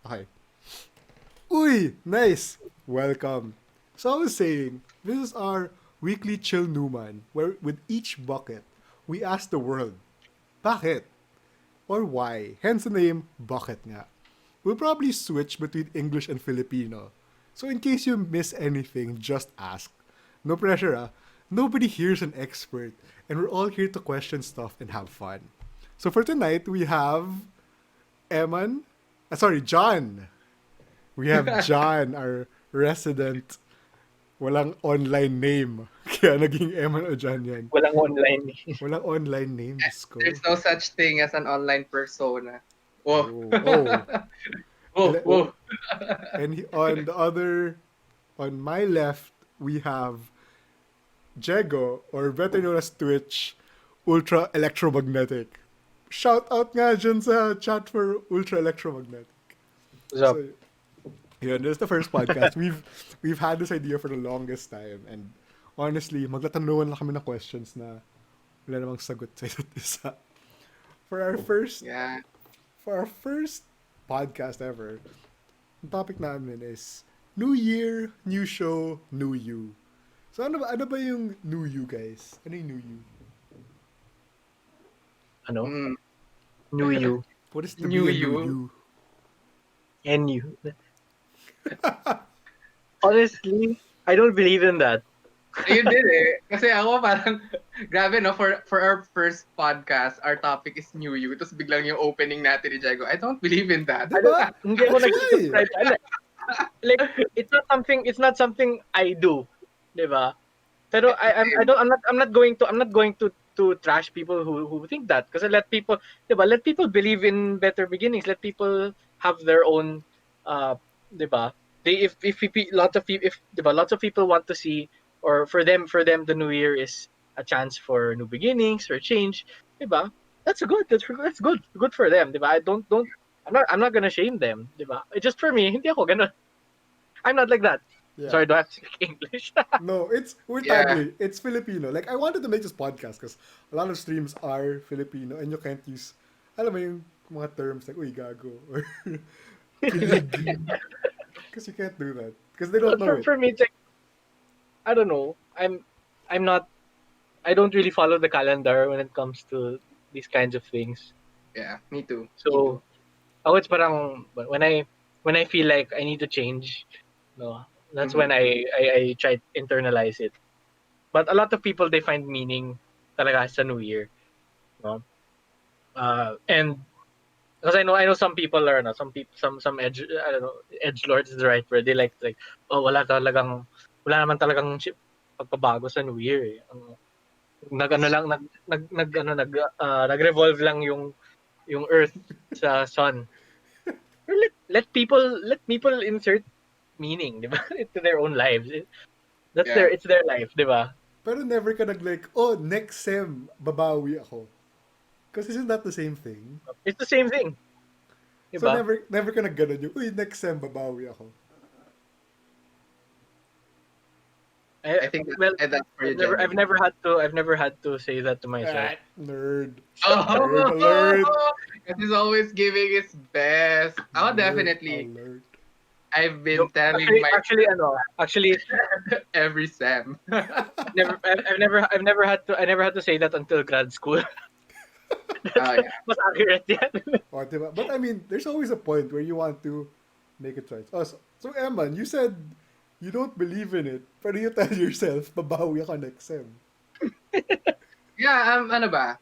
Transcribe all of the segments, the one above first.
Okay. Uy! Nice! Welcome. So I was saying, this is our weekly Chill Newman, where with each bucket, we ask the world, bakit? Or why? Hence the name, Bucket nga. We'll probably switch between English and Filipino. So in case you miss anything, just ask. No pressure, ah. Nobody here's an expert, and we're all here to question stuff and have fun. So for tonight, we have Emman, John. We have John, our resident, walang online name. Kaya naging Emman o John yan. Walang online. Walang online name, Diyos ko. There's no such thing as an online persona. Whoa. Oh. Whoa. And on my left, we have Jego, or better known as Twitch, Ultraelectromagnetic. Shout out nga dyan sa chat for Ultraelectromagnetic. What's up? So, yun, this is the first podcast. We've had this idea for the longest time, and honestly, magtatanungan lang kami ng questions na wala namang sagot sa isa't isa. For our first Yeah. podcast ever, ang topic namin is New Year, New Show, New You. So ano ba yung New You, guys? Ano yung New You? Ano? Mm. New you. What is the New New You? You? NU. Honestly, I don't believe in that. Ayun din eh. Kasi ako parang, grabe no, for our first podcast, our topic is New You. Tapos biglang yung opening natin ni Jago, I don't believe in that. Diba? Hindi ako That's nag-subscribe. Like, it's not something I do, 'di ba? Pero I'm not going to trash people who think that, kasi let people believe in better beginnings. Let people have their own 'di ba? If lots of people want to see, or for them the new year is a chance for new beginnings or change, 'di ba? That's good for them, 'di ba? I'm not gonna shame them, 'di ba? It's just for me, hindi ako ganun. I'm not like that. Yeah. Sorry, do I have to speak English? No, we're Yeah. tagging. It's Filipino. Like, I wanted to make this podcast because a lot of streams are Filipino and you can't use, alam mo yung mga terms like, uy, gago, or kilig. Because you can't do that. Because they don't know it. For me, it's like, I don't know. I'm not. I don't really follow the calendar when it comes to these kinds of things. Yeah, me too. So, it's parang when I feel like I need to change, no, that's when I try to internalize it. But a lot of people, they find meaning talaga sa New Year, no. And because I know some people are some edge lords is the right word. They like oh, wala naman talagang pagpabago sa New Year. Nag-revolve lang yung Earth sa Sun. Let people insert meaning, di ba? Into their own lives. It's their life, di ba? Pero never ka like, oh, next sem, babawi ako. Because isn't that the same thing? It's the same thing. Di So ba? never ka nagganon yung, uy, next sem, babawi ako. I think that's for you, I've never had to say that to myself. Nerd. Oh, Nerd alert. he's always giving his best. Oh, Nerd definitely. alert. I've been telling Actually, every Sam. I've never had to say that until grad school. Yeah. Mas accurate yan. Oh, diba? But I mean, there's always a point where you want to make a choice. Oh, so Emman, you said you don't believe in it, pero you tell yourself, babawi ako next sem. Yeah, ano ba?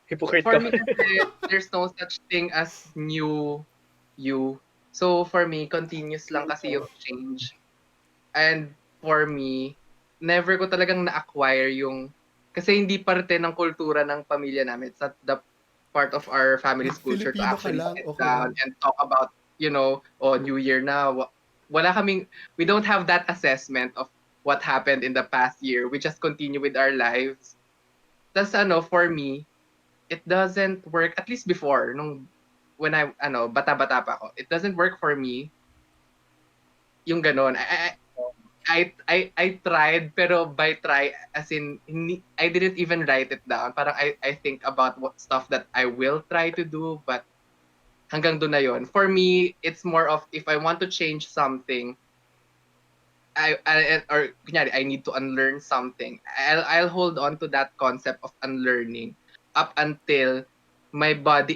Hypocrite For ka. me kasi, there's no such thing as new you. So for me, continuous lang kasi yung change. And for me, never ko talagang na-acquire yung, kasi hindi parte ng kultura ng pamilya namin. It's not the part of our family's culture to Filipino ka actually lang, sit okay down lang. and talk about, New Year na. We don't have that assessment of what happened in the past year. We just continue with our lives. Tas for me, it doesn't work, at least before, when I, bata-bata pa ako, it doesn't work for me, yung ganon. I tried, pero by try, as in, I didn't even write it down. Parang I think about what stuff that I will try to do, but hanggang doon na yon. For me, it's more of if I want to change something, or kunyari, I need to unlearn something. I'll hold on to that concept of unlearning up until my body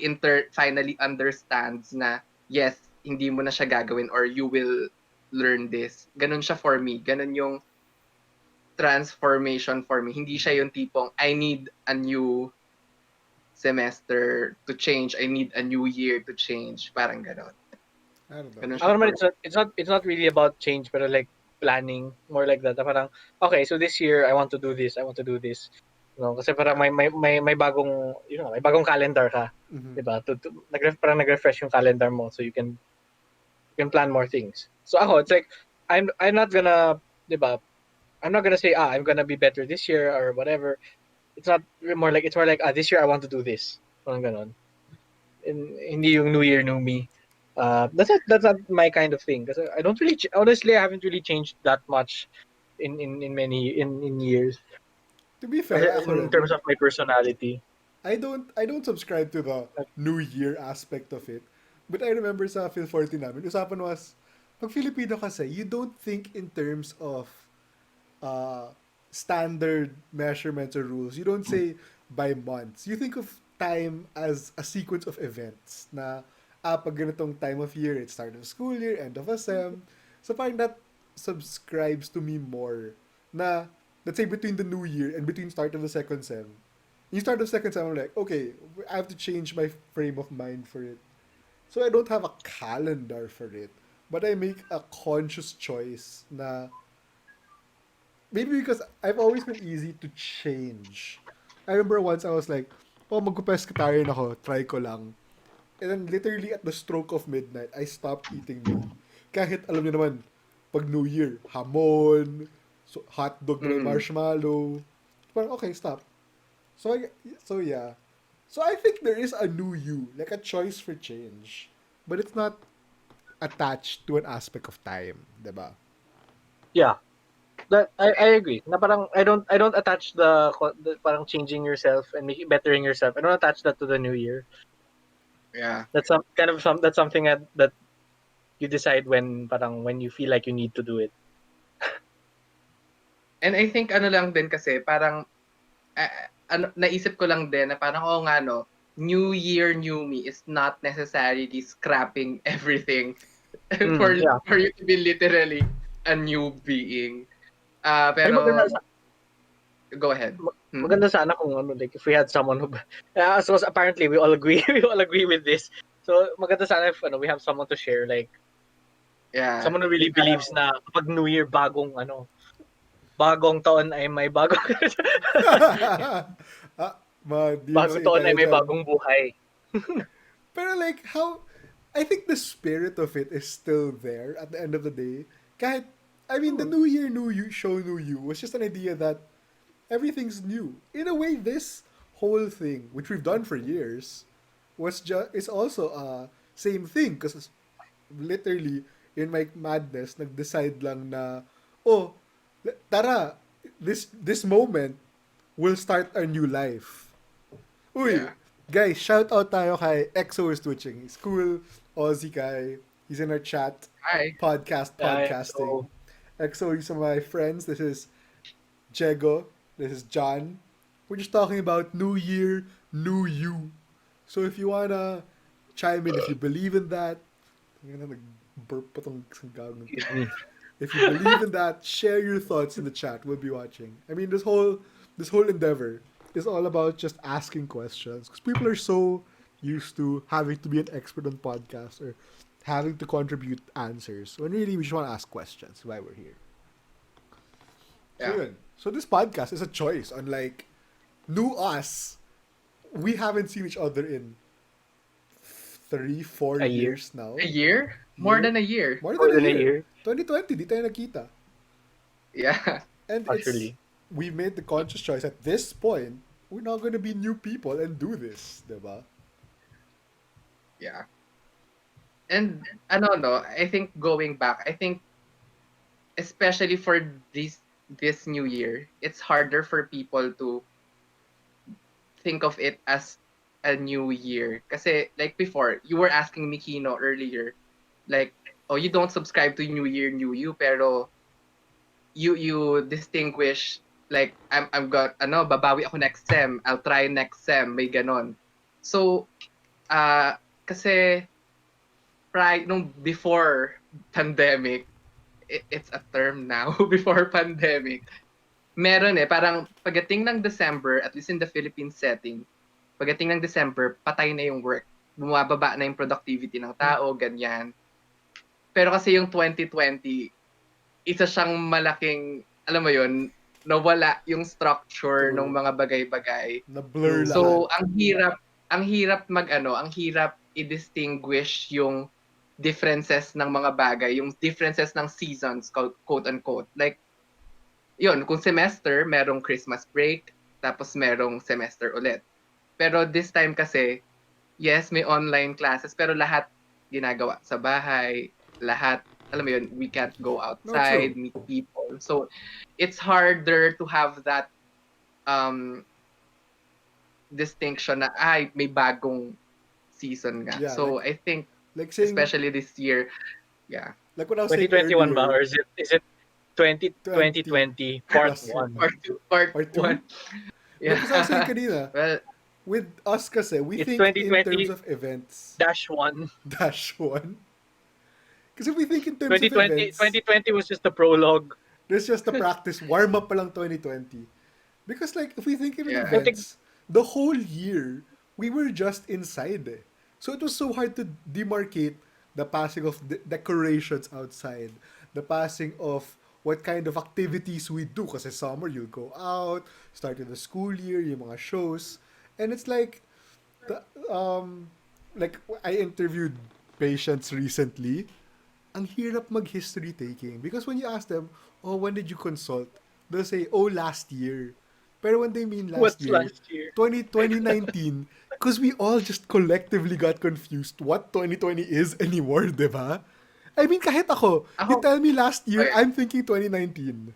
finally understands na yes, hindi mo na siya gagawin or you will learn this. Ganun siya for me. Ganun yung transformation for me. Hindi siya yung tipong I need a new semester to change. I need a new year to change. Parang ganon. I don't know. Ganun Ako siya naman, for it's not really about change, pero like planning, more like that. Na parang, okay, so this year, I want to do this, I want to do this. No, kasi parang may bagong, may bagong calendar ka. Mhm. Diba? Parang nag-refresh yung calendar mo so you can plan more things. So ako, it's like, I'm not gonna, diba, I'm not gonna say, I'm gonna be better this year or whatever. It's more like, this year I want to do this. Parang ganon. Hindi yung New Year, New Me. That's not my kind of thing. Kasi I don't really, honestly, I haven't really changed that much in years. To be Kasi fair, ako in rin. terms of my personality. I don't subscribe to the Like, New Year aspect of it. But I remember sa Phil 40 namin, usapan was, pag Filipino kasi, you don't think in terms of uh, standard measurements or rules. You don't say by months. You think of time as a sequence of events na pag ganitong time of year, it's start of school year, end of a sem. So parang that subscribes to me more na, let's say between the new year and between start of the second sem, you start of second sem, I'm like, okay, I have to change my frame of mind for it. So I don't have a calendar for it. But I make a conscious choice na maybe because I've always been easy to change. I remember once I was like, oh, magpo-pescatarian ako, try ko lang. And then literally at the stroke of midnight, I stopped eating meat. Kahit alam niyo naman, pag New Year, hamon, so hot dog na may mm, marshmallow. Parang, okay, stop. So, so yeah. So I think there is a new you, like a choice for change. But it's not attached to an aspect of time, diba? yeah, that I agree. Na parang I don't attach the parang changing yourself and making bettering yourself. I don't attach that to the new year. yeah. That's something that you decide when you feel like you need to do it. And I think ano lang din kasi parang naisip ko lang din na parang nga no, New Year, New Me is not necessarily scrapping everything Yeah. for you to be literally a new being. Ay, Pero go ahead. Hmm? maganda sana kung like if we had someone who so apparently we all agree we all agree with this. So maganda sana if we have someone to share, like Yeah. someone who really believes na kapag New Year bagong taon ay may bagong Mga bagong DMCA taon ay tayo may dyan. bagong buhay. Pero like, how... I think the spirit of it is still there at the end of the day. Kahit, I mean, the New Year, New You, show New You was just an idea that everything's new. In a way, this whole thing, which we've done for years, is also same thing. Because literally, in my madness, nag-decide lang na, oh, tara, this moment will start a new life. Uy, Yeah. guys, shout out tayo kay EXO is Twitching. He's cool, Aussie guy. He's in our chat, Hi. podcasting. So EXO is some of my friends. This is Jego. This is John. We're just talking about New Year, New You. So if you wanna chime in, if you believe in that, I'm gonna burp pa tong isang gagawin to. excuse me. If you believe in that, share your thoughts in the chat. We'll be watching. I mean, this whole endeavor is all about just asking questions because people are so used to having to be an expert on podcasts or having to contribute answers when really we just want to ask questions. Why we're here. So Yeah. yun. So this podcast is a choice. Unlike new us, we haven't seen each other in 3, 4 A year. years now. A year? More than a year. More More than a than a year. year. 2020, di tayo nakita. Yeah. And Actually. we made the conscious choice at this point, we're not going to be new people and do this, diba? Yeah. And ano no, I think going back, I think especially for this new year, it's harder for people to think of it as a new year. Kasi like before, you were asking me, Kino, earlier, like, oh, you don't subscribe to New Year, New You, pero you distinguish, like, I'm got, babawi ako next sem, I'll try next sem, may ganon. So, kasi, nung before pandemic, it's a term now, before pandemic, meron parang pagdating ng December, at least in the Philippine setting, pagdating ng December, patay na yung work. Bumababa na yung productivity ng tao, ganyan. Pero kasi yung 2020, isa siyang malaking, alam mo yun, nawala yung structure ng True. mga bagay-bagay. Na-blur True. lahat. So, ang hirap ang hirap i-distinguish yung differences ng mga bagay, yung differences ng seasons, quote unquote. Like, yun, kung semester, merong Christmas break, tapos merong semester ulit. Pero this time kasi, yes, may online classes, pero lahat ginagawa sa bahay, lahat, alam mo yun, we can't go No, true. outside, meet people. So, it's harder to have that distinction na, ay, may bagong season nga. Yeah, So, I think, like saying, especially this year, yeah, like what I was saying 2021 ba? earlier, Or is it 2020 20 part plus 1? part 2, part or 2? 1. No, Yeah. because I was saying kanina, Well, with us kasi, we It's think in terms 2020 of events, dash 1. dash one. Kasi we think in terms of 2020 events, 2020 was just the prologue. there's just the practice, warm up pa lang 2020. Because like, if we think of yeah. events, the whole year, we were just inside eh. So it was so hard to demarcate the passing of decorations outside, the passing of what kind of activities we do. Kasi summer, you'll go out, start of the school year, yung mga shows. And it's the, like, I interviewed patients recently. Ang hirap mag-history taking. Because when you ask them, oh, when did you consult? They'll say, oh, last year. Pero when they mean last What's year, last year? 2019, because we all just collectively got confused what 2020 is anymore, di ba? I mean, kahit ako, you Ako, tell me last year, okay. I'm thinking 2019.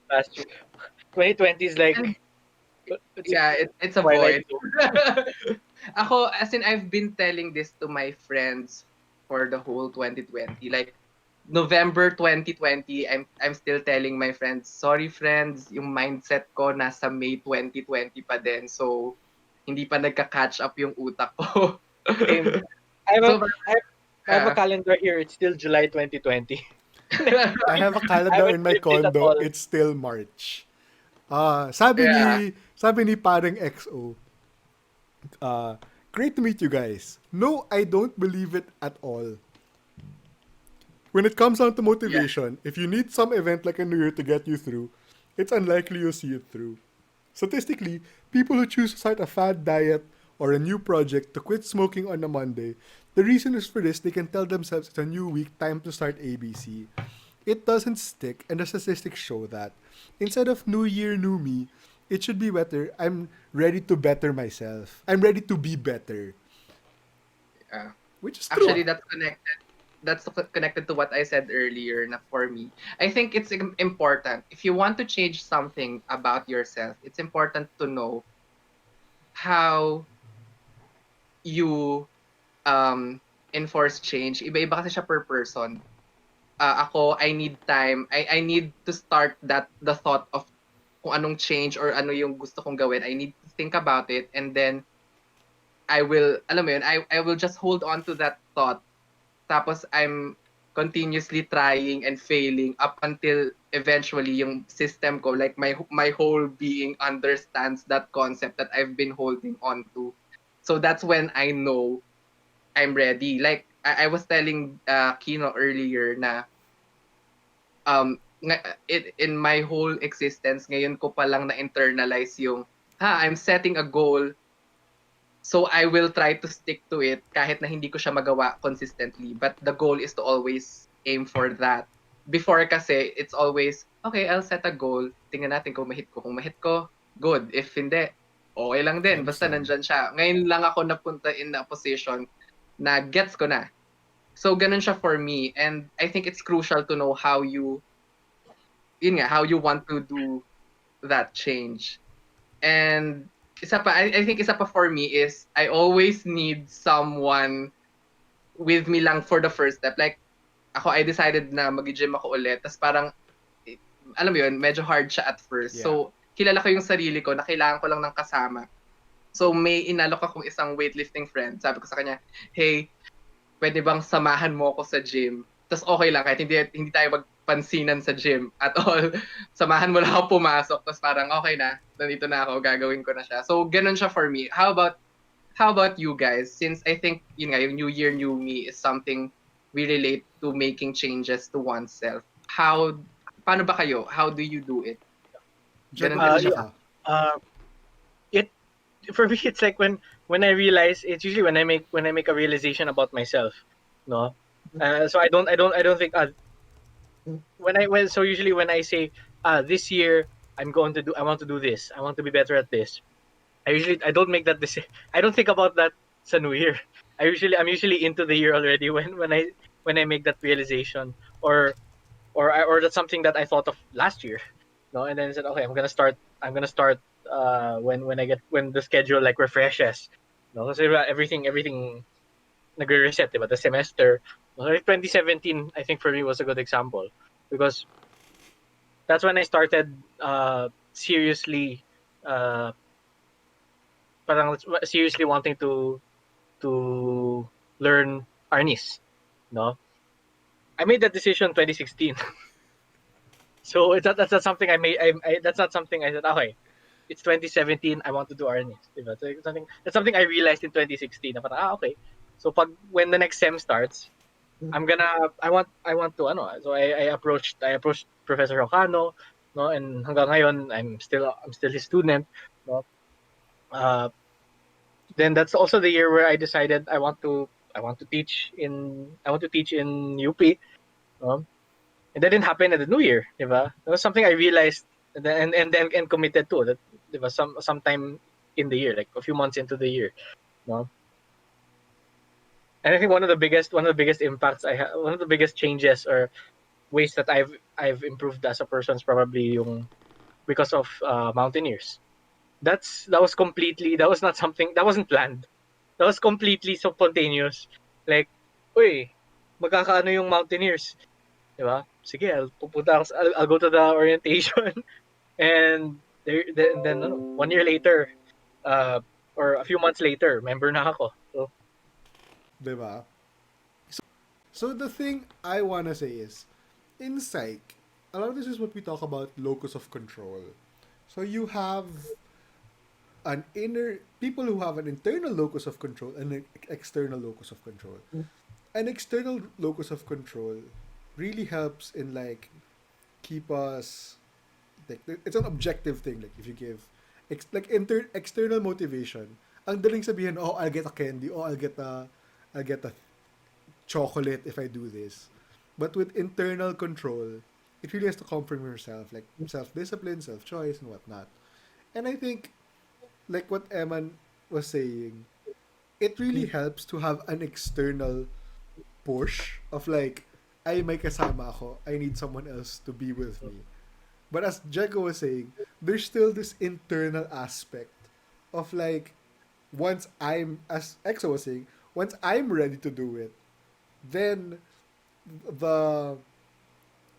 Last year. 2020 is like And it's yeah, it's a Twilight void. Zone. Ako, as in, I've been telling this to my friends for the whole 2020. Like, November 2020, I'm still telling my friends, sorry friends, yung mindset ko nasa May 2020 pa din. So, hindi pa nagka-catch up yung utak ko. Same. I have a, So, I have, I have a calendar here. It's still July 2020. I have a I calendar haven't in my flipped it at condo. all. It's still March. Sabi ni, yeah. sabi ni parang XO, uh, great to meet you guys. No, I don't believe it at all. When it comes down to Yeah. motivation, if you need some event like a New Year to get you through, it's unlikely you'll see it through. Statistically, people who choose to start a fad diet or a new project to quit smoking on a Monday, the reason is for this, they can tell themselves it's a new week, time to start ABC. It doesn't stick, and the statistics show that. Instead of New Year, New Me, it should be better. I'm ready to better myself. I'm ready to be better. Yeah. Which is true. Actually, that's connected. That's connected to what I said earlier na for me. I think it's important. If you want to change something about yourself, it's important to know how you enforce change. Iba-iba kasi siya per person. Ako, I need time. I need to start the thought of kung anong change or ano yung gusto kong gawin. I need to think about it, and then I will, alam mo yun, I will just hold on to that thought. Tapos I'm continuously trying and failing up until eventually yung system ko, like my whole being understands that concept that I've been holding on to. So that's when I know I'm ready. Like I was telling Kino earlier na in my whole existence, ngayon ko pa lang na-internalize yung, I'm setting a goal, so I will try to stick to it kahit na hindi ko siya magawa consistently. But the goal is to always aim for that. Before kasi, it's always, okay, I'll set a goal. Tingnan natin kung mahit ko. Kung mahit ko, good. If hindi, okay lang din. Basta Awesome. nandyan siya. Ngayon lang ako napunta in a position na gets ko na. So, ganun siya for me. And I think it's crucial to know how you want to do that change. And I think isa pa for me is I always need someone with me lang for the first step. Like, I decided na mag-gym ako ulit. Tapos parang, eh, alam mo yun, medyo hard siya at first. Yeah. So, kilala ko yung sarili ko na kailangan ko lang ng kasama. So, may inalok akong isang weightlifting friend. Sabi ko sa kanya, hey, pwede bang samahan mo ako sa gym? Tapos okay lang, kahit hindi tayo magpansinan sa gym at all. Samahan mo lang ako pumasok. Tapos parang okay na, nandito na ako, gagawin ko na siya. So, ganun siya for me. How about you guys? Since I think, yun nga, yung New Year, New Me is something we relate to making changes to oneself. Paano ba kayo? How do you do it? Jago, Ganun din ba una siya? Yeah. ka. It for me it's like when I realize, it's usually when I make a realization about myself, no. So I don't think usually when I say this year I want to do this, I want to be better at this. I don't make that decision. I don't think about that sa New Year. I'm usually into the year already when I make that realization, or that's something that I thought of last year, no, and then I said, okay, I'm gonna start when the schedule like refreshes, no, kasi everything nagre-reset, diba? The semester, no? Like 2017, I think for me was a good example because that's when I started seriously, uh, parang seriously wanting to learn Arnis, no. I made that decision 2016. So that's not something I made. That's not something I said. Okay, it's 2017. I want to do RNS. Diba? So that's something I realized in 2016. Na parang, okay. So when the next sem starts, I want to ano. So I approached Professor Ocano, no, and hanggang ngayon I'm still his student, no. Uh, then that's also the year where I decided I want to teach in UP, no? And that didn't happen at the New Year, di ba? That was something I realized and committed to that, di ba? Sometime in the year, like a few months into the year, no. And I think one of the biggest impacts one of the biggest changes or ways that I've improved as a person is probably yung because of mountaineers. That was not something that wasn't planned. That was completely spontaneous. Like, uy, magkakaano yung mountaineers, di ba? Sige, I'll go to the orientation. And then ano, 1 year later, uh, or a few months later, member na ako. So, Diba? So the thing I wanna say is, in psych, a lot of this is what we talk about locus of control. So you have an inner people who have an internal locus of control and an external locus of control. An external locus of control really helps in like keep us like it's an objective thing. Like if you give external motivation, ang daling sabihin, oh, I'll get a candy, oh, I'll get a chocolate if I do this. But with internal control, it really has to come from yourself, like self-discipline, self-choice, and whatnot. And I think, like what Emman was saying, it really helps to have an external push of like, ay, may kasama ako. I need someone else to be with me. But as Jeko was saying, there's still this internal aspect of like, as Exo was saying, once I'm ready to do it, then the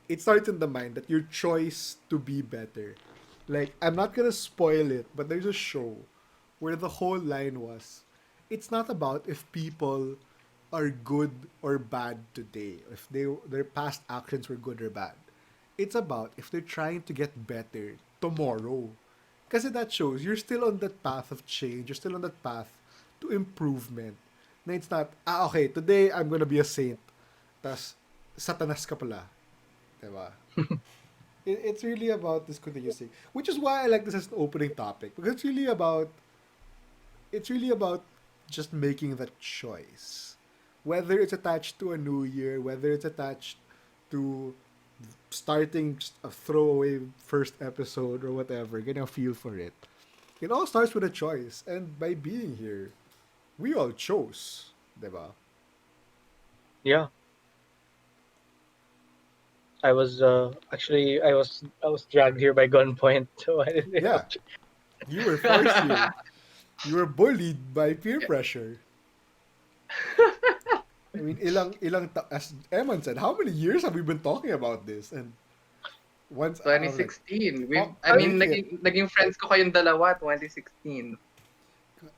it starts in the mind that your choice to be better. Like, I'm not gonna spoil it, but there's a show where the whole line was, it's not about if people are good or bad today, if their past actions were good or bad. It's about if they're trying to get better tomorrow. Kasi that shows you're still on that path of change, you're still on that path to improvement. Na it's not, okay, today I'm gonna be a saint. Tas, satanas ka pala. Diba? It's really about this continuous thing. Which is why I like this as an opening topic. Because it's really about just making that choice. Whether it's attached to a new year, whether it's attached to starting just a throwaway first episode or whatever, getting a feel for it. It all starts with a choice. And by being here, we all chose. Diba? yeah, I was dragged here by gunpoint. So I didn't Yeah. have to. You were forced here. You were bullied by peer pressure. I mean, as Emman said, how many years have we been talking about this? And once I'm like, 2016. oh, I mean, make it. naging friends ko kayong dalawa, 2016.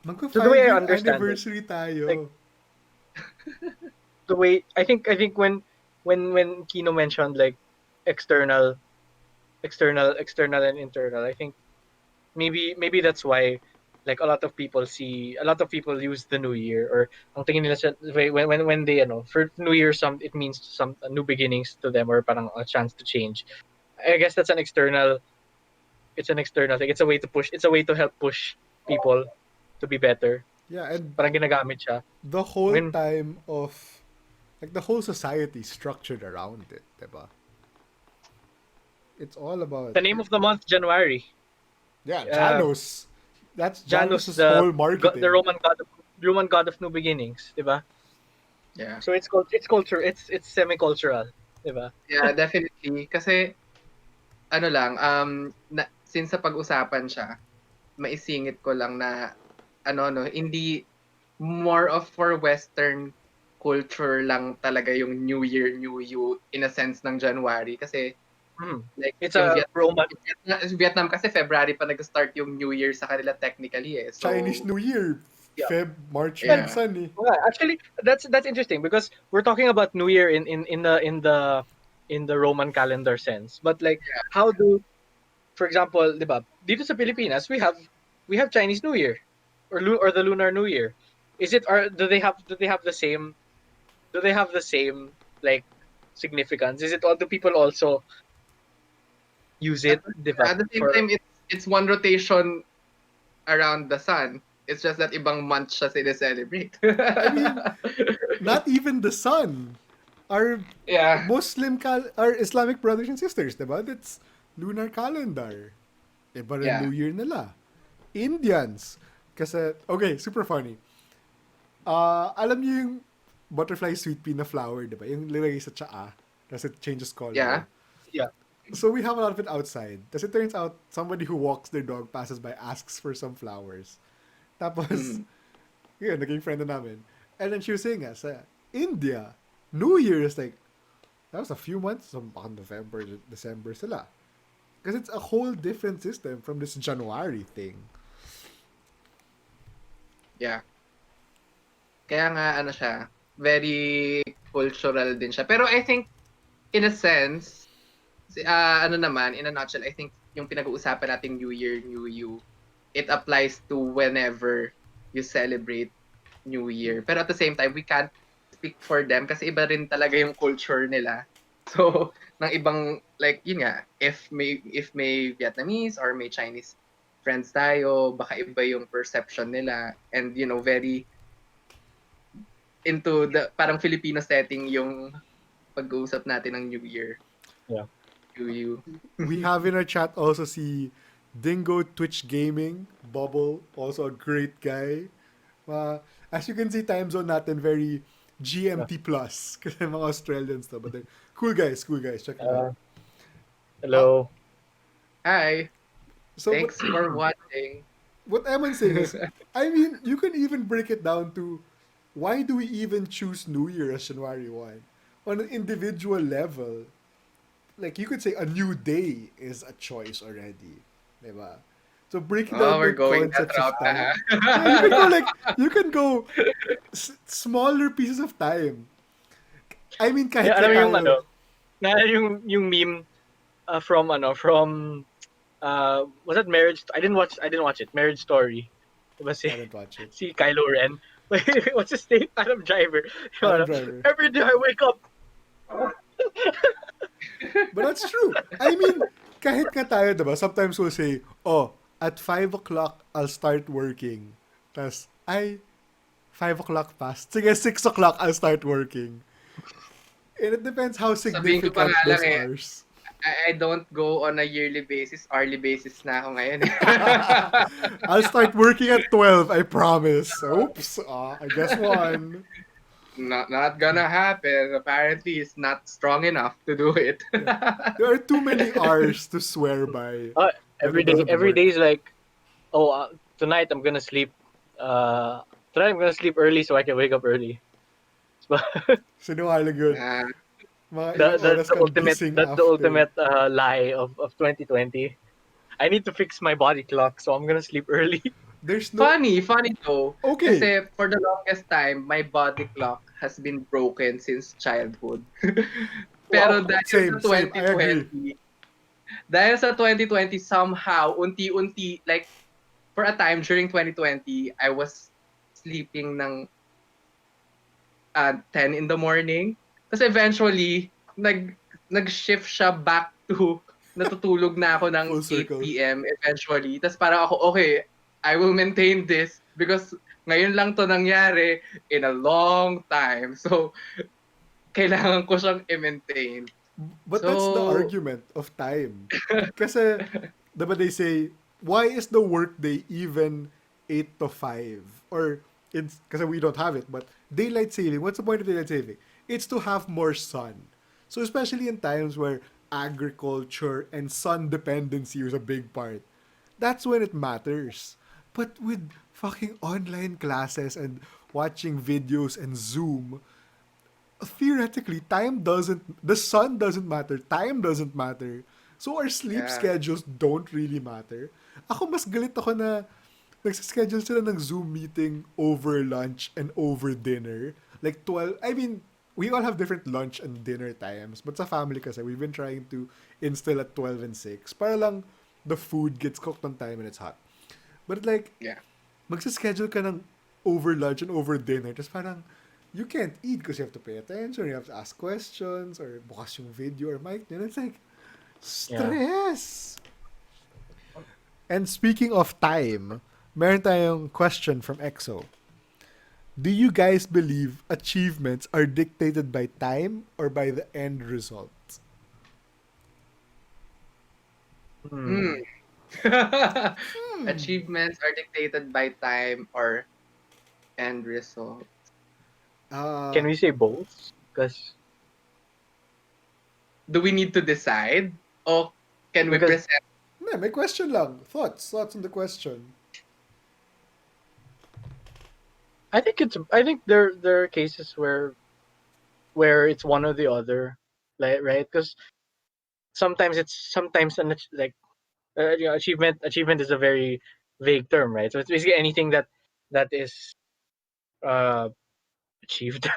Magko So the way I 5-year understand it, anniversary like tayo. the way I think when Kino mentioned like external external and internal, I think maybe that's why like a lot of people use the new year, or ang tingin nila when they for new year, it means some new beginnings to them, or parang a chance to change. I guess that's an external, it's an external thing. It's a way to push, it's a way to help push people to be better. Yeah, and Parang ginagamit siya. the whole When time of like the whole society structured around it, diba? It's all about the name of the month, January. yeah, Uh, Janos. That's Janus, Janos's whole the marketing. Roman god of new beginnings, diba? Yeah. So it's culture, it's semi-cultural, diba? Yeah, definitely. Kasi, ano lang, since sa pag-usapan siya, maisingit ko lang na, no, hindi more of for Western culture lang talaga yung New Year, New You in a sense ng January. Kasi, Hmm. like, It's yung a Roman. Vietnam kasi February pa nag-start yung New Year sa kanila technically eh. Chinese So, New Year, Yeah. March Well, yeah. minsan eh. well, actually, that's interesting because we're talking about New Year in the Roman calendar sense. But like, how do, for example, diba, dito sa Pilipinas, we have Chinese New Year, or the Lunar New Year. Is it, or do they have the same, like significance? Is it all, do people also use At, it, diba, at the same for time, it's one rotation around the sun. It's just that ibang month siya celebrate. I mean, not even the sun. Our Yeah. our Islamic brothers and sisters, diba? That's lunar calendar. Iba rin Yeah. New Year nila. Indians. Kasi, okay, super funny. Alam niyo yung butterfly sweet pea na flower, diba? Yung nilagay sa tsaa. Tapos it changes color. Yeah. yeah. So we have a lot of it outside. Tapos it turns out, somebody who walks their dog passes by asks for some flowers. Tapos, yun, naging friend na namin. And then she was saying sa India, New Year is like, that was a few months, so baka November, December sila. Because it's a whole different system from this January thing. Yeah. Kaya nga, ano siya, very cultural din siya. Pero I think, in a sense, ano naman, in a nutshell, I think yung pinag-uusapan nating New Year, New You, it applies to whenever you celebrate New Year. Pero at the same time, we can't speak for them kasi iba rin talaga yung culture nila. So, ng ibang, like, yun nga, if may Vietnamese or may Chinese friends tayo, baka iba yung perception nila. And, very into the parang Filipino setting yung pag-uusap natin ng New Year. Yeah. New You. We have in our chat also si Dingo Twitch Gaming, Bubble, also a great guy. As you can see, time zone natin very GMT plus kasi mga Australians to, but they're cool guys, check it out. Hello. Hi. So Thanks for watching. what Emman's saying is, I mean, you can even break it down to why do we even choose New Year as January 1? On an individual level, like you could say a new day is a choice already. Diba? So breaking down We're the going that concepts of route. time. Yeah, you can go smaller pieces of time. I mean, kahit Yeah, alam mo yung tayo, yung meme from was that Marriage? I didn't watch it. Marriage Story. Diba I didn't watch it. si Kylo Ren. What's his name? Adam Driver. Adam Driver. Every day I wake up. But that's true. I mean, kahit ka tayo, diba? Sometimes we'll say, at 5 o'clock, I'll start working. Tas, 5 o'clock past. Sige, 6 o'clock, I'll start working. And it depends how Sabihin ko pa significant nga those lang hours. I don't go on a yearly basis, hourly basis na ako ngayon. I'll start working at 12, I promise. Oops, I guess one. Not gonna happen. Apparently, it's not strong enough to do it. There are too many hours to swear by. Every That day, doesn't work. is like oh, tonight I'm gonna sleep. Uh, tonight I'm gonna sleep early so I can wake up early. So, Sinungaling yun. Ah, Mga ilang that's oras the kang ultimate. gising That's the after. ultimate lie of 2020. I need to fix my body clock, so I'm gonna sleep early. There's no... funny though. Okay. Kasi for the longest time, my body clock has been broken since childhood. Pero Wow. Same. I agree. dahil sa 2020, somehow, unti-unti, like, for a time during 2020, I was sleeping ng 10 in the morning. Tapos eventually, nag-shift siya back to natutulog na ako ng Full circle. 8 p.m. eventually. Tapos parang ako, okay, I will maintain this because ngayon lang to nangyari in a long time. So, kailangan ko siyang i-maintain. But that's the So, argument of time. Kasi, diba they say, why is the workday even 8 to 5? Or, it's, kasi we don't have it, but daylight saving, what's the point of daylight saving? It's to have more sun. So especially in times where agriculture and sun dependency is a big part, that's when it matters. But with fucking online classes and watching videos and Zoom, theoretically, the sun doesn't matter, time doesn't matter. So our sleep yeah. schedules don't really matter. Ako mas galit ako na nagsischedule sila ng Zoom meeting over lunch and over dinner. Like 12, I mean, we all have different lunch and dinner times. But sa family kasi, we've been trying to instill at 12 and 6. Para lang the food gets cooked on time and it's hot. But like, Yeah. magsischedule ka ng over lunch and over dinner. Tapos parang, you can't eat because you have to pay attention, you have to ask questions, or bukas yung video or mic. And it's like, Yeah. stress! And speaking of time, meron tayong question from EXO. Do you guys believe achievements are dictated by time or by the end result? Hmm. Hmm. Achievements are dictated by time or end result. Uh, Can we say both? Because Do we need to decide? O can we because present? may question lang. Thoughts on the question. I think there are cases where it's one or the other, like, right? Because sometimes like achievement is a very vague term, right? So it's basically anything that is uh achieved.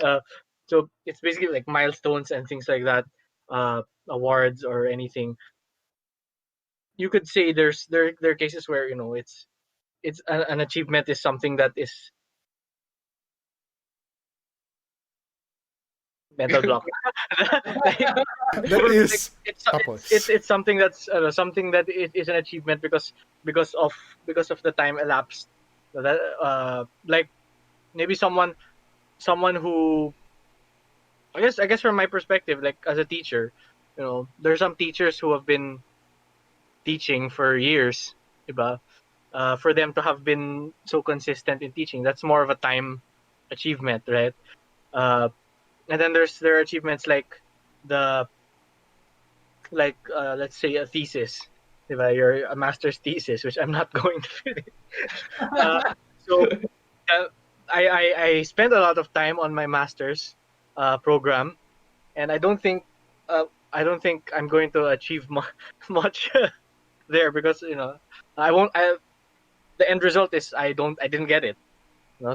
uh, so it's basically like milestones and things like that, awards or anything. You could say there are cases where it's an achievement is something that is mental block. Like, That like is it's tapos. it's something that's something that is an achievement because of because of the time elapsed. So that like maybe someone who I guess from my perspective, like as a teacher, there's some teachers who have been teaching for years, diba? For them to have been so consistent in teaching, that's more of a time achievement, right? Uh, and then there are achievements the let's say a thesis, diba? Your a master's thesis, which I'm not going to finish. Uh, so uh, I spent a lot of time on my master's program, and I don't think I'm going to achieve much there because I won't. The end result is I didn't get it.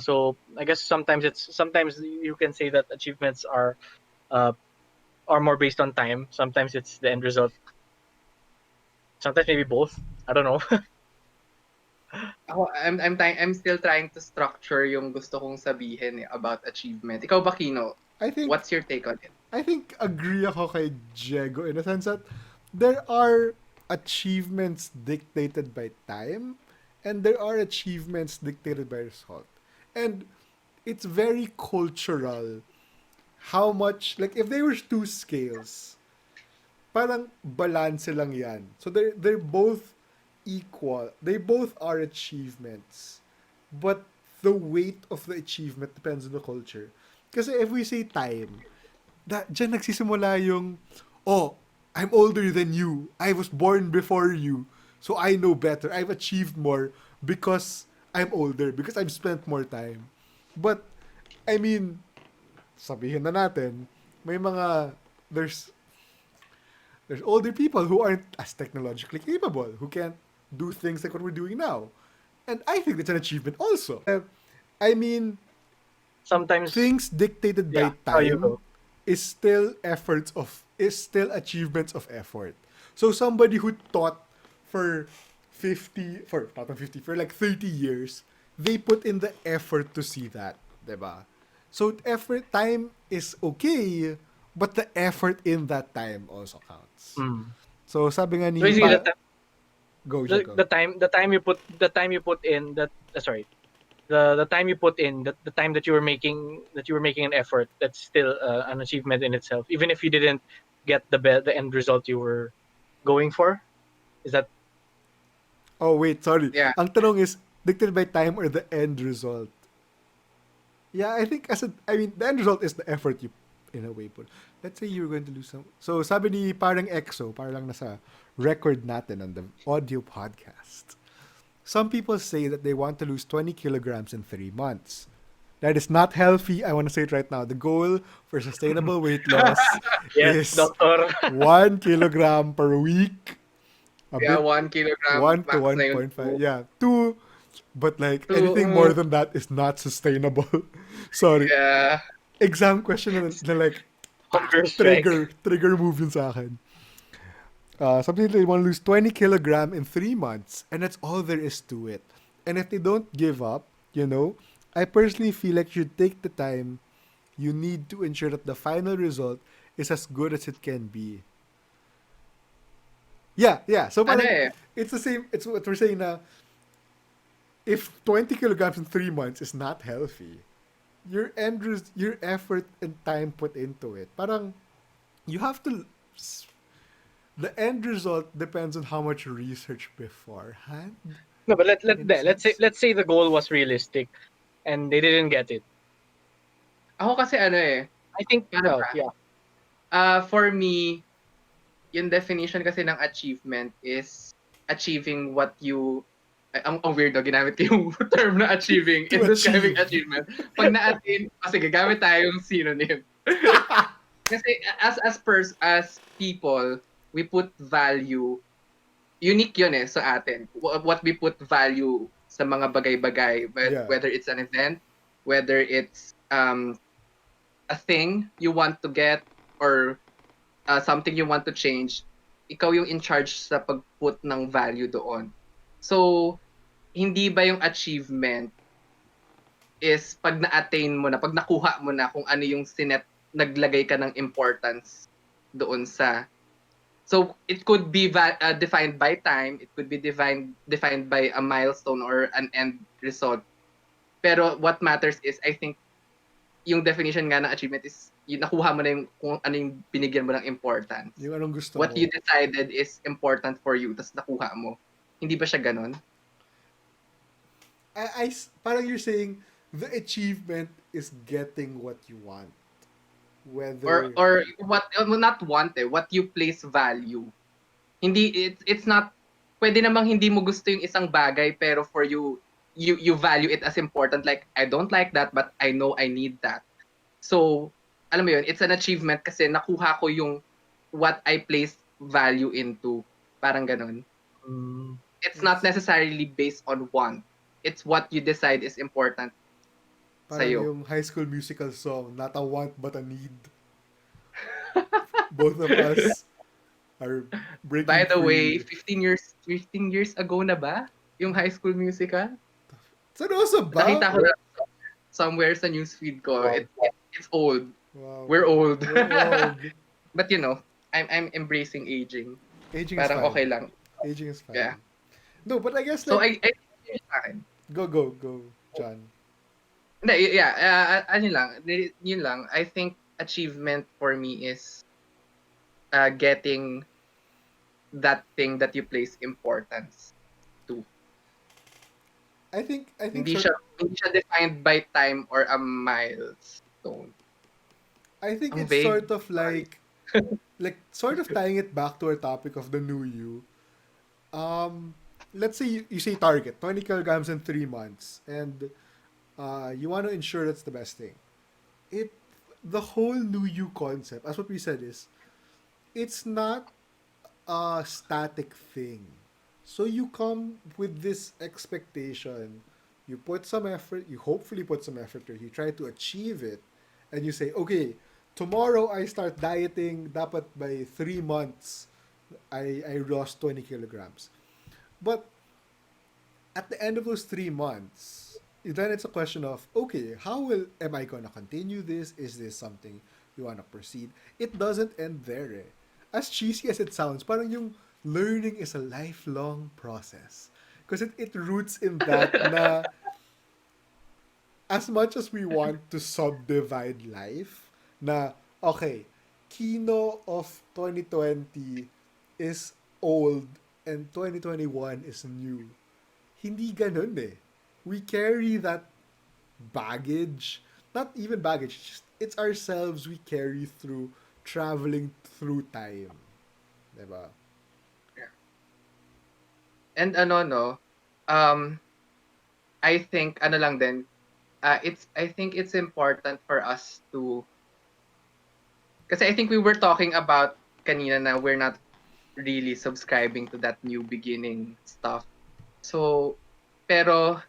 So I guess sometimes you can say that achievements uh, are more based on time. Sometimes it's the end result. Sometimes maybe both. I don't know. I'm still trying to structure yung gusto kong sabihin about achievement. Ikaw ba, Kino? I think What's your take on it? I think agree ako kay Diego in a sense that there are achievements dictated by time and there are achievements dictated by result. And it's very cultural how much, like if there were two scales, parang balance lang yan. So they're both equal. They both are achievements. But the weight of the achievement depends on the culture. Kasi if we say time, dyan nagsisimula yung, oh, I'm older than you. I was born before you. So I know better. I've achieved more because I'm older, because I've spent more time. But, I mean, sabihin na natin, may mga, there's, there's older people who aren't as technologically capable, who can't do things like what we're doing now. And I think that's an achievement also. I mean, Sometimes, things dictated yeah. by How you time go? is still achievements of effort. So somebody who taught for 50 for not 50 for like 30 years, they put in the effort to see that, 'di ba? So effort time is okay, but the effort in that time also counts. Mm. So sabi nga So ni basically, go siya, go. the time you put in that sorry the time you put in the time that you were making an effort, that's still an achievement in itself, even if you didn't get the end result you were going for. Is that Oh wait, sorry. Yeah. Ang tanong is dictated by time or the end result? Yeah, I think I mean, the end result is the effort you, in a way, put. Let's say you're going to lose some. So, sabi ni parang EXO, parang nasa record natin on the audio podcast. Some people say that they want to lose 20 kilograms in 3 months. That is not healthy. I want to say it right now. The goal for sustainable weight loss yes, is doctor? 1 kilogram per week. A Yeah, bit 1 kilogram 1 to max na yun. 1.5. Yeah, 2. But like Two, anything more than that is not sustainable. Sorry. yeah. Exam question na like Hunger strike. trigger move yun sa akin. Something they want to lose 20 kilogram in 3 months, and that's all there is to it. And if they don't give up, I personally feel like you take the time you need to ensure that the final result is as good as it can be. Yeah, yeah. So Ano parang eh, it's the same. It's what we're saying now. If 20 kilograms in 3 months is not healthy, your effort and time put into it, parang you have to. The end result depends on how much research beforehand. No, but In a sense. let's say the goal was realistic and they didn't get it. ako kasi ano eh, I think, paano oh ba? yeah. For me, yung definition kasi ng achievement is achieving what you ang weirdo, ginamit ko yung term na achieving To in describing achieve. achievement. Pag na-attain, sige, gamit tayo yung synonym. Kasi as people, we put value, unique yun eh sa atin. What we put value sa mga bagay-bagay, Yeah. whether it's an event, whether it's a thing you want to get, or something you want to change, ikaw yung in charge sa pag-put ng value doon. So, hindi ba yung achievement is pag na-attain mo na, pag nakuha mo na kung ano yung naglagay ka ng importance doon sa. So, it could be defined by time, it could be defined by a milestone or an end result. Pero what matters is, I think, yung definition nga ng achievement is yung nakuha mo na yung kung ano yung binigyan mo ng importance. Yung anong gusto What mo. you decided is important for you, tapos nakuha mo. Hindi ba siya ganun? Parang you're saying the achievement is getting what you want. Whether Or what, not want eh, what you place value. Hindi, it's not, pwede namang hindi mo gusto yung isang bagay, pero for you, you value it as important. Like, I don't like that, but I know I need that. So, alam mo yun, it's an achievement kasi nakuha ko yung what I place value into. Parang ganun. It's not necessarily based on want. It's what you decide is important parang sa'yo. yung High School Musical song, not a want but a need. Both of us are breaking By the way, free. 15 years ago na ba yung High School Musical? Seryoso ba? Nakita ko na somewhere sa newsfeed ko. It's old. Wow. We're old. We're old. But I'm embracing aging. Aging is Parang fine. okay lang. Aging is fine. Yeah. No, but I guess So like I sa akin. go, John. Hindi, yeah, ano lang, yun lang. I think achievement for me is getting that thing that you place importance to. I think Hindi siya defined by time or a milestone. I think Ang it's vague. sort of like sort of tying it back to our topic of the new you. Um, let's say you say target 20 kilograms in 3 months, and you want to ensure that's the best thing. It the whole new you concept, as what we said, is it's not a static thing. So you come with this expectation, you put some effort, you hopefully put some effort, or you try to achieve it, and you say, okay, tomorrow I start dieting, dapat by 3 months, I lost 20 kilograms. But at the end of those 3 months, then it's a question of, okay, am I gonna continue this? Is this something you wanna proceed? It doesn't end there. Eh. As cheesy as it sounds, parang yung learning is a lifelong process. Because it roots in that na as much as we want to subdivide life, na, okay, Kino of 2020 is old and 2021 is new. Hindi ganun eh. We carry that baggage, not even baggage, it's ourselves we carry through traveling through time. Diba? And ano no, um I think ano lang din, I think it's important for us to, kasi I think we were talking about kanina na we're not really subscribing to that new beginning stuff. So, pero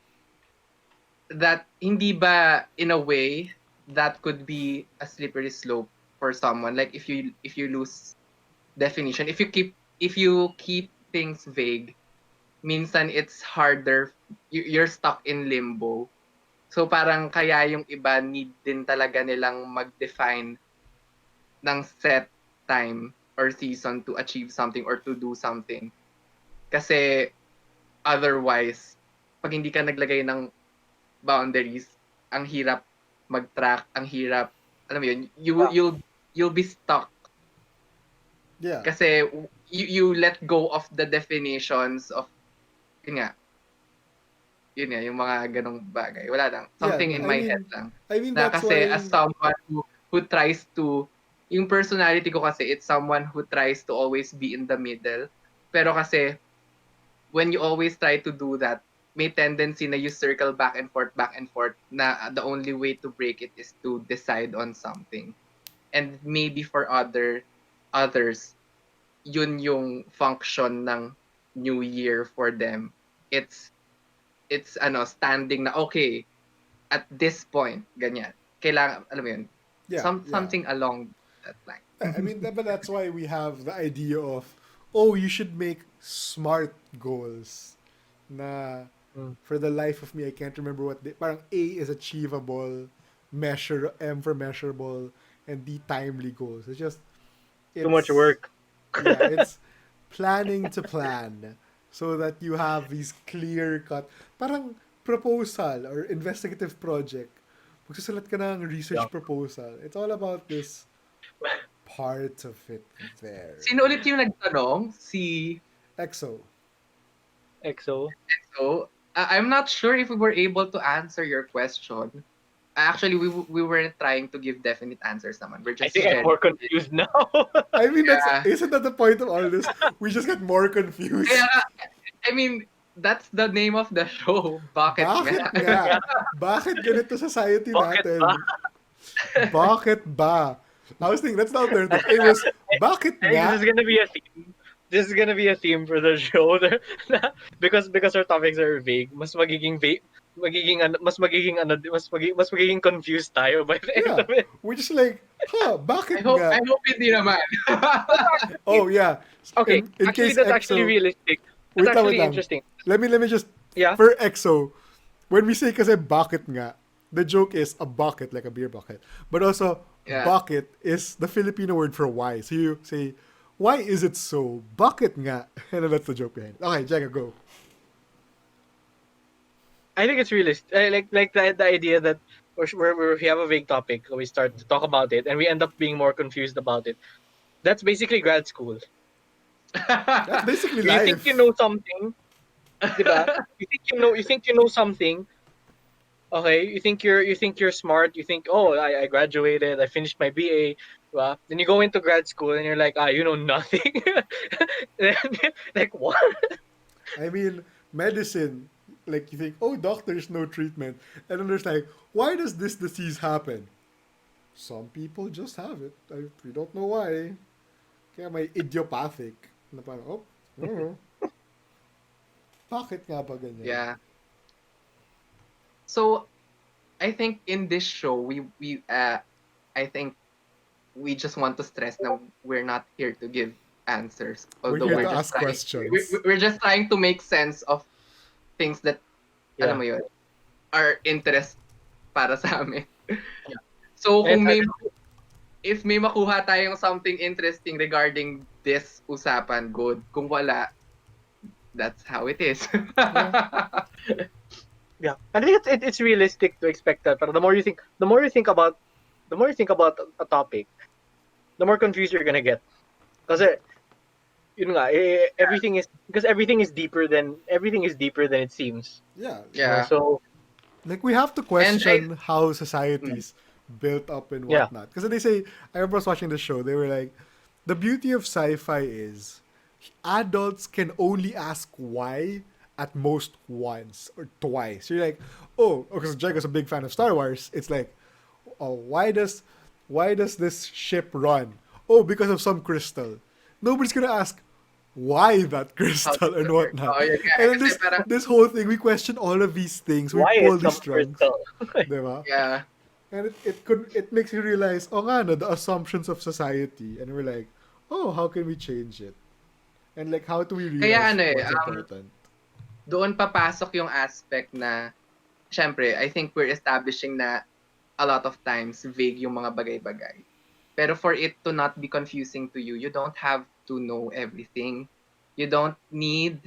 that hindi ba in a way that could be a slippery slope for someone, like if you lose definition, if you keep things vague, minsan it's harder, you're stuck in limbo. So parang kaya yung iba need din talaga nilang mag-define ng set time or season to achieve something or to do something. Kasi otherwise, pag hindi ka naglagay ng boundaries, ang hirap mag-track, ang hirap, alam mo yun, you'll be stuck. Yeah. Kasi you let go of the definitions of, yun nga, yung mga ganong bagay. Wala lang. Something in my head lang. I mean, Na that's kasi why... as someone who tries to, yung personality ko kasi, it's someone who tries to always be in the middle. Pero kasi, when you always try to do that, may tendency na you circle back and forth, na the only way to break it is to decide on something. And maybe for others, yun yung function ng New Year for them. It's standing na, okay, at this point, ganyan. Kailangan, alam mo yun, Yeah, something along that line. I mean, but that's why we have the idea of, oh, you should make smart goals. Na for the life of me, I can't remember what they, parang A is achievable, M for measurable, and D timely goals. It's just, Too much it's, work. yeah, it's planning to plan so that you have these clear cut, parang proposal or investigative project. Magsusulat ka ng research Yeah. proposal. It's all about this part of it there. Sino ulit yung nagtanong? Si EXO. EXO. So, I'm not sure if we were able to answer your question. Actually, we weren't trying to give definite answers naman. We're I just think I'm more confused now. I mean, Yeah. isn't that the point of all this? We just get more confused. Kaya, I mean, that's the name of the show. Bakit Bakit nga? nga? Bakit ganito society Bakit natin? ba? Bakit ba? I was thinking, that's the alternative. It was, bakit I think nga? this is gonna be a theme. This is gonna be a theme for the show. Because our topics are vague. Mas magiging vague. Mas magiging confused tayo by the end Yeah. of it. We're just like, bakit I nga? hope hindi naman. Oh, yeah. Okay, In actually case that's actually EXO, realistic. wait That's lang, actually wait lang. interesting. Let me just, Yeah. for EXO, when we say kasi bakit nga, the joke is a bucket, like a beer bucket. But also, Yeah. bucket is the Filipino word for why. So you say, why is it so? Bucket nga. And that's the joke behind it. Okay, Jenga, go. I think it's realistic. Like the idea that we have a vague topic, we start to talk about it, and we end up being more confused about it. That's basically grad school. That's basically You think life. you know something, diba? You think you know something. Okay, you think you're smart. You think, oh, I graduated, I finished my BA. Diba? Then you go into grad school and you're like, you know nothing. Like what? I mean, medicine, like you think, oh, doctors know treatment. And then there's like, why does this disease happen? Some people just have it. We don't know why. Kaya may idiopathic. Na parang, oh, uh, bakit nga ba ganyan? Yeah. So I think in this show I think we just want to stress that we're not here to give answers, We're although here we're to just ask trying questions. we're just trying to make sense of things that alam Yeah. mo yun, are interest para sa amin. Yeah. So And if may makuha tayong something interesting regarding this usapan, good. Kung wala, that's how it is. Yeah. yeah, I think it's realistic to expect that. But the more you think about a topic, the more confused you're gonna get. Kasi yun nga, everything is because everything is deeper than it seems. Yeah. Yeah. So Like, we have to And question how mm, society's built up and yeah, whatnot. Because they say, I remember I was watching the show, they were like, the beauty of sci-fi is adults can only ask why at most once or twice. You're like, oh, because Jaco's a big fan of Star Wars. It's like, oh, why does this ship run? Oh, because of some crystal. Nobody's gonna ask why that how crystal does and it work? whatnot. Oh, yun nga. And then Kasi this parang, this whole thing, we question all of these things. We why pull is these some strings, crystal? diba? yeah. And it makes you realize, oh nga, no, the assumptions of society, and we're like, oh, how can we change it? And like, how do we Kaya realize what's important? doon papasok yung aspect na, syempre, I think we're establishing na a lot of times vague yung mga bagay-bagay. Pero for it to not be confusing to you, you don't have to know everything. You don't need,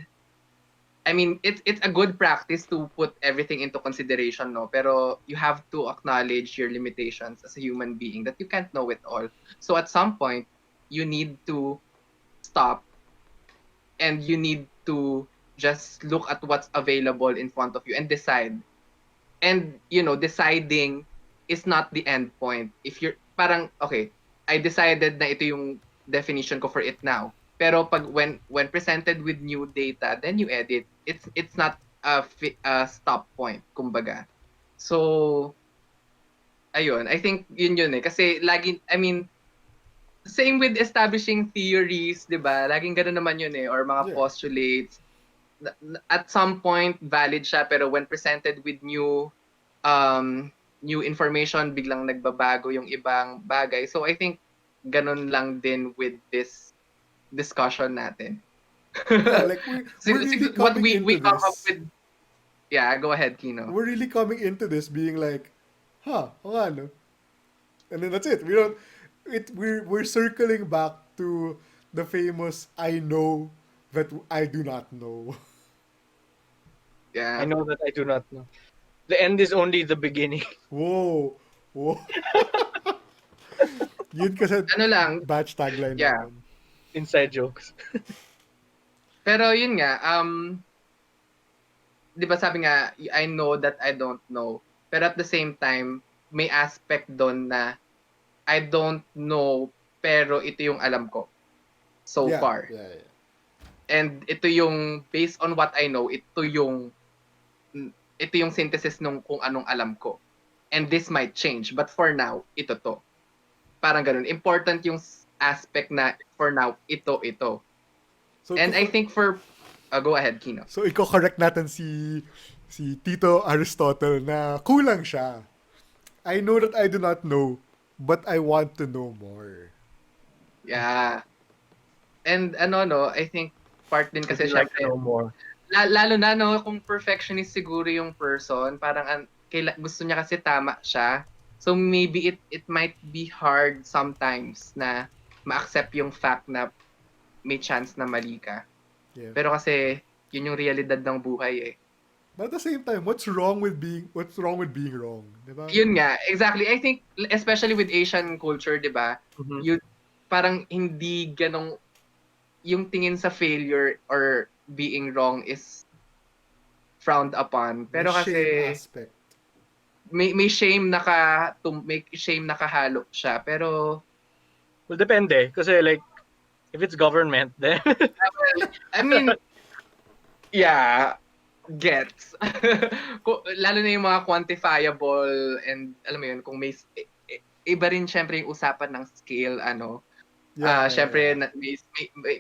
I mean, it's a good practice to put everything into consideration, no? Pero you have to acknowledge your limitations as a human being, that you can't know it all. So at some point, you need to stop, and you need to just look at what's available in front of you and decide. And deciding is not the end point. If you're parang, okay, I decided na ito yung definition ko for it now, pero pag when presented with new data, then you edit. It's not a stop point, kumbaga. So ayun, I think yun eh, kasi lagi, I mean, same with establishing theories, 'di ba? Laging ganoon naman yun eh, or mga Yeah. postulates. At some point valid siya, pero when presented with um new information, biglang nagbabago yung ibang bagay. So I think ganun lang din with this discussion natin. Yeah, like, we're really What coming we into come up this. with. Yeah, go ahead, Kino. We're really coming into this being like, huh, oh nga, no? And then that's it. We don't. We're circling back to the famous "I know that I do not know." I Yeah. know that I do not know. The end is only the beginning. Whoa, whoa. Yun kasi Ano lang, batch tagline yeah. namin. Inside jokes. Pero yun nga, 'di ba sabi nga, I know that I don't know. Pero at the same time, may aspect doon na I don't know, pero ito yung alam ko so Yeah, far. yeah, yeah. And ito yung, based on what I know, ito yung synthesis nung kung anong alam ko. And this might change, but for now, ito to. Parang ganun. Important yung aspect na for now, ito. So, And I think go ahead, Kino. so iko-correct natin si Tito Aristotle na kulang siya. I know that I do not know, but I want to know more. Yeah. And I think part din Would kasi you like to syempre, know more? lalo na kung perfectionist siguro yung person, parang gusto niya kasi tama siya. So maybe it might be hard sometimes na ma-accept yung fact na may chance na mali ka. Yeah. Pero kasi yun yung realidad ng buhay eh. But at the same time, what's wrong with being wrong? Diba? Yun nga, exactly. I think especially with Asian culture, 'di ba? Mhm. You parang hindi ganong yung tingin sa failure or being wrong is frowned upon. May Pero shame kasi aspect. may shame may shame nakahalo siya. Pero Well, depende. Kasi like, if it's government, then I mean, yeah, gets. Lalo na yung mga quantifiable and alam mo yun, kung may iba rin syempre yung usapan ng scale, ano. Yeah, yeah, Syempre yeah.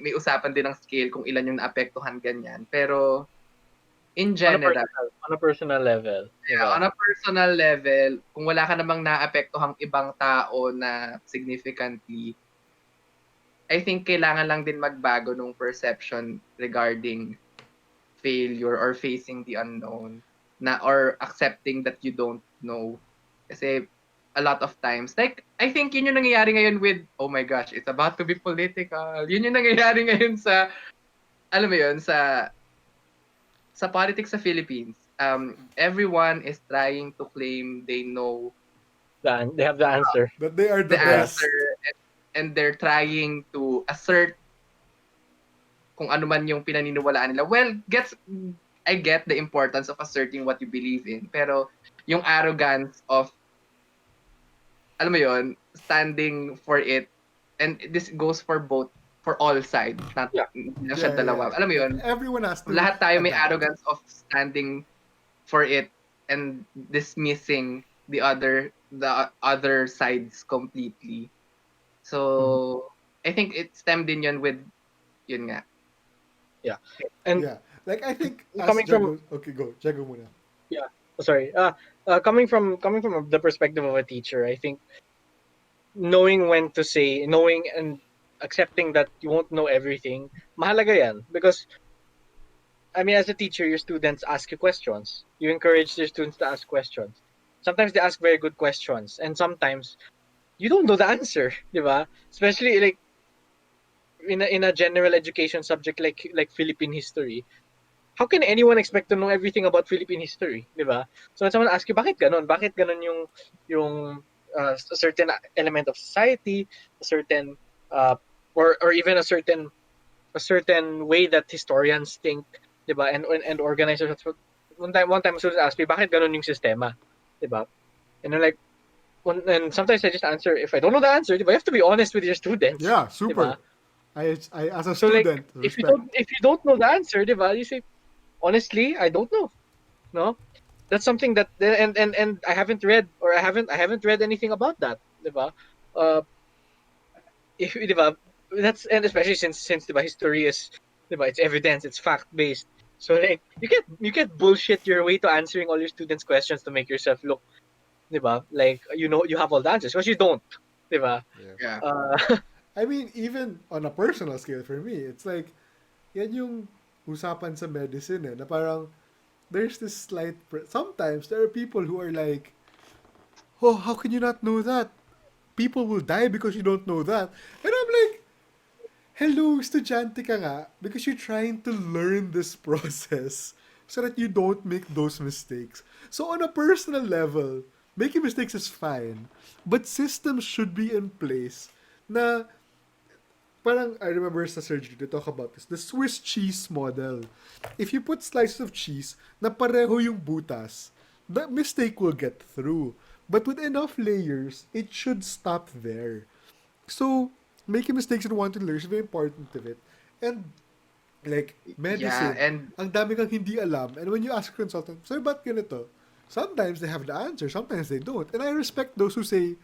may usapan din ng scale kung ilan yung naapektuhan ganyan. Pero in On a general, personal level, di yeah, ba? on a personal level, kung wala ka namang naapektuhang ibang tao na significantly, I think kailangan lang din magbago nung perception regarding failure or facing the unknown na or accepting that you don't know. Kasi a lot of times, like, I think yun yung nangyayari ngayon with, oh my gosh, it's about to be political. Yun yung nangyayari ngayon sa, alam mo yun, sa politics sa Philippines. Everyone is trying to claim they know They have the answer. But they are the the Yeah. best. answer, and they're trying to assert kung ano man yung pinaniniwalaan nila. Well, I get the importance of asserting what you believe in, pero yung arrogance of, alam mo yon, standing for it, and this goes for for all sides, not Yeah. hindi lang siya Yeah, yeah, yeah. dalawa. Alam mo Like yon, everyone has to lahat tayo may adapt. arrogance of standing for it and dismissing the other sides completely. So, I think it stemmed din yun with, yun nga. Yeah. And Yeah. Like I think as coming from Jago, okay, go. Jago muna. yeah, sorry. Coming from the perspective of a teacher, I think knowing when to say, knowing and accepting that you won't know everything, mahalaga yan. Because I mean, as a teacher, your students ask you questions. You encourage your students to ask questions. Sometimes they ask very good questions, and sometimes you don't know the answer, di ba? Especially like in a general education subject like Philippine history. How can anyone expect to know everything about Philippine history, di ba? So when someone asks you, bakit ganon? Bakit ganon yung a certain element of society, a certain uh, or even a certain way that historians think, di ba? And organizers. One time, students asked me, bakit ganon yung sistema, di ba? And I'm like, and sometimes I just answer, if I don't know the answer, di ba? You have to be honest with your students, Yeah, di ba? super. I as a So like, student if you respect. don't know the answer, di ba? You say, honestly, I don't know. No, that's something that and I haven't read or I haven't read anything about that, diba? Uh, if diba, that's and especially since diba history is diba it's evidence, it's fact based. So like you can't bullshit your way to answering all your students' questions to make yourself look diba like you have all the answers because you don't, diba? Yeah. Yeah. Uh, I mean, even on a personal scale for me, it's like yan yung usapan sa medicine na parang there's this slight sometimes there are people who are like, "Oh, how can you not know that? People will die because you don't know that." And I'm like, hello, estudyante ka nga because you're trying to learn this process so that you don't make those mistakes. So on a personal level, making mistakes is fine, but systems should be in place na parang I remember sa surgery they talk about this, the Swiss cheese model. If you put slices of cheese na pareho yung butas, the mistake will get through. But with enough layers, it should stop there. So, making mistakes and wanting to learn is very important of it. And, like, Yeah, medicine, and ang dami kang hindi alam. And when you ask a consultant, sir, ba't ganito? Sometimes they have the answer, sometimes they don't. And I respect those who say,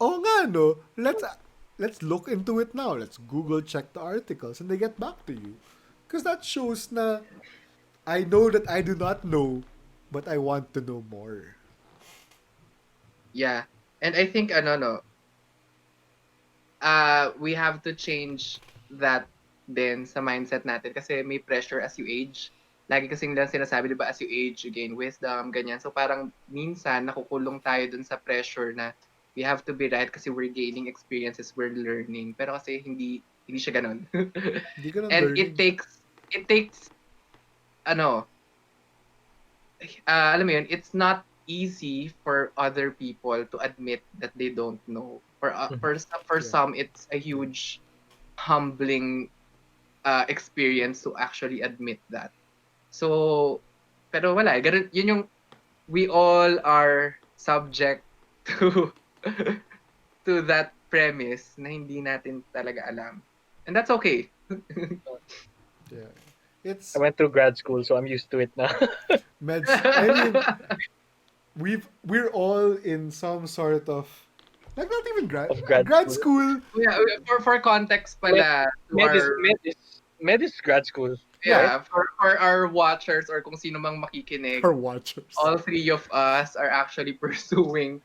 oh nga, no, let's look into it now. Let's Google check the articles and they get back to you. Because that shows na I know that I do not know, but I want to know more. yeah. And I think ano no, we have to change that din sa mindset natin kasi may pressure as you age. Lagi kasing lang sinasabi, di ba, as you age, you gain wisdom, ganyan. So parang minsan nakukulong tayo dun sa pressure na we have to be right kasi we're gaining experiences, we're learning. Pero kasi hindi siya ganun. Hindi ka lang And learning. it takes ano, alam mo yun, it's not easy for other people to admit that they don't know. For Yeah. some, it's a huge humbling experience to actually admit that. So, pero wala, ganun, yun yung we all are subject to to that premise na hindi natin talaga alam. And that's okay. Yeah. It's I went through grad school, so I'm used to it now. I mean, we're all in some sort of like not even Of grad grad school. school. Yeah, for context Med, pala to our med is grad school, Yeah, right? yeah, for our watchers or kung sino mang makikinig, our watchers. all three of us are actually pursuing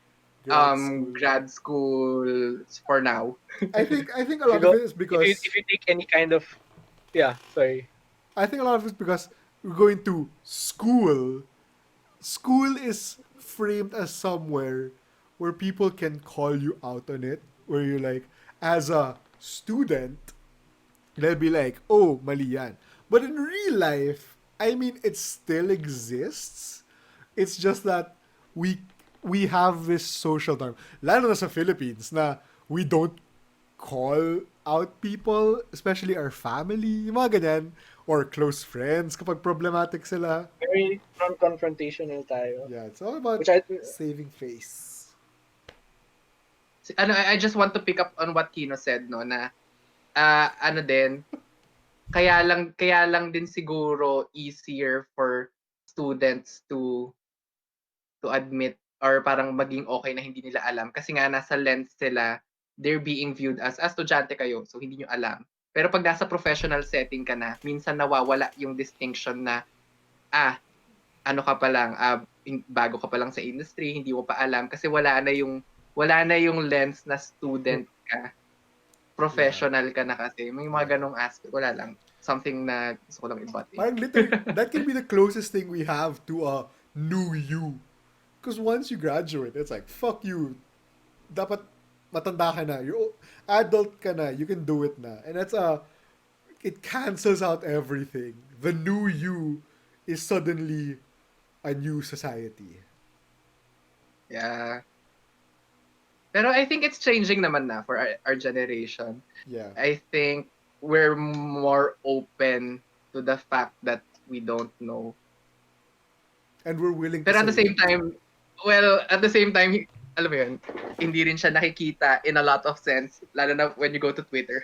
Grad school. grad school for now. I think a If you lot of go, it is because if you take any kind of, yeah, sorry, I think a lot of it is because we're going to school. School is framed as somewhere where people can call you out on it. Where you're like, as a student, they'll be like, oh, mali yan. But in real life, I mean, it still exists. It's just that we we have this social norm. Lalo na sa Philippines na we don't call out people, especially our family, yung mga ganyan, or close friends kapag problematic sila. very non-confrontational tayo. Yeah, it's all about Which I, saving face. I just want to pick up on what Kino said, no, na ano din, kaya lang din siguro easier for students to admit or parang maging okay na hindi nila alam kasi nga nasa lens sila, they're being viewed as estudyante kayo, so hindi nyo alam. Pero pag nasa professional setting ka na, minsan nawawala yung distinction na ano ka pa lang, bago ka pa lang sa industry, hindi mo pa alam kasi wala na yung lens na student ka. Professional ka na kasi. May mga ganong aspect. Wala lang. Something na gusto ko lang i-button. Parang literally, that can be the closest thing we have to a new you. Because once you graduate, it's like, fuck you. Dapat matanda ka na. You're adult ka na. You can do it na. And it cancels out everything. The new you is suddenly a new society. Yeah. Pero I think it's changing naman na for our generation. Yeah. I think we're more open to the fact that we don't know. And we're willing to Pero at the say same time, alam mo yun, hindi rin siya nakikita in a lot of sense, lalo na when you go to Twitter.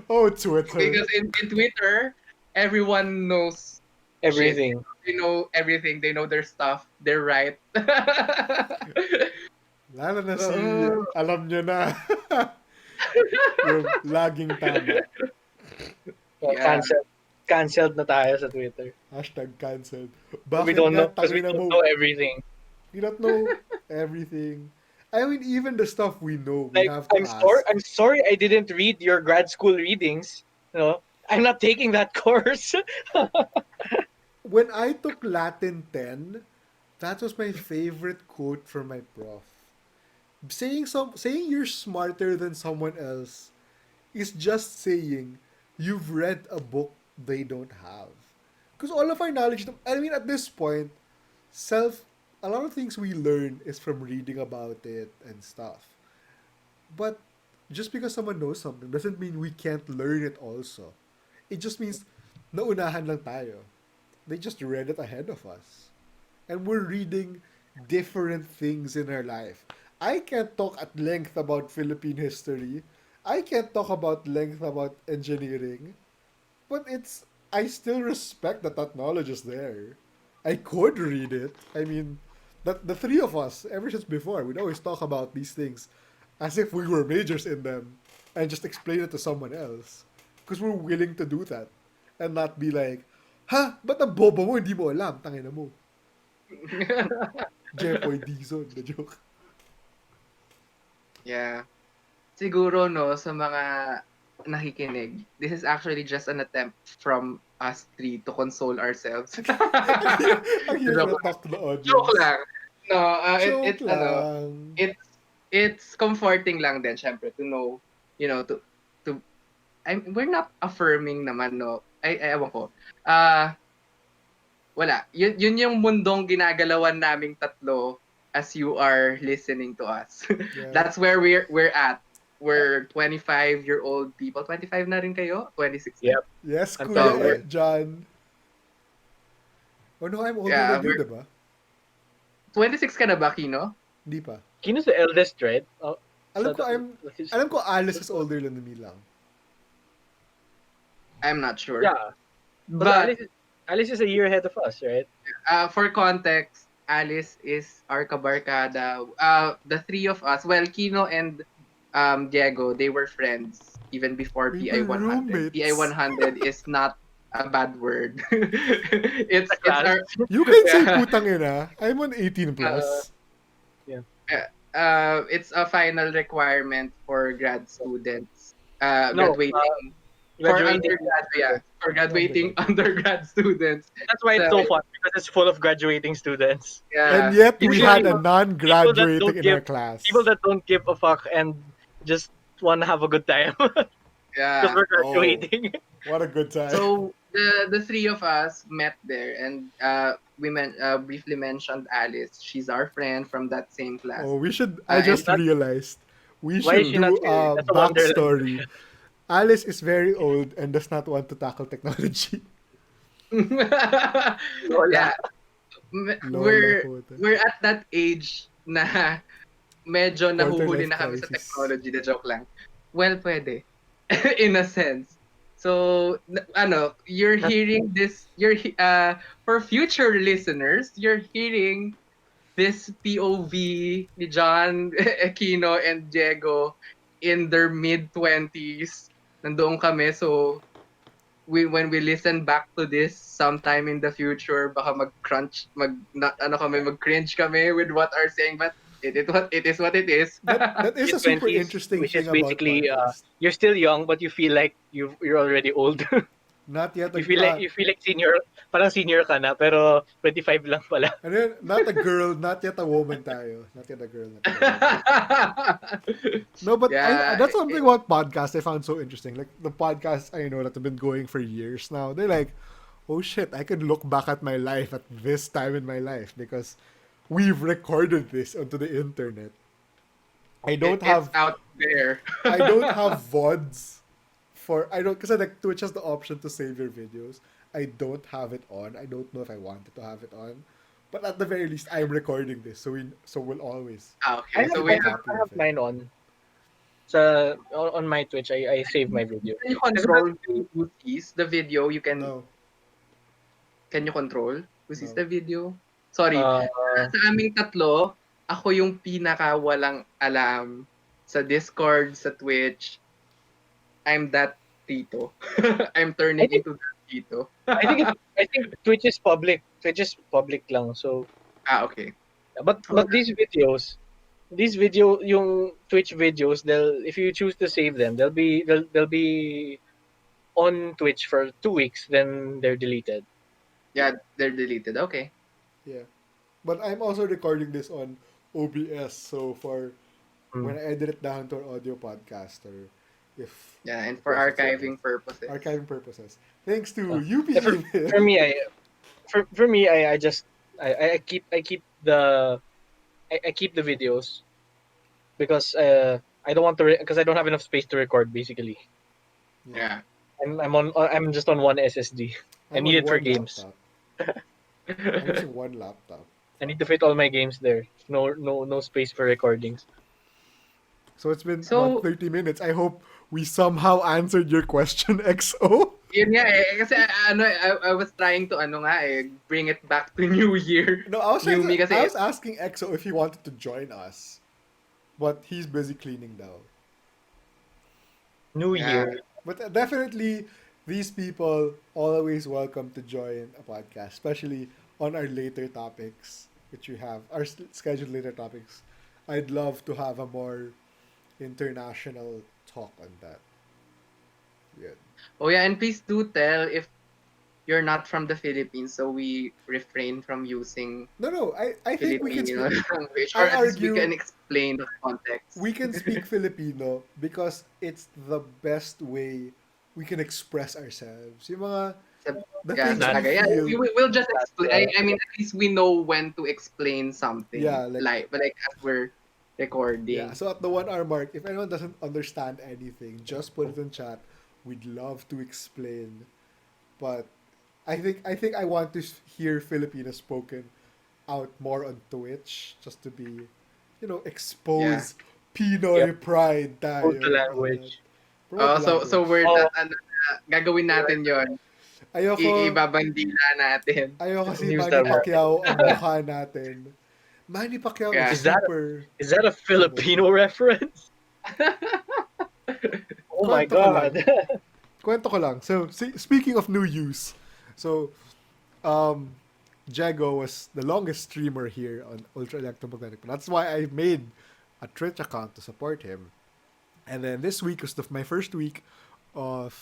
oh, Twitter. Because in Twitter, everyone knows everything. shit. They know everything. They know their stuff. They're right. Lalo na si, alam nyo na. Yung laging tama. Yeah. Cancelled na tayo sa Twitter. Hashtag cancelled. We don't know because we don't know everything. We don't know everything. I mean, even the stuff we know, we Like, have to ask. I'm sorry I didn't read your grad school readings. I'm not taking that course. When I took Latin 10, that was my favorite quote from my prof. Saying you're smarter than someone else is just saying you've read a book they don't have. Because all of our knowledge, I mean, at this point, a lot of things we learn is from reading about it and stuff. But just because someone knows something doesn't mean we can't learn it also. It just means naunahan lang tayo. They just read it ahead of us. And we're reading different things in our life. I can't talk at length about Philippine history. I can't talk about length about engineering. But I still respect that knowledge is there. I could read it. I mean, the three of us, ever since before, we'd always talk about these things as if we were majors in them and just explain it to someone else. Because we're willing to do that. And not be like, ha? Ba't ang bobo mo? Hindi mo alam. Tangina mo. Jepoy Dizon. The joke. Yeah. Siguro, no, sa mga nakikinig, this is actually just an attempt from us three to console ourselves. Ang hirap na talk to the audience. Joke lang. No, Joke lang. it's comforting lang din, syempre, to know, we're not affirming naman, no. Ewan ko. Wala. Yun yung mundong ginagalawan naming tatlo as you are listening to us. Yeah. That's where we're at. We're 25-year-old people. 25 na rin kayo? 26? Yep. Yes, I'm Kuya proud. John. Oh no, I'm older Yeah, than you, diba? 26 ka na ba, Kino? Hindi pa. Kino's the eldest, right? Oh, Alam ko Alice is older than me lang. I'm not sure. Yeah. But Alice is a year ahead of us, right? for context, Alice is our kabarkada. The three of us, well, Kino and Diego, they were friends even before We PI were 100. PI roommates. 100 is not a bad word. The it's class. our You can say yeah, putang ina. I'm on 18 Uh, plus. yeah. it's a final requirement for grad students No, graduating for graduating. undergrad, yeah, for graduating Undergrad. undergrad students. That's why it's So so fun because it's full of graduating students. And yeah, yet we usually had a People, people that non-graduating don't in our give people class. that don't give a fuck and just want to have a good time because yeah. we're Oh, graduating. what a good time. So the three of us met there, and briefly mentioned Alice. She's our friend from that same class. Oh, we should. I And just realized we Why is should she not do here? a That's a wonderland. backstory. Alice is very old and does not want to tackle technology. Lola. yeah, Lola we're puta. we're at that age na medyo Quarter nahuhuli life na kami sa crisis. technology. The joke lang. Well, pwede. In a sense. So, you're hearing this, for future listeners, you're hearing this POV ni John, Aquino, and Diego in their mid-20s. Nandoon kami. So, when we listen back to this sometime in the future, baka mag-cringe kami with what are saying, but it is what it is. That is Mid a super twenties, interesting which is thing about basically podcast. you're still young, but you feel like you're already old. Not yet a you feel like senior, parang senior ka na, pero 25 lang pala. ano yun, not a girl, not yet a woman tayo. Not yet a girl, not yet a woman. No, but I yeah, that's something about podcasts I found so interesting. Like the podcasts I know that have been going for years now. They're like, oh shit, I can look back at my life at this time in my life because we've recorded this onto the internet. I don't it's have out there. I don't have VODs for I don't because like Twitch has the option to save your videos. I don't have it on. I don't know if I wanted to have it on. But at the very least, I'm recording this, so we'll always I Okay, have so keep we a I have have, copy I of have it. mine on. On my Twitch, I save my video. can you Kasi control who sees the video? No, Can you control who sees no. the video? Sorry, uh, sa aming tatlo, ako yung pinaka walang alam sa Discord, sa Twitch. I'm that tito. I'm I turning think into that tito. I think Twitch is public. Twitch is public lang. So, Okay. but these video, yung Twitch videos, they'll if you choose to save them, they'll be on Twitch for 2 weeks, then they're deleted. Yeah, they're deleted. Okay. Yeah. But I'm also recording this on OBS, so for when Mm. I edit it down to an audio podcast or Yeah, and for if it's okay. archiving purposes. Archiving purposes. Thanks to Uh, yeah, for, UP for me, I just I keep the videos because I don't want to because I don't have enough space to record basically. Yeah. Yeah. I'm just on one SSD. I I'm need on it for one games. laptop. I'm using one laptop. I need to fit all my games there. No space for recordings. So it's been what So, 30 minutes. I hope we somehow answered your question, XO. yun nga kasi I was trying to bring it back to New Year. No, I was New trying me to, I kasi was asking XO if he wanted to join us, but he's busy cleaning now. New yeah. Year. But definitely, these people always welcome to join a podcast, especially on our later topics, which we have our scheduled later topics. I'd love to have a more international talk on that. Yeah. Oh yeah, and please do tell if you're not from the Philippines, so we refrain from using No, no. I think we can Filipino speak. language, or I at least we argue can explain the context. we can speak Filipino because it's the best way we can express ourselves. Yung mga the Yeah, things we That talaga. Yeah, feel. we'll just that explain. I mean, at least we know when to explain something. Yeah, like Like as we're yeah. recording. So at the 1 hour mark, if anyone doesn't understand anything, just put it in chat. We'd love to explain. But I think I want to hear Filipino spoken out more on Twitch just to be, Yeah. expose Pinoy yep. pride Promote tayo the and all that. language. Promote the So language. we're Oh, gagawin natin yon. Ayoko, ibabandila natin. ayoko si Use Manny that word. Pacquiao ang mukha natin. Manny Pacquiao is Yeah. super Is that a humble. Filipino reference? Oh my Kwento ko lang. god. Kwento ko lang. So, speaking of new use, so, um, Jago was the longest streamer here on Ultraelectromagnetic. That's why I made a Twitch account to support him. And then this week was my first week of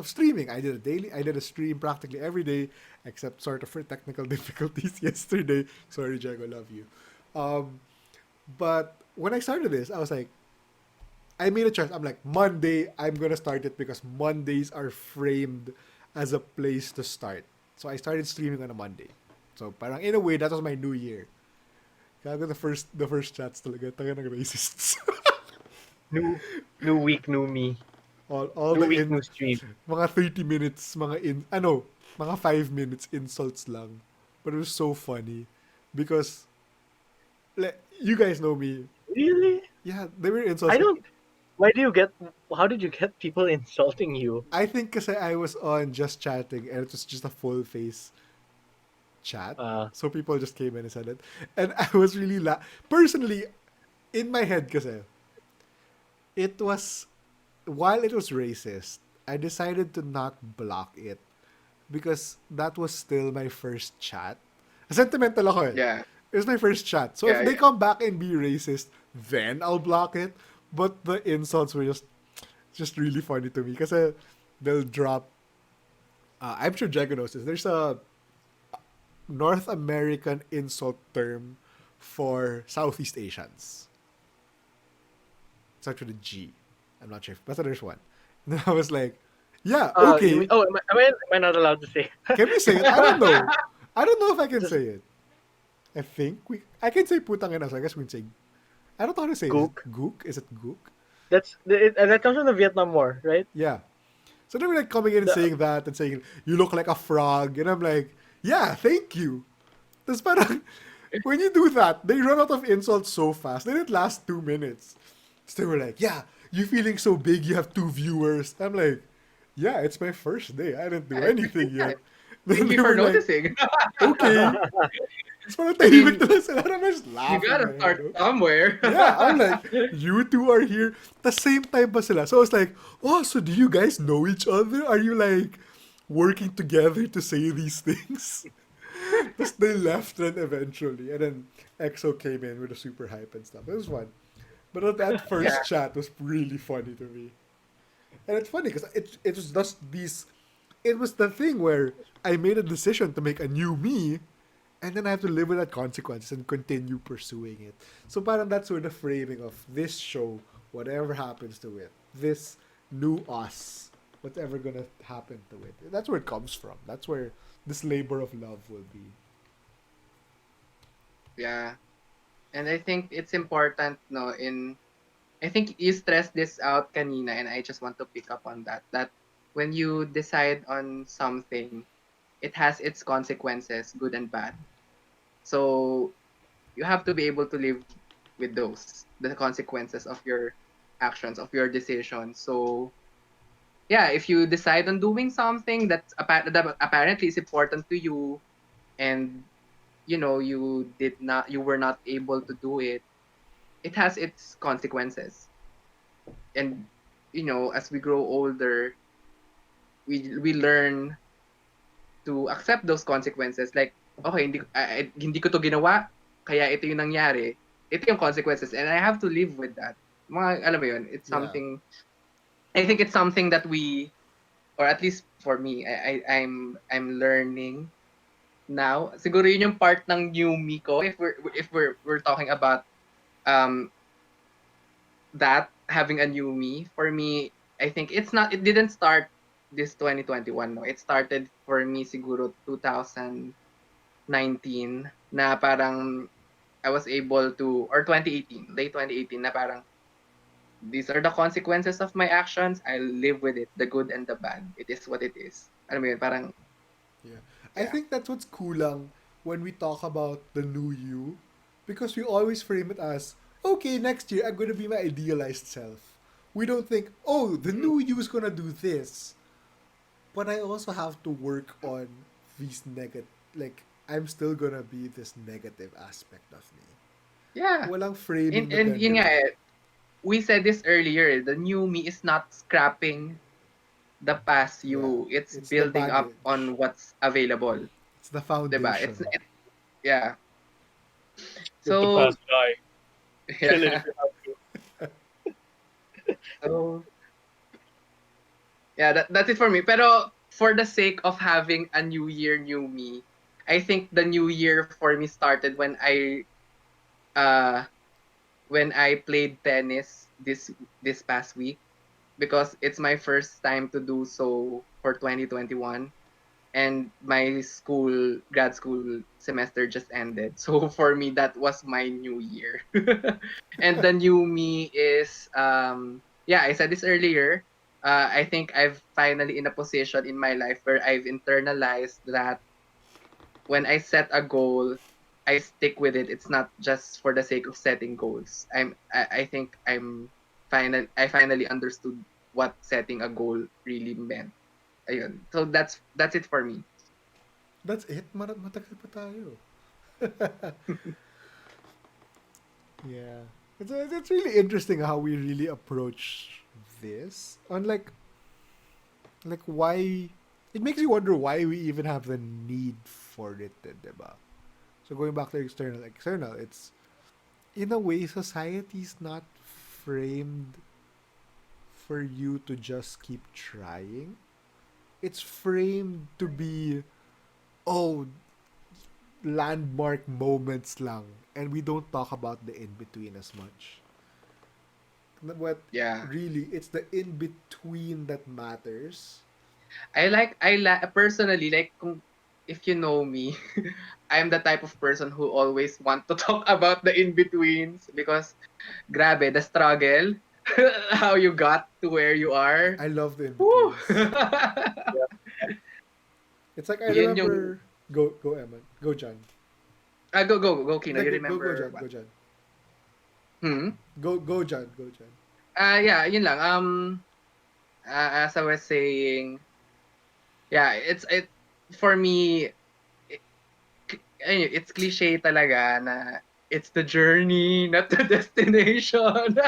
streaming. I did a stream practically every day, except sort of for technical difficulties yesterday. Sorry, Jago, love you. Um, but when I started this, I was like, I made a choice. I'm like, Monday, I'm gonna start it because Mondays are framed as a place to start. So I started streaming on a Monday. So parang in a way, that was my new year. Kaya the first chats talaga, taga ng racists. new new week, new me. all New the week, new stream. mga 30 minutes, mga 5 minutes insults lang. But it was so funny because you guys know me. Really? Yeah, they were insults. I don't. Why do you get? How did you get people insulting you? I think kasi I was on just chatting and it was just a full face chat. Uh, So people just came in and said it. And I was really personally in my head kasi it was while it was racist, I decided to not block it because that was still my first chat. Sentimental ako eh. Yeah. It was my first chat. So if Yeah, they yeah. come back and be racist, then I'll block it. But the insults were just really funny to me kasi they'll drop. I'm sure Jago knows this. There's a North American insult term for Southeast Asians. It's actually G. I'm not sure, but there's one. And then I was like, yeah, you mean, okay. oh, am I not allowed to say? Can we say it? I don't know. I don't know if I can Just say it. I think I can say putang ina, so I guess we can say. I don't know how to say it. Is Gook. it gook? Is it gook? That comes from the Vietnam War, right? Yeah. So they were like coming in and The, saying that and saying, you look like a frog. And I'm like, yeah, thank you. Tapos parang, when you do that, they run out of insults so fast. They didn't last 2 minutes. So they were like, yeah, you feeling so big, you have 2 viewers. I'm like, yeah, it's my first day. I didn't do anything Yeah. yet. Then Thank they you for were like, noticing. okay. Tapos parang I tahimik mean, na lang sila. And I'm just you laughing. gotta Man, start no? somewhere. Yeah, I'm like, you two are here. The same time ba sila? So I was like, oh, so do you guys know each other? Are you like working together to say these things? Tapos they left then eventually. And then EXO came in with a super hype and stuff. It was fun. But that Yeah. first chat was really funny to me. And it's funny because it was just these. It was the thing where I made a decision to make a new me, and then I have to live with that consequences and continue pursuing it. So parang that's where the framing of this show, whatever happens to it, this new us, whatever gonna happen to it, that's where it comes from. That's where this labor of love will be. Yeah. And I think it's important, no, I think you stressed this out kanina, and I just want to pick up on that. That when you decide on something, it has its consequences, good and bad. So you have to be able to live with those, the consequences of your actions, of your decisions. So yeah, if you decide on doing something that apparently is important to you, and you were not able to do it, it has its consequences. And as we grow older, we learn to accept those consequences. Like, okay, hindi ko to ginawa, kaya ito yung nangyari. Ito yung consequences, and I have to live with that. Alam mo yun, it's Yeah. something. I think it's something that we, or at least for me, I'm learning now. Siguro yun yung part ng new me ko. If we're talking about um that, having a new me, for me, I think it didn't start this 2021, no. It started for me siguro 2019, na parang I was able to, or 2018, late 2018, na parang these are the consequences of my actions. I'll live with it, the good and the bad. It is what it is. Alam mo yun, parang, Yeah. I yeah. think that's what's kulang when we talk about the new you because we always frame it as, okay, next year I'm going to be my idealized self. We don't think, oh, the new you is going to do this. But I also have to work on these negative, like, I'm still gonna be this negative aspect of me. Yeah. Walang framing na And yun nga, ganun. we said this earlier, the new me is not scrapping the past Yeah. you. It's It's the building up baggage. on what's available. It's the 'Diba? foundation. Yeah. Let the So, past die. Kill it if yeah. you have to. So, yeah, that's it for me. Pero for the sake of having a new year, new me, I think the new year for me started uh when I played tennis this past week, because it's my first time to do so for 2021, and my grad school semester just ended. So for me, that was my new year. And the new me is, yeah, I said this earlier. I think I've finally in a position in my life where I've internalized that when I set a goal, I stick with it. It's not just for the sake of setting goals. I think I finally understood what setting a goal really meant. Ayun. So that's it for me. That's it. Matagal pa tayo. Yeah. It's really interesting how we really approach this. Like why it makes you wonder why we even have the need for it, diba? So going back to external, it's in a way society's not framed for you to just keep trying. It's framed to be, oh, landmark moments lang, and we don't talk about the in between as much. What Yeah. really, it's the in between that matters. Personally, like, if you know me, I'm the type of person who always want to talk about the in-betweens, because grabe, the struggle, how you got to where you are. I love the in Woo! betweens. Yeah. It's like I Yun yung, remember. Go Emman, go John. go, Kino, Like you go remember John, what? go John. Hmm? Go John, go John. Yeah, yun lang. As I was saying, yeah, for me, it, it's cliche talaga na it's the journey, not the destination.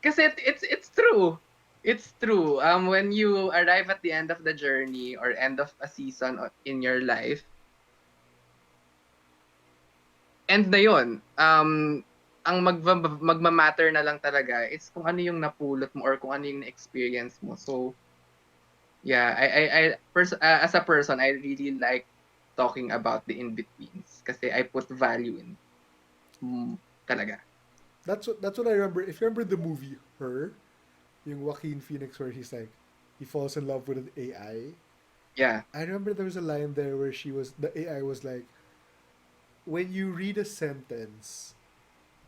Kasi it's true. It's true. When you arrive at the end of the journey or end of a season in your life, end na yun. Ang magma-matter na lang talaga is kung ano yung napulot mo or kung ano yung na-experience mo. So, yeah, as a person, I really like talking about the in-betweens kasi I put value in, talaga. That's what I remember. If you remember the movie Her, yung Joaquin Phoenix where he's like he falls in love with an AI. Yeah. I remember there was a line there where the AI was like, when you read a sentence,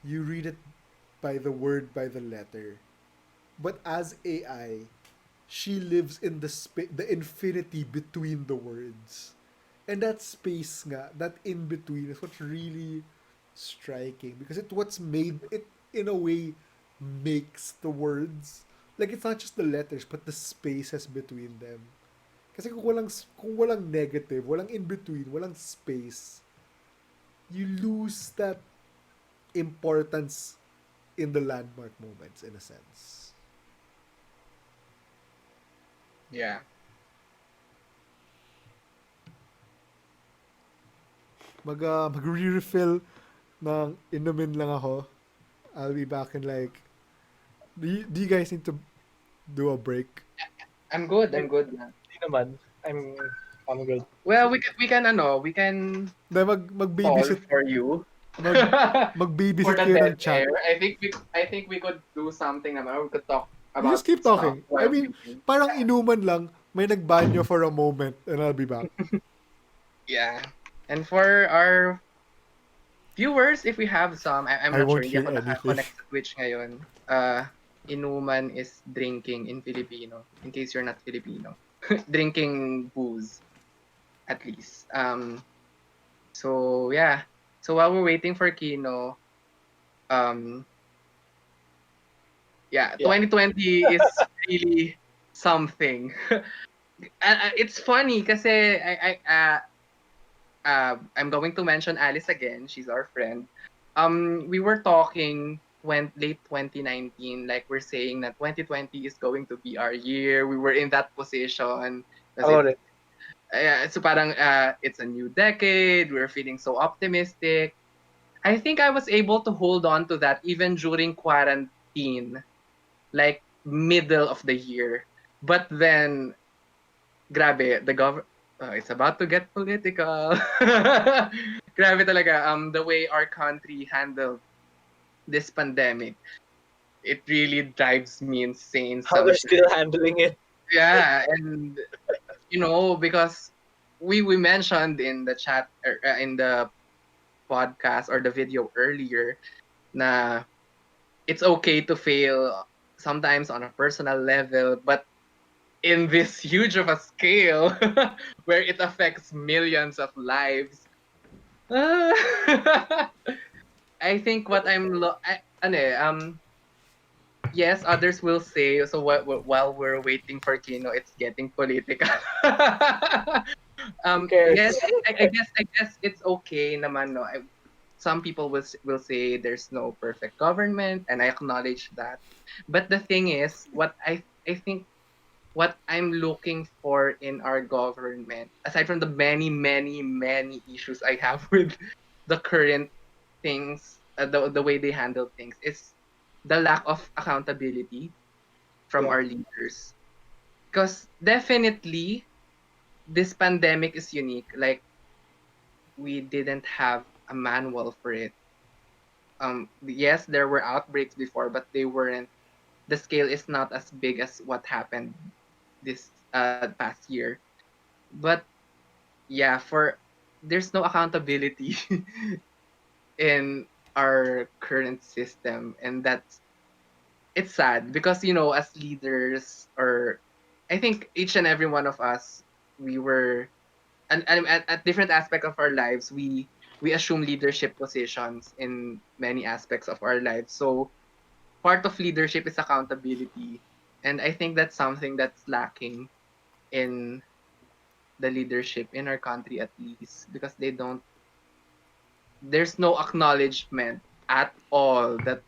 you read it by the word, by the letter. But as AI, she lives in the infinity between the words. And that space nga, that in between is what's really striking because it what's made it in a way makes the words. Like it's not just the letters but the spaces between them. Kasi kung walang negative, walang in between, walang space, you lose that importance in the landmark moments in a sense. Yeah. Mag-refill ng inumin lang ako. I'll be back in like do you guys need to do a break? I'm good. Hindi I'm good. naman. I'm good. Well, we can Na call mag-babysit for you. mag For mag-babysit the kayo dead ng chat. air. I think we could do something naman. We could talk You just about keep stuff talking. I while mean, waiting. parang inuman lang, may nagbanyo for a moment and I'll be back. Yeah. And for our viewers, if we have some, I'm I not sure, won't hindi hear ako anything. naka-connect sa Twitch ngayon. Inuman is drinking in Filipino, in case you're not Filipino. Drinking booze, at least. So yeah. So while we're waiting for Kino, um, yeah, Yeah. 2020 is really something. it's funny kasi I'm going to mention Alice again. She's our friend. We were talking when late 2019, like we're saying that 2020 is going to be our year. We were in that position because About it. so parang it's a new decade. We're feeling so optimistic. I think I was able to hold on to that even during quarantine, like middle of the year. But then, grabe, it's about to get political. Grabe talaga, the way our country handled this pandemic, it really drives me insane How they're sometimes. still handling it. Yeah, and because we mentioned in the chat or in the podcast or the video earlier na it's okay to fail sometimes on a personal level, but in this huge of a scale where it affects millions of lives. uh, I think what ano yes, others will say so while we're waiting for Kino, it's getting political. Who cares? Yes, I guess it's okay naman, no. Some people will say there's no perfect government, and I acknowledge that. But the thing is, I think what I'm looking for in our government, aside from the many, many, many issues I have with the current things, the way they handle things, is the lack of accountability from Yeah. our leaders. Because definitely, this pandemic is unique. Like, we didn't have a manual for it. Yes, there were outbreaks before, but they weren't. The scale is not as big as what happened this past year. But yeah, for there's no accountability in our current system, and it's sad because as leaders, or I think each and every one of us, we were and at different aspects of our lives, we assume leadership positions in many aspects of our lives. So part of leadership is accountability, and I think that's something that's lacking in the leadership in our country, at least, because there's no acknowledgement at all that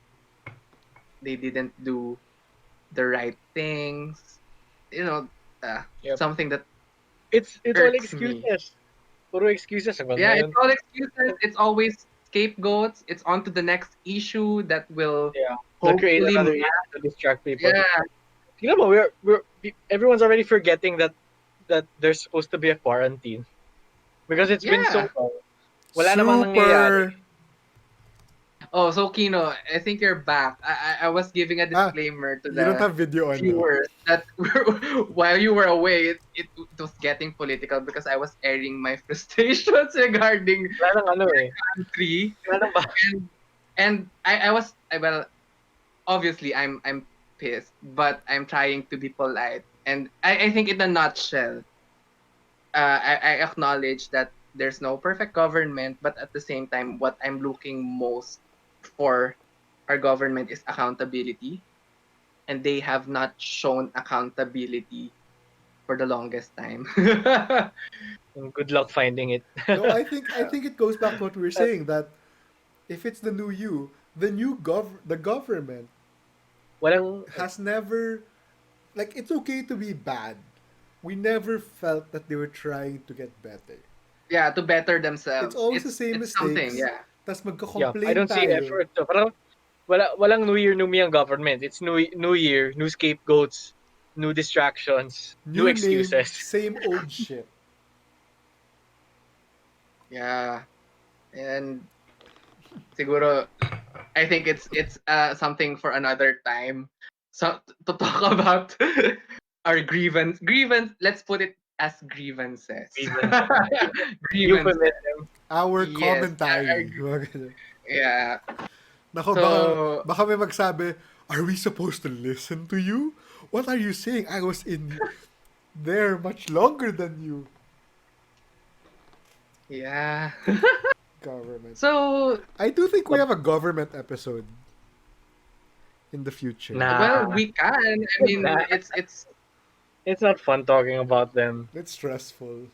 they didn't do the right things. You know, Yep. something that It's all irks me. excuses. Puro excuses agad Yeah, it's ngayon. all excuses. It's always scapegoats. It's on to the next issue that will Yeah. They'll create hopefully, another issue to distract people. yeah, You know, everyone's already forgetting that there's supposed to be a quarantine because it's been so yeah. long. Wala namang nangyayari. Super. Oh, so Kino, I think you're back. I was giving a Ah, disclaimer to you don't the have video on though. viewers that while you were away, it was getting political because I was airing my frustrations regarding Wala nang ano eh. country, Wala nang ba? and well, obviously I'm pissed, but I'm trying to be polite, and I think in a nutshell, I acknowledge that there's no perfect government, but at the same time, what I'm looking most for our government is accountability, and they have not shown accountability for the longest time. Good luck finding it. No, I think it goes back to what we were saying that if it's the new you, the government Walang has never, like, it's okay to be bad. We never felt that they were trying to get better. Yeah, to better It's themselves. always the It's same it's something, mistakes. yeah. Tas yeah, I magko-complain don't see tayo. effort. So parang walang New Year, New Me ang government. It's New Year, new scapegoats, new distractions, new New name, excuses. same old shit. Yeah. And siguro I think it's something for another time. So to talk about our grievance, let's put it as grievances. Even Grievances. euphemism. Our Yes. commentary. Mga ganun. Yeah. Nako, So baka may magsabi, are we supposed to listen to you? What are you saying? I was in there much longer than you. yeah. Government. So I do think we have a government episode in the future. Nah, well, we can. I mean, nah. it's It's not fun talking about them. It's stressful.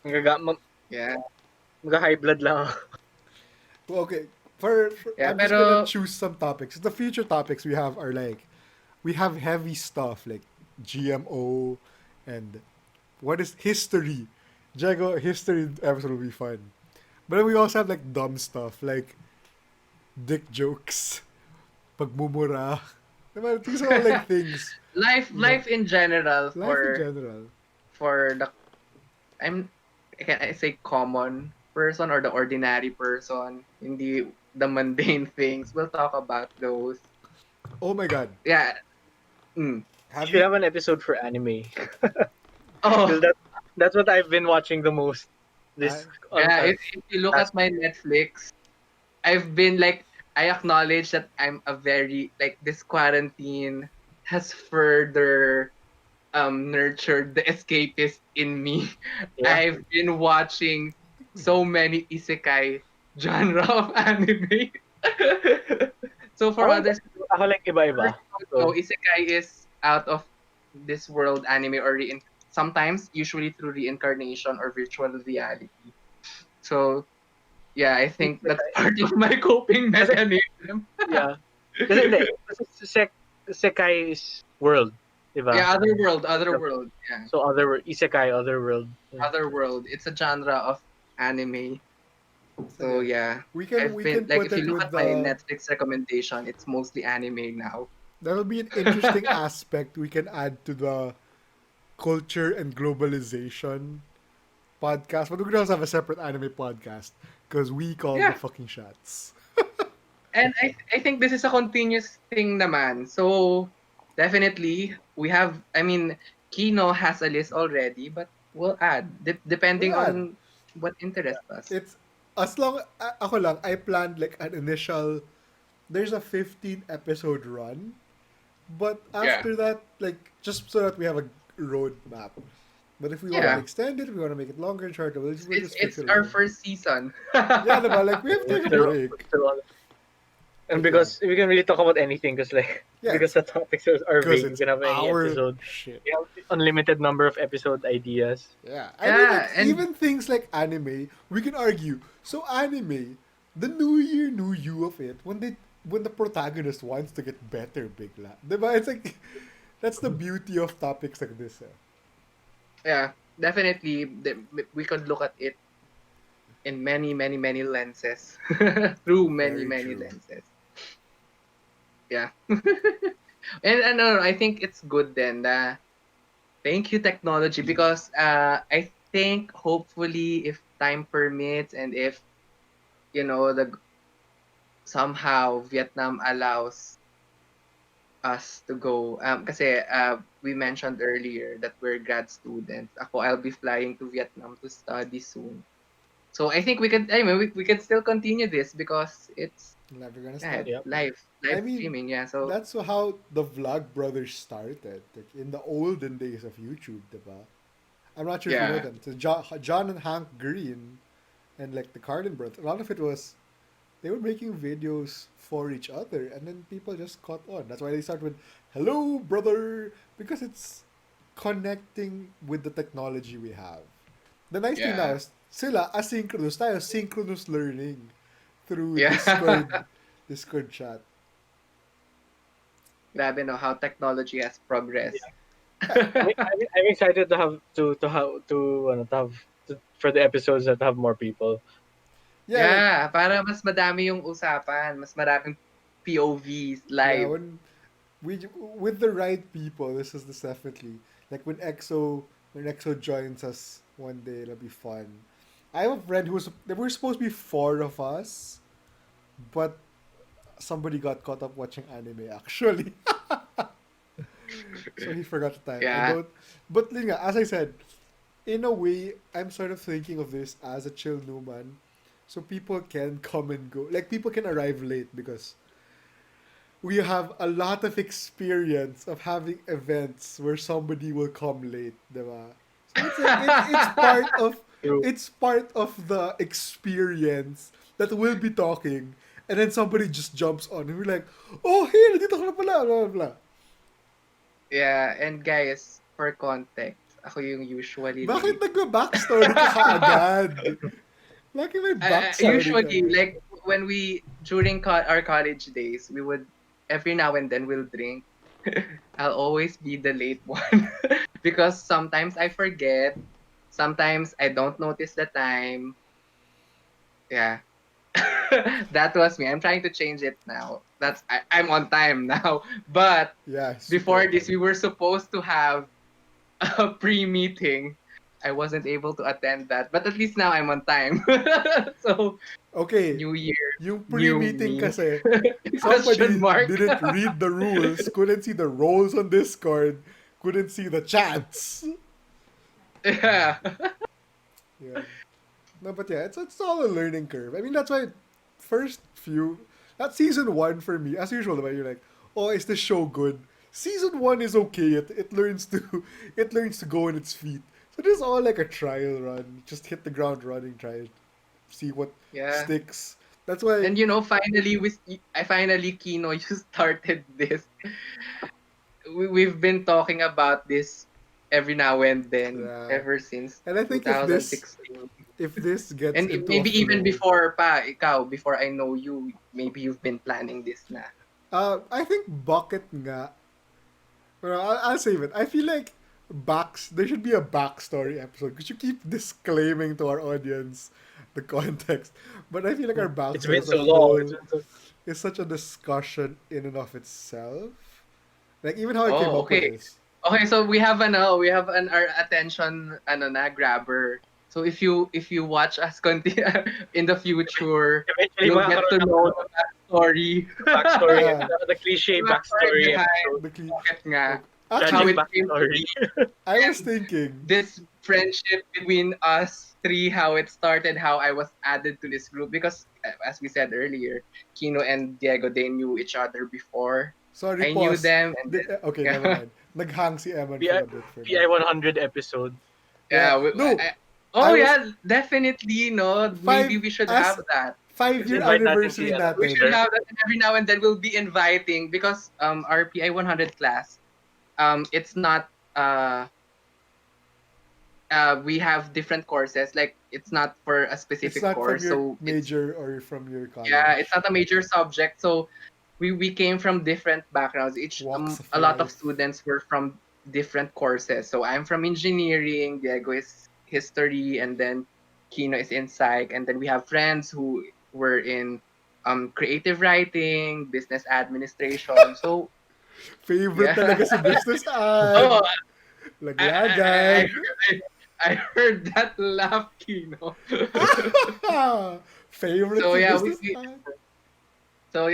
Magaga, Yeah. high blood lang ako. Well, okay, Yeah, I'm just gonna pero choose some topics. The future topics we have are like we have heavy stuff like GMO and what is history. Jago history episode will be fun. But then we also have like dumb stuff like dick jokes, pagmumura. Diba? These are all like things we have. life in general Life in general. for the I'm can I say common person or the ordinary person, hindi the mundane things. We'll talk about those. Oh my god. Yeah. Mm. We Have should you have an episode for anime. Oh, Because that's what I've been watching the most. I This yeah. past, If you look past at my Netflix, I've been like, I acknowledge that I'm a very like this quarantine has further nurtured the escapist in me. yeah. I've been watching so many isekai genre of anime. So for Ako, others ako like iba-iba. no, So, isekai is out of this world anime or sometimes usually through reincarnation or virtual reality. So yeah, I think that's part of my coping kasi, mechanism. yeah. Kasi hindi. Kasi Sekai is world. Diba? Yeah, other world. Yeah, So isekai, other world. other world. It's a genre of anime. so So yeah. yeah, We I've can been like, put if you it look with at my the Netflix recommendation, it's mostly anime now. that'll be an interesting aspect we can add to the culture and globalization podcast. But we could also have a separate anime podcast because we call the Yeah, fucking shots. and I think this is a continuous thing naman. So definitely we have. I mean, Kino has a list already, but we'll add depending Well, on what interests us. it's as long ako lang I planned like an initial there's a 15 episode run, but Yeah, after that like just so that we have a road map. But if we want to yeah. extend it, we want to make it longer and shorter, we'll just fix It's it our along. first season. Yeah, diba? Like we have to We're take a still, break. and But yeah, because we can really talk about anything because like yeah, because the topics are because vague, we it's can have any our episode. shit. We have unlimited number of episode ideas. Yeah, I mean, like Yeah, and even things like anime, we can argue. So anime, the New Year, New You of it, when the protagonist wants to get better, bigla, diba? It's like that's the beauty of topics like this. Eh. yeah, definitely we could look at it in many lenses, through Very many true. lenses. Yeah. And no, I think it's good then. Thank you, technology, because I think hopefully if time permits and if the somehow Vietnam allows us to go. Kasi we mentioned earlier that we're grad students. I'll be flying to Vietnam to study soon. So I think we could, I mean, we could still continue this because it's Never gonna yeah, stop. Yep. I live mean, streaming. Yeah, so that's how the Vlog Brothers started. Like in the olden days of YouTube, diba? I'm not sure if you know yeah, them. So John and Hank Green and like the Carden brothers. A lot of it was they were making videos for each other, and then people just caught on. That's why they start with "Hello, brother," because it's connecting with the technology we have. The nice thing now yeah, is sila asynchronous tayo, synchronous learning through yeah. Discord chat. Grabe no how technology has progressed. I'm excited to have for the episodes that have more people. Yeah, like Yeah, para mas madami yung usapan, mas maraming POVs yeah, live. we with the right people, this definitely like when EXO joins us one day, it'll be fun. I have a friend who was there were supposed to be four of us, but somebody got caught up watching anime actually, so he forgot the time. I Yeah, don't, but yun nga, as I said, in a way, I'm sort of thinking of this as a chill Newman, so people can come and go. Like people can arrive late because we have a lot of experience of having events where somebody will come late, diba? So it's like True. it's part of the experience that we'll be talking and then somebody just jumps on and we're like, oh hey, nandito ka na pala, blah, blah, blah. yeah, and guys, for context, ako yung usually Bakit late. nagba-backstory ka kaagad? Lagi may backstory ka. Usually, like when we during our college days, we would every now and then we'll drink. I'll always be the late one because sometimes I forget, sometimes I don't notice the time. Yeah. That was me. I'm trying to change it now. I'm on time now. But Yeah, super before on this, time. we were supposed to have a pre-meeting. I wasn't able to attend that, but at least now I'm on time. So Okay, new year, yung new pre-meeting me. kasi, Question somebody mark. didn't read the rules, couldn't see the roles on Discord, couldn't see the chats. Yeah. Yeah. No, but yeah, it's all a learning curve. I mean, that's why first few, that season one for me, as usual, diba, you're like, oh, is this show good? Season one is okay. It learns to it learns to go on its feet. So this is all like a trial run. Just hit the ground running, try it, see what Yeah. sticks. That's why And finally I finally Kino, you started this. We've been talking about this every now and then yeah. ever since And I think 2016. if this gets And into a maybe even flow, before pa, ikaw, before I know you, maybe you've been planning this na. I think bucket nga. Well, I'll save it. I feel like there should be a backstory episode because you keep disclaiming to our audience the context. But I feel like our It's backstory been as a so long. whole is such a discussion in and of itself. Like even how I came Oh, up with okay. this. Okay, so we have our attention grabber. So if you watch us in the future, Eventually, you'll get to makakaroon know ng the backstory. backstory, Yeah, the cliche The backstory backstory behind episode. the key. Pocket nga. Okay. How Judging Actually, it came to backstory. be. I was And thinking. this friendship between us three, how it started, how I was added to this group. Because as we said earlier, Kino and Diego, they knew each other before. Sorry, I knew pause. them, and then Okay, never yeah, mind. Naghang si Emman for PI, a bit for PI that. 100 episode. Yeah, yeah. no, Oh I was yeah, definitely. No, maybe five we should as have that. 5 year Invite natin si, anniversary We should natin. Peter. have that, and every now and then we'll be inviting because our PI 100 class, it's not we have different courses, like it's not for a It's specific not from course, your so it's major or from your yeah, it's college. not a major subject. So we came from different backgrounds. Each Walks of a lot of life. students were from different courses. So I'm from engineering, Diego is history, and then Kino is in psych, and then we have friends who were in creative writing, business administration. So Favorite yeah. talaga si business Oh, ad. I I, I, Laglagan. I heard that laugh, Kino. Favorite So si yeah, business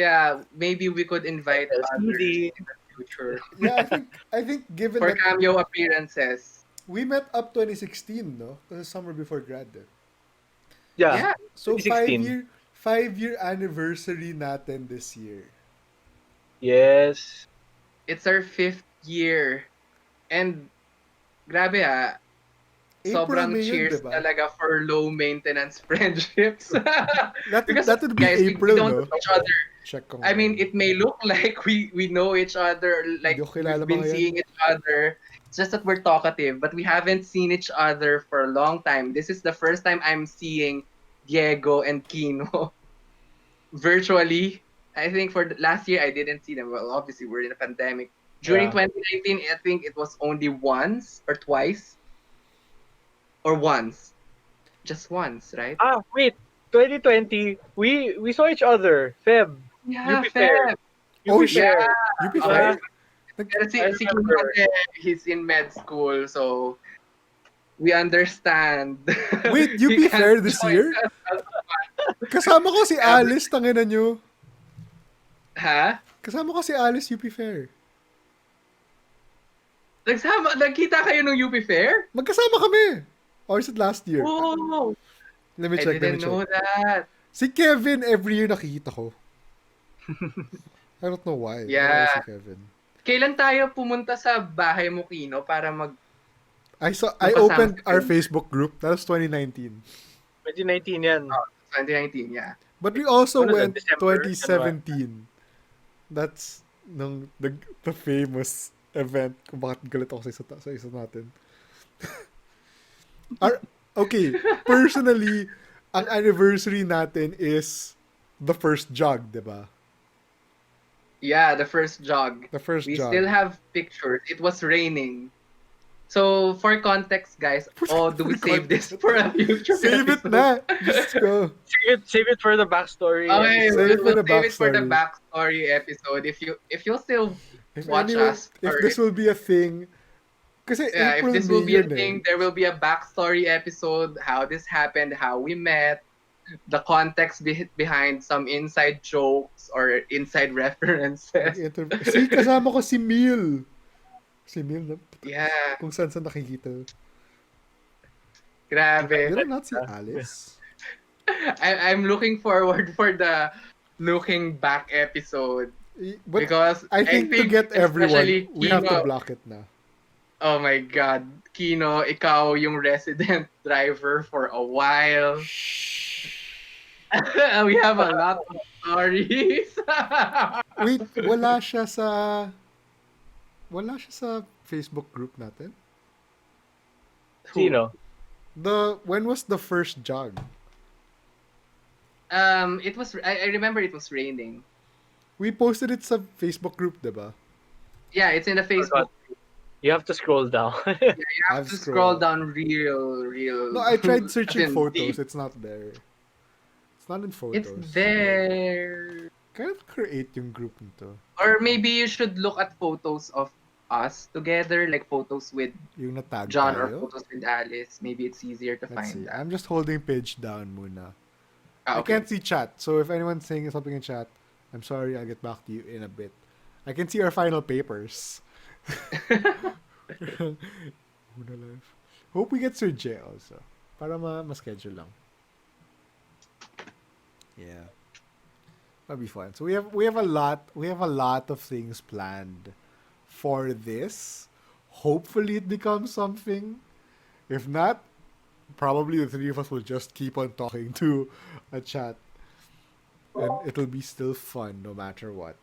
ad. maybe we could invite others LCD. in the future Yeah, I think given for that cameo appearances. we met up 2016, no? Kasi summer before grad. Eh. Yeah, Yeah, So 2016. 5 year anniversary natin this year. Yes. it's our 5th year. And grabe April sobrang May yun, di cheers ba? talaga for low maintenance friendships. Because That would be guys, we April, don't no? know each other. Check ko I nga mean, yun. it may look like we know each other, Hindi like ko kilala we've been mga yan. seeing each other. It's just that we're talkative, but we haven't seen each other for a long time. This is the first time I'm seeing Diego and Kino virtually. I think for last year I didn't see them. Well, obviously we're in a pandemic. During Yeah. 2019, I think it was only once or twice or once, just once, right? Ah, wait. 2020, we saw each other. Feb. Yeah, UP Fair. Feb. Oh, UP Yeah. Fair. UP Yeah, Fair? Okay. Nag- Pero I si Kino remember. kasi, he's in med school, so we understand. Wait, He UP can't Fair this join year? us. Kasama ko si Yeah, but, Alice, tangina nyo. ha? Kasama ko si Alice UP Fair. Nagkita kayo nung UP Fair? Magkasama kami. Or is it last year? Oh, Let me I check, let me didn't check. know that. Si Kevin, every year nakikita ko. I don't know why. I don't know Yeah. si Kevin. Kailan tayo pumunta sa bahay mo, Kino, para I magpasama opened si our Kevin? Facebook group. That was 2019. 2019 yan. Oh, 2019, yeah. But we also Ano na, went December? January? 2017. That's the famous event kung bakit galit ako sa isa natin. Okay, personally, ang anniversary natin is the first jog, di ba? Yeah, the first jog. The first We jog. still have pictures. It was raining. So, for context, guys, do we For save this context. for a future Save it episode? na! Just go. Save it for the backstory. Okay, Save it for we'll the save it for the backstory. backstory episode. If you'll still If watch anyone, us, if or this will be a thing, kasi yeah, if April, this May will be a yun thing, eh. there will be a backstory episode, how this happened, how we met, the context behind some inside jokes or inside references. Si kasama ko si Mil. Si Mil, Yeah, kung saan nakikita. grabe. Did I not see Alice? I'm looking forward for the looking back episode But because I think to get everyone, especially we have to Kino, block it na. oh my God, Kino, ikaw yung resident driver for a while. We have a lot of stories. Wait, wala siya sa Facebook group natin? Sino? When was the first jog? It was. I remember it was raining. We posted it sa Facebook group, diba? Yeah, it's in the Facebook. You have to scroll down. You have I've to scrolled. scroll down real. No, I tried as searching in photos. deep. It's not there. It's not in photos. It's there. Kaya create yung group nito. Or maybe you should look at photos of us together, like photos with Yung natag John or tayo. photos with Alice. Maybe it's easier to Let's see. find that. I'm just holding page down muna. I Ah, okay. can't see chat. So if anyone's saying something in chat, I'm sorry, I'll get back to you in a bit. I can see our final papers. Una life. Hope we get Sir J also. Para ma-schedule lang. Yeah. That'll be fun. So we have a lot of things planned for this. Hopefully it becomes something. If not, probably the three of us will just keep on talking to a chat. And it'll be still fun no matter what.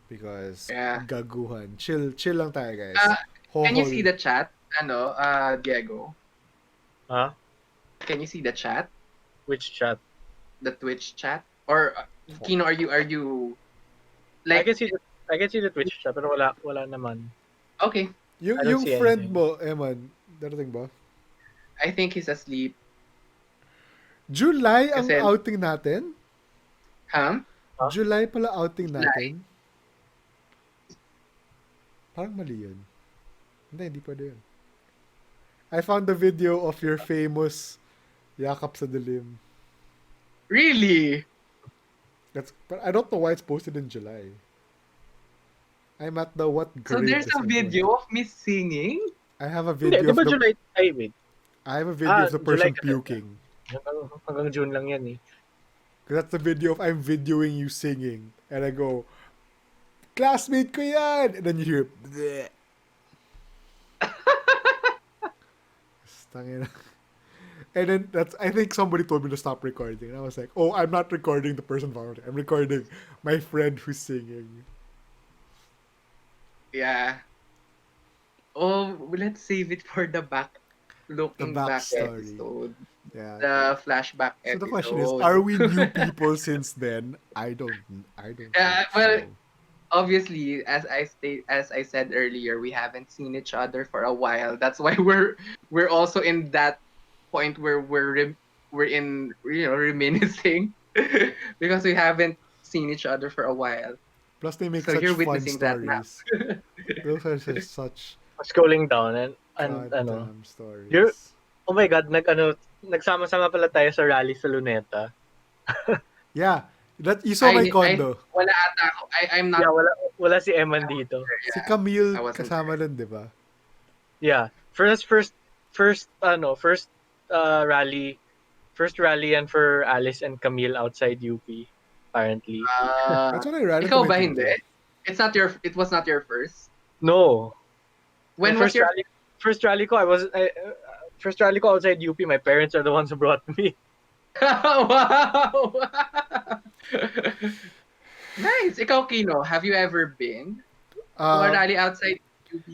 Because Yeah. gaguhan. Chill lang tayo, guys. Can you see the chat? Diego? Huh? Can you see the chat? Which chat? The Twitch chat? Or Kino, are you I like can see the Twitch chat, pero wala naman. okay? Yung I don't see friend anything. mo, Emman, darating ba? I think he's asleep. July ang Kasi- outing natin? Huh? Huh? July pala outing July. natin? Parang mali yun. Hindi pwede yun. I found the video of your famous yakap sa dilim. Really? But I don't know why it's posted in July. I'm at the what So grade there's is a it? video of me singing? I have a Hindi, video di ba of the July? Ay, wait. I have a video of the person July kasi. puking. Hanggang June lang yan eh. Because that's the video of I'm videoing you singing. And I go, classmate ko yan! And then you hear, bleh. Tangina. And then I think somebody told me to stop recording. And I was like, oh, I'm not recording the person vomiting. I'm recording my friend who's singing. Yeah. Oh, let's save it for the looking back backstory. episode. Yeah. The flashback So episode. the question is, are we new people since then? I don't think well, so. Obviously, as I said earlier, we haven't seen each other for a while. That's why we're also in that point where we're in reminiscing because we haven't seen each other for a while. Plus, they make So such you're fun witnessing that now. stories. Those are just such Scrolling down and ano, goddamn stories. You're- oh my God, nagsama-sama pala tayo sa rally sa Luneta. Yeah, you saw my condo. Wala ata ako. I'm not. Yeah, wala si Emman dito. Si Camille I wasn't kasama nun, di ba? Yeah. First rally and for Alice and Camille outside UP apparently. That's what I ran Ikaw into my ba tito. hindi? It was not your first. No. When The was your first rally ko outside UP, my parents are the ones who brought me. Wow! Nice. Ikaw, Kino, have you ever been? So a Um, rally outside UP.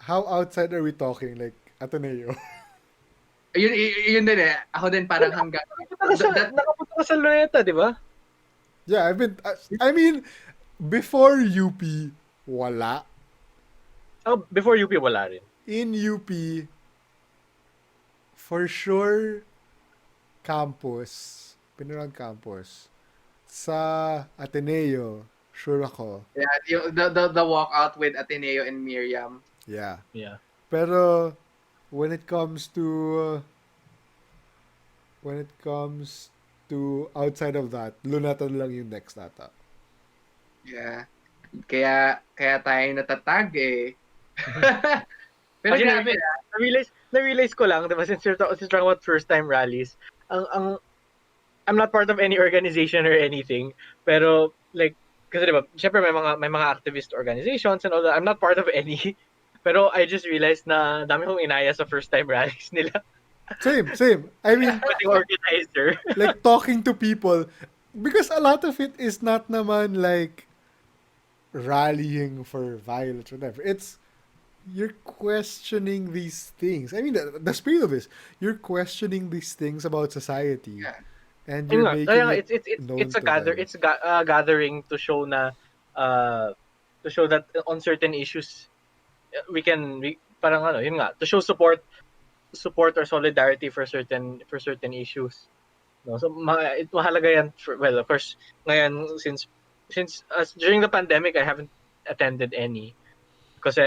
how outside are we talking? Like Ateneo? Yun din eh. Ako din parang hanggang that Nakapunta ka sa Luneta, di ba? Yeah, I've been. I mean, before UP, wala. Oh, before UP, wala rin. In UP, for sure, campus. Pinurang campus. Sa Ateneo, sure ako. yeah, the walkout with Ateneo and Miriam. Yeah. Yeah. Pero when it comes to when it comes to outside of that, Luneta lang yung next ata. Yeah. Kaya tayo natatag eh. Pero Actually, grabe. na-realize ko lang, diba, since since talking about first time rallies, I'm not part of any organization or anything, pero like, kasi diba, syempre may mga activist organizations and all that. I'm not part of any. Pero I just realized na dami kong inaya sa first time rallies nila. Same. I mean, Pwedeng organizer. like talking to people, because a lot of it is not naman like rallying for violence or whatever. It's you're questioning these things. I mean, the spirit of this, you're questioning these things about society, Yeah. and Yun you're nga, kaya making nga, it known it's a to them. gathering to show na to show that on certain issues parang ano, yun nga, to show support or solidarity for certain issues. No, so mahalaga yan well, of course, ngayon since during the pandemic I haven't attended any kasi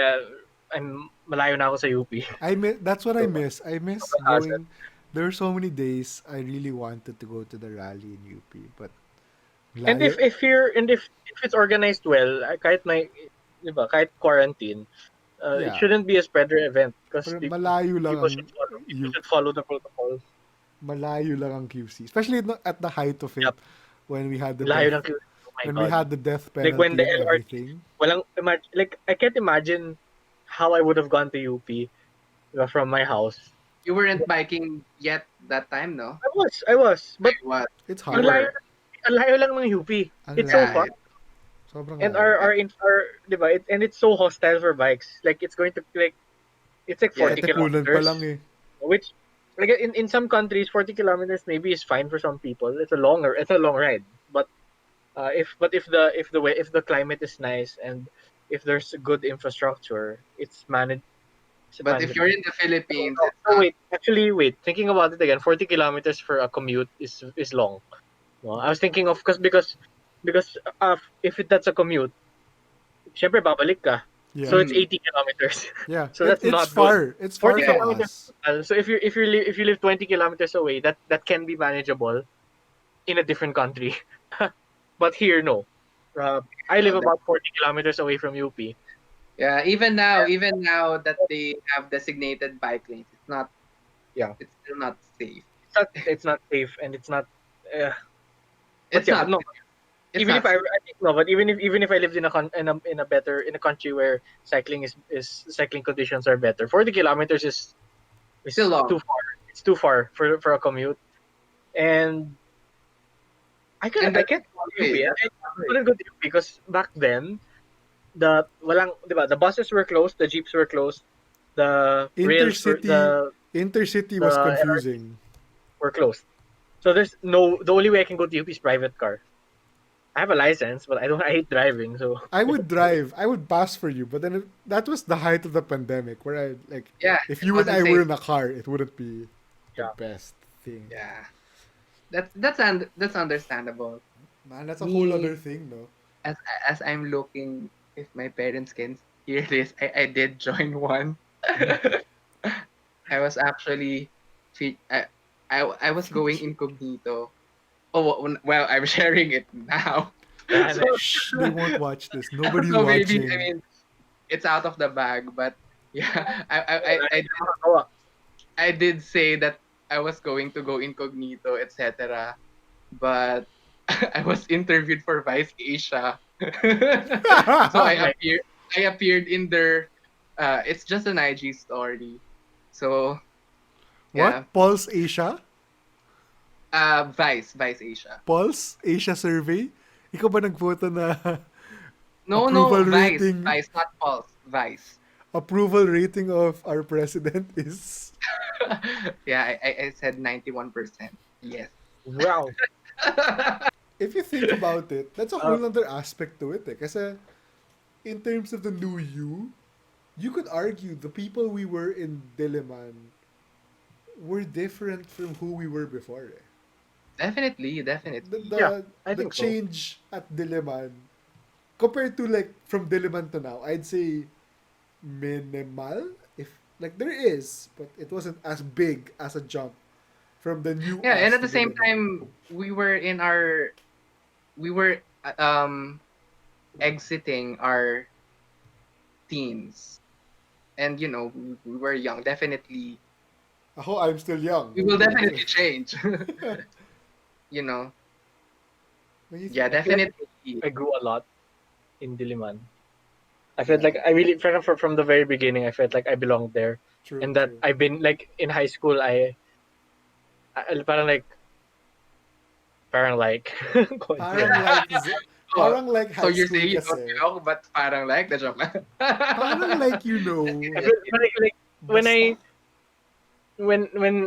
I'm malayo na ako sa UP. That's what I So, miss. I miss hassle. going. There are so many days I really wanted to go to the rally in UP, but And layo. if it's organized well, kahit may, di ba, kahit quarantine, it Yeah, shouldn't be a spreader event because pero malayo lang ang people UP. should follow the protocols. Malayo lang ang QC, especially at the height of it Yep. when we had the Layo death ng queue. Oh my when we God. had the death Like when penalty the and LRT, everything. like I can't imagine how I would have gone to UP from my house. You weren't biking yet that time, no? I was, but I was. It's You ang hard. layo, were. ang layo lang ng UP. Ang It's so layo. far, Yeah. Sobrang and layo. di ba, and it's so hostile for bikes. Like it's going to it's like Yeah. 40 Katipunan pa kilometers, lang eh. which like in some countries 40 kilometers maybe is fine for some people. It's a long ride, but if the climate is nice and if there's good infrastructure, it's But if manageable. you're in the Philippines, No, it's no, not. wait. Thinking about it again, 40 kilometers for a commute is long. No, I was thinking of because that's a commute, syempre babalik ka. So Yeah. it's 80 kilometers. Yeah. So that's It's not good. far. It's far 40 from Yeah. kilometers us. total. So if you live 20 kilometers away, that can be manageable in a different country. But here, no. I live No, about 40 kilometers away from UP. yeah. Even now that they have designated bike lanes, Yeah, it's still not safe. it's not safe and it's not. Uh, but It's yeah, but not. no. It's Even if not safe. I think no, but even if I lived in a country where cycling conditions are better, 40 kilometers Still is too long. far. It's too far for a commute, and And I that's can't go to UP. okay. That's I okay. couldn't go to UP because back then the buses were closed, the jeeps were closed, Intercity Intercity the was LRTs confusing. were closed. So the only way I can go to UP is private car. I have a license, but I hate driving, so I would drive. I would pass for you, but then that was the height of the pandemic, where I like Yeah, if it you and wasn't I were safe. in a car, it wouldn't be the yeah. best thing. Yeah. That's understandable. Man, that's a whole Me other thing, no? as as I'm looking if my parents can hear this, I did join one. I was actually fe- I was going incognito. Oh well, I'm sharing it now. Yeah, So Shh, they won't watch this. Nobody's so maybe I watching. mean it's out of the bag, but yeah, I did say that I was going to go incognito, etc. But I was interviewed for Vice Asia. So Right. I appeared in their it's just an IG story. So What? yeah. Pulse Asia? Vice Asia. Pulse Asia survey? Ikaw ba nagphoto na No, approval no, Vice. rating Vice, not Pulse. Vice. approval rating of our president is Yeah, I said 91%. Yes. Wow. if you think about it, that's a Uh, whole other aspect to it. Kasi in terms of the new you could argue the people we were in Diliman were different from who we were before. Eh. Definitely, The, definitely. yeah, the I the think so. change at Diliman compared to like from Diliman to now, I'd say minimal. If like there is, but it wasn't as big as a jump from the new Yeah, and us at to the same Diliman. time, we were exiting our teens, and we were young. Definitely, Ako, I'm still young. we will I'm still... definitely change. you know, When you yeah, I feel like definitely. I grew a lot in Diliman. I felt yeah, like I really from the very beginning. I felt like I belonged there, true, and that true. I've been like in high school. Parang like Parang konti. like, Oh, parang like so high you're school saying you don't kasi. belong, but parang like the joke lang. Parang like, I feel like when basta.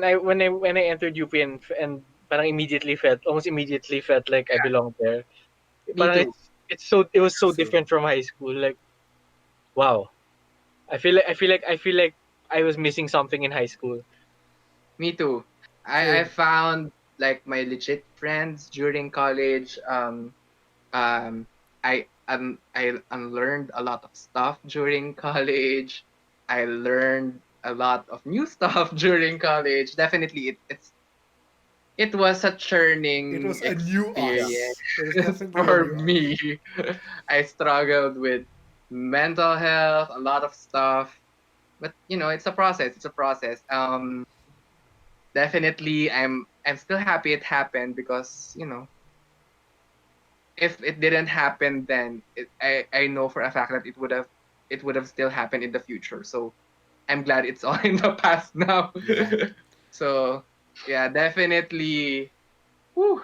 I when I entered UP and parang immediately felt almost immediately felt like I belonged there. Me Parang too. it was so Same. different from high school. Like wow, I feel like I was missing something in high school. Me too. I Same. found like my legit friends during college. Um, I unlearned a lot of stuff during college. I learned a lot of new stuff during college. Definitely, it was a It churning was a new Yeah, experience us. It was definitely a for new us. me. I struggled with mental health, a lot of stuff, but it's a process. It's a process. Definitely, I'm still happy it happened because if it didn't happen then I know for a fact that it would have still happened in the future. So I'm glad it's all in the past now. Yeah. So yeah, definitely. Whew,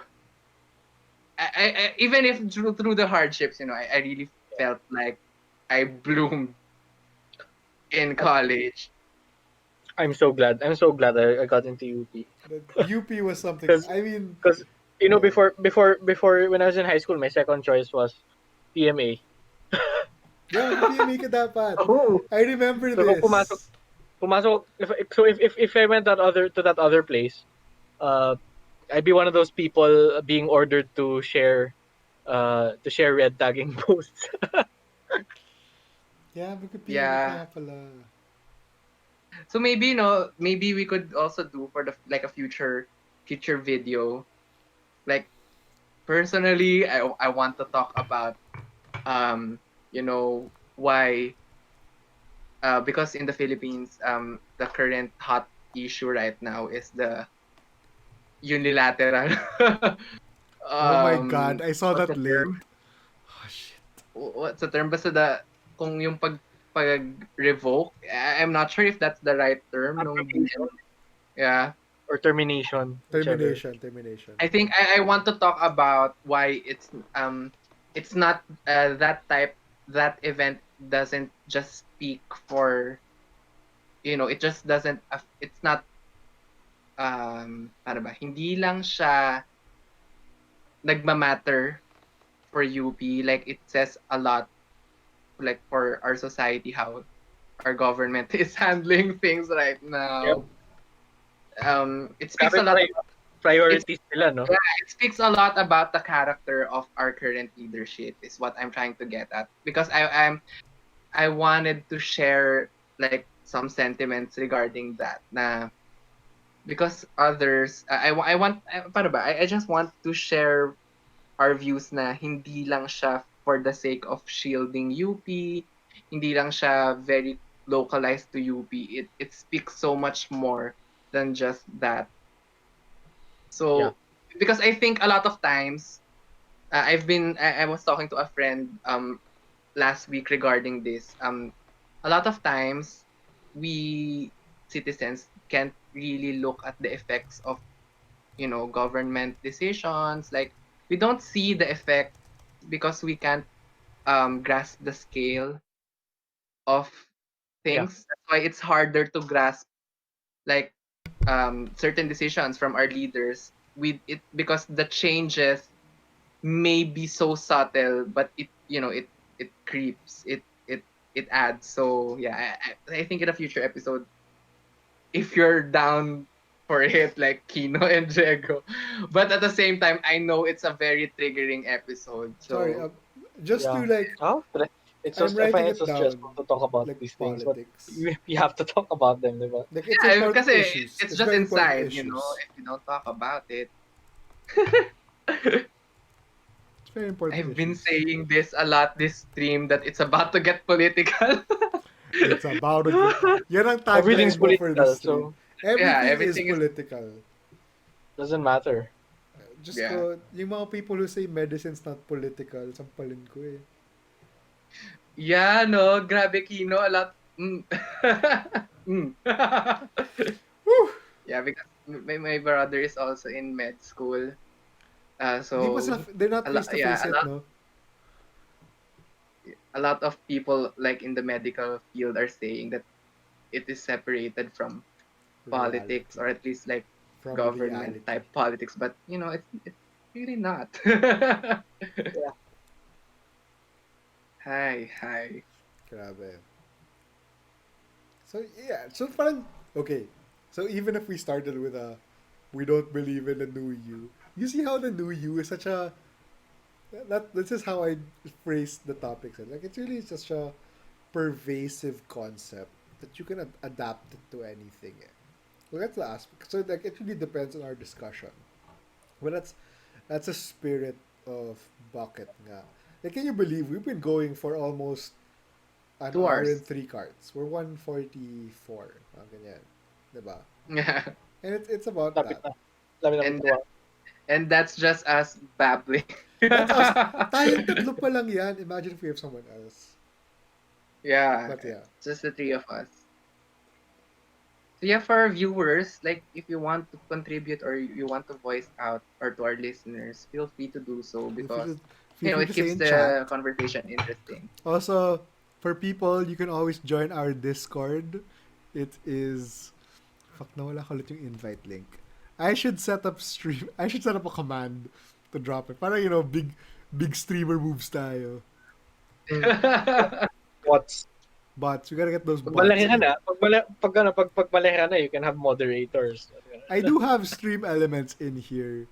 even if through the hardships, I really felt like I bloomed in I'm, college. I'm so glad. I'm so glad I got into UP The UP was something. because I mean, because yeah. before when I was in high school, my second choice was PMA. Yeah, PPMA ka dapat. Oh, I remember so kung this. pumasok if I went that other place, I'd be one of those people being ordered to share red tagging posts. Yeah, PPMA ka Yeah. nga pala. So maybe maybe we could also do for the like a future video. Like personally, I want to talk about why because in the Philippines the current hot issue right now is the unilateral Oh my god, I saw what's that the late. term? Oh shit. What's the term? Basta kung yung pag revoke, I'm not sure if that's the right term nung Application yeah. or termination, whichever. Termination, termination. I think I want to talk about why it's not that event doesn't just speak for it just doesn't it's not paano ba hindi lang siya nagma-matter for UP, like it says a lot like for our society how our government is handling things right Yep. now. It speaks Grabe a lot it priorities nila, no? Yeah, it speaks a lot about the character of our current leadership is what I'm trying to get at. Because I wanted to share like some sentiments regarding that na because others I want paano ba? I just want to share our views na hindi lang siya for the sake of shielding UP, hindi lang siya very localized to UP. It speaks so much more than just that. Yeah. So because I think a lot of times I was talking to a friend last week regarding this. A lot of times we citizens can't really look at the effects of government decisions. Like we don't see the effect because we can't grasp the scale of Yeah. things. That's why it's harder to grasp like certain decisions from our leaders with it, because the changes may be so subtle, but it creeps, it adds. So yeah, I think in a future episode, if you're down for it, like Kino and Diego, but at the same time, I know it's a very triggering episode. Sorry, So just to Yeah. like, Oh, but it's I'm just, I find writing it it so stressful down to talk about like these things, but politics. we have to talk about them, diba? Like it's yeah, important because issues. it's It's just very important inside, issues. if you don't talk about it. It's very important I've been issues. saying this a lot this stream, that it's about to get political. It's about to get. Yan ang Everything's tagline mo for this political, stream. so Yeah, Everything is everything is, political. doesn't matter. Just yeah. ko, yung mga people who say medicine's not political, sampalin ko eh. Yeah, no, grabe Kino, a lot. Mm. Mm. Whew! Yeah, because my brother is also in med school. Di pa So sila, they're not a face lot, to yeah, face yet, no? a lot of people like in the medical field are saying that it is separated from politics, Reality. or at least like From government reality. type politics, but it's really not. Yeah. Hi. Grabe. So, yeah. So, parang, okay. So, even if we started with a, we don't believe in the new you see how the new you is such a, this is how I phrase the topics. Like, it's really such a pervasive concept that you can adapt it to anything. Eh. Well, that's the aspect. So, like, it really depends on our discussion. But that's a spirit of bucket nga. Like, can you believe we've been going for almost an 2 hours. hour and three cards? We're 144. Ganyan. Diba? Yeah. And it's about Lapit that. na. Lapit na And magtuwa. and that's just us babbling. That's us. Tayong tatlo pa lang yan. Imagine if we have someone else. Yeah, But yeah. just the three of us. So yeah, for our viewers, like if you want to contribute or you want to voice out, or to our listeners, feel free to do so, Feel free because to, feel free it to say keeps in chat. the conversation interesting. Also, for people, you can always join our Discord. It is... Fuck, nawala ko ulit yung invite link. I should set up stream... I should set up a command to drop it. Para, big streamer moves tayo. What's Bots. We gotta get those pag bots malaki ka in. na, pag malaki ka na, you can have moderators. I do have stream elements in here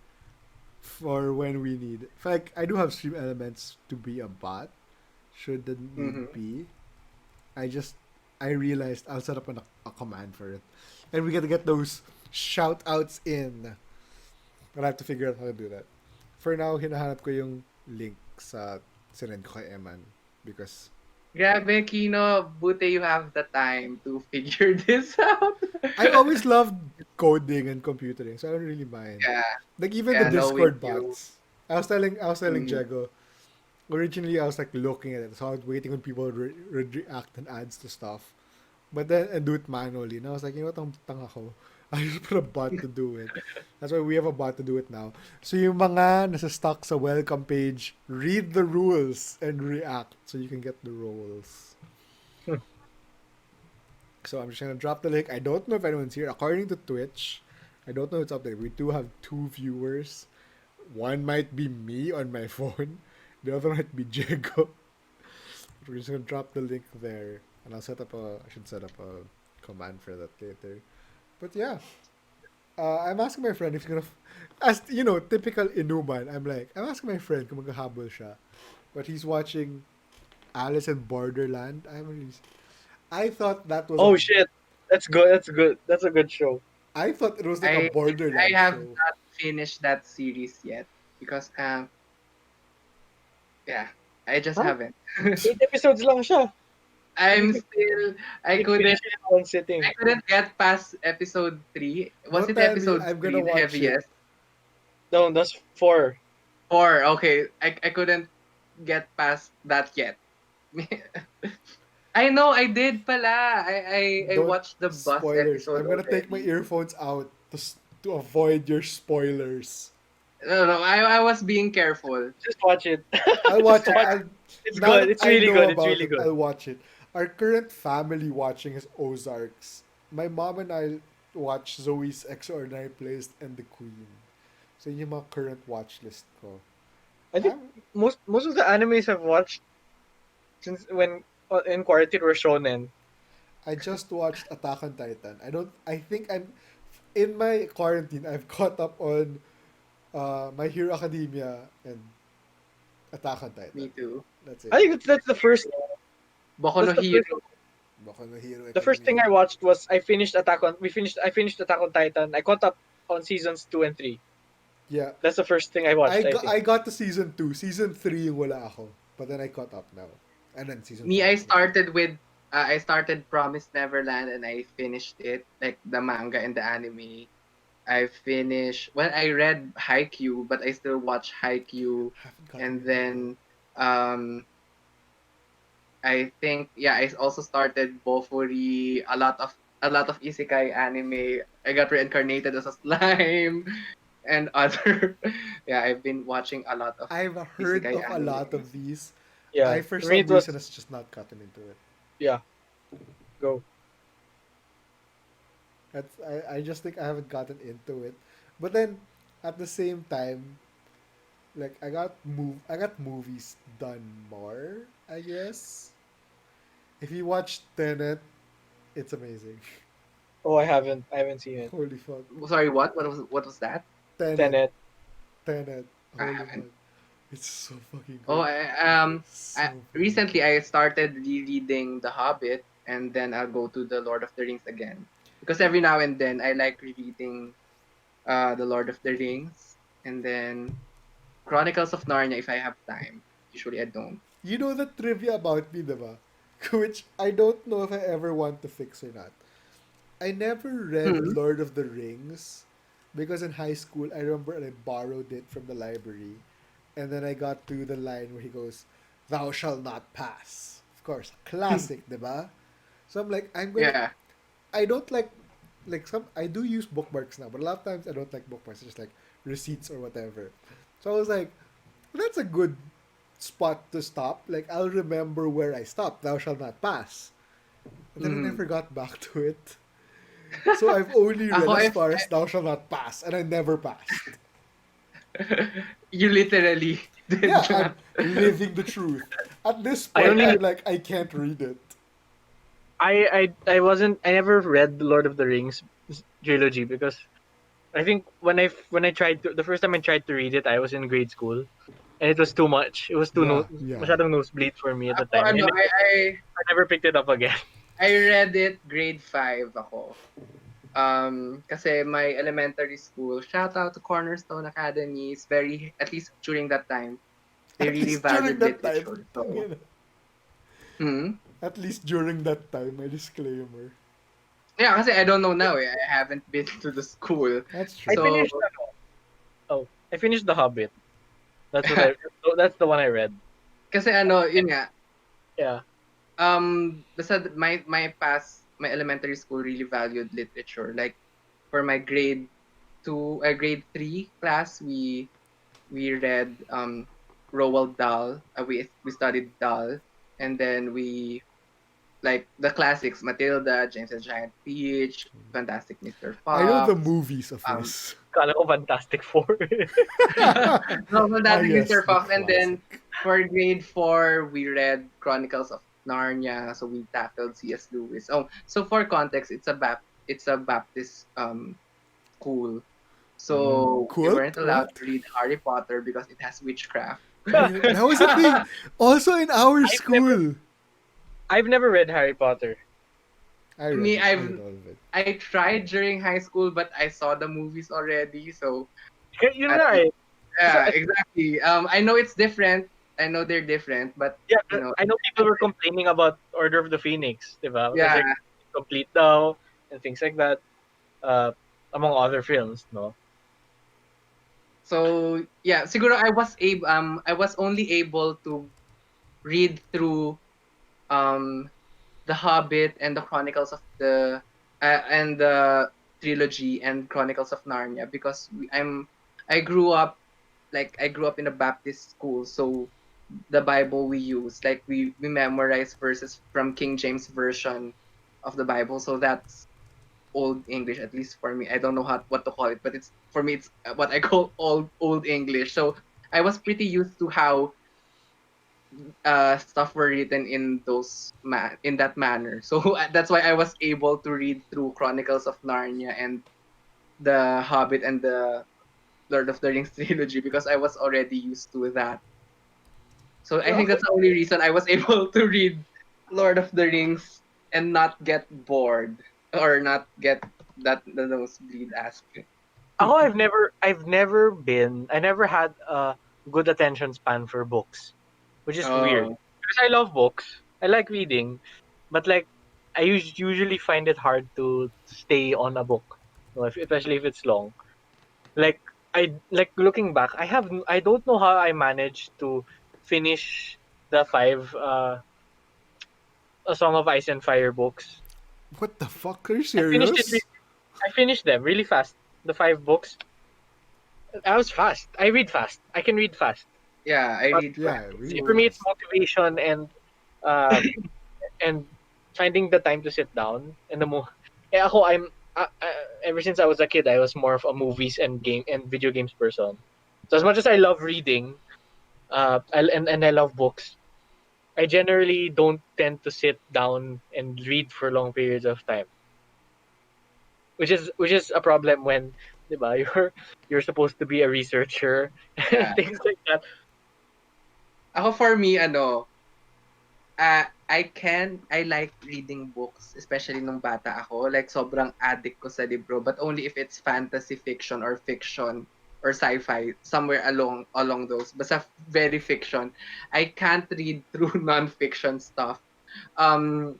for when we need. In fact, I do have stream elements to be a bot. Should the need Mhm. be. I realized I'll set up a command for it. And we gotta get those shout outs in. But I have to figure out how to do that. For now, hinahanap ko yung link sa sinend ko kay Emman. Because Grabe, Kino, buti you have the time to figure this out. I always loved coding and computing, so I don't really mind. Yeah, Like even the yeah, Discord knowing you. bots. I was telling Mm. Jego. Originally, I was like looking at it, so I was waiting when people would react and adds to stuff, but then and do it manually. And I was like, you know what, ang tanga ko. I just put a bot to do it. That's why we have a bot to do it now. So yung mga nasa stuck sa welcome page, read the rules and react so you can get the roles. So I'm just gonna drop the link. I don't know if anyone's here. According to Twitch, I don't know if it's up there. We do have 2 viewers. One might be me on my phone. The other might be Diego. We're just gonna drop the link there, and I should set up a command for that later. But yeah, I'm asking my friend if he's gonna, as you know, typical Inuman. I'm asking my friend kung maghahabol siya, but he's watching Alice in Borderland. I thought that was. Oh shit. That's good. That's a good show. I thought it was like a I Borderland have show. not finished that series yet, because yeah, I just Huh? haven't. 8 episodes lang siya. I'm still I You couldn't finish it in one sitting. I couldn't get past episode 3. Was Don't it tell me, episode I'm 3 gonna the watch heaviest? No, that's 4. 4, okay. I couldn't get past that yet. I know I did pala. I Don't watched the bus spoilers. episode I'm gonna take my already. earphones out to avoid your spoilers. No, I was being careful. Just watch it. I'll Just watch it. watch. It's Now good. that It's I really know good. It's about really it, good. I'll watch it. Our current family watching is Ozarks. My mom and I watch Zoe's Extraordinary Playlist and The Queen. So yun yung mga current watch list ko. I think I'm, most of the animes I've watched since when in quarantine were shonen. I just watched Attack on Titan. I think I'm in my quarantine. I've caught up on My Hero Academia and Attack on Titan. Me too. That's I it. think that's the first. Boku That's no the first. Hero. Boku no Hero The first thing Academia. I watched was I finished Attack on. We finished. I finished Attack on Titan. I caught up on seasons 2 and 3. Yeah. That's the first thing I watched. I think. I got to season 2. Season 3 yung wala ako. But then I caught up now. And then season Me, 4. I started with I started Promised Neverland and I finished it, like the manga and the anime. I finished well, I read Haikyuu, but I still watch Haikyuu. Haven't gotten And into that. then I think yeah, I also started Bofuri, a lot of isekai anime. I got reincarnated as a slime and other yeah, I've been watching a lot of I've heard isekai of a lot of animes. these. Yeah. I, for For me, some it was reason, has just not gotten into it. yeah. Go. I just think I haven't gotten into it. But then, at the same time, like I got movies done more, I guess. If you watch Tenet, it's amazing. Oh, I haven't. I haven't seen it. Holy fuck. Sorry, what was that? Tenet. Tenet. Tenet. I Holy haven't. fuck. It's so fucking Oh, good. So fucking recently I started rereading The Hobbit, and then I'll go to The Lord of the Rings again. Because every now and then I like rereading The Lord of the Rings, and then Chronicles of Narnia if I have time. Usually I don't. You know the trivia about me, diba? Which I don't know if I ever want to fix or not. I never read Hmm. Lord of the Rings because in high school I remember I borrowed it from the library, and then I got to the line where he goes, "Thou shall not pass." Of course, classic, diba? So I'm like, Yeah. I don't like some. I do use bookmarks now, but a lot of times I don't like bookmarks. Just like receipts or whatever. So I was like, that's a good spot to stop. Like I'll remember where I stopped. Thou shall not pass. And then I Hmm. never got back to it. So I've only read Ako, as if far as thou shall not pass, and I never passed. you literally did Yeah, I'm not. living the truth. At this I point, only I'm like, I can't read it. I wasn't. I never read the Lord of the Rings trilogy because I think when I tried to the first time I tried to read it, I was in grade school and it was too much. It was too Yeah, yeah. masyadong nosebleed for me at the Ako, time, and ano, I never picked it up again. I read it grade 5 ako. Kasi my elementary school, shout out to Cornerstone Academy, is very, at least during that time, they At really least during valued that time. literature. So, At least during that time, my disclaimer. yeah, kasi I don't know now eh. I haven't been to the school. That's I true. So, finished I finished The Hobbit. That's what I. That's the one I read. kasi ano, yun nga, Yeah. basta my elementary school really valued literature. Like, for my grade 3 class, we read Roald Dahl. We studied Dahl, and then we like the classics: Matilda, James and the Giant Peach, Fantastic Mr. I know the Fox. movies of Um, this. Kala ko Fantastic Four. no, Ah, Fantastic yes, Mr. the Fox, and then classic. for grade 4 we read Chronicles of Narnia. So we tackled C.S. Lewis. Oh, so for context, it's a Baptist school. So we Kult? weren't allowed What? to read Harry Potter because it has witchcraft. Oh, yeah, that was a thing. Also in our I've never school. I've never read Harry Potter. I read Me, it. I read all of it. I tried during high school, but I saw the movies already. So You're I, right. yeah, exactly. I know it's different. I know they're different, but Yeah, you know, I know people were complaining about Order of the Phoenix, diba? Because yeah. like complete daw and things like that. Uh, among other films, no. So yeah, siguro I was only able to read through um The Hobbit and the Chronicles of the trilogy and Chronicles of Narnia because I grew up like I grew up in a Baptist school, so the Bible we use, like we memorize verses from King James version of the Bible. So that's old English, at least for me. I don't know what to call it, but it's for me it's what I call old English. So I was pretty used to how stuff were written in in that manner. So that's why I was able to read through Chronicles of Narnia and the Hobbit and the Lord of the Rings trilogy because I was already used to that. So I Well, think that's the only reason I was able to read Lord of the Rings and not get bored or not get the nosebleed aspect. I never had a good attention span for books, which is weird. Oh, Because I love books. I like reading, but like I usually find it hard to stay on a book, especially if it's long. Like like looking back, I don't know how I managed to finish the five A Song of Ice and Fire books. What the fuck? Are you I finished it. serious? I finished them really fast. The five books. I was fast. I read fast. I can read fast. yeah, I But read Yeah, fast. really for me, it's fast. motivation um and finding the time to sit down and the mo. Eh, ako, ever since I was a kid, I was more of a movies and video games person. So as much as I love reading, and I love books, I generally don't tend to sit down and read for long periods of time, which is a problem when, 'di ba, you're supposed to be a researcher and Yeah. things like that. Ako for me, I like reading books, especially nung bata ako. Like, sobrang addict ko sa libro, but only if it's fantasy fiction or fiction or sci-fi, somewhere along those. Basta very fiction. I can't read through non-fiction stuff. Um,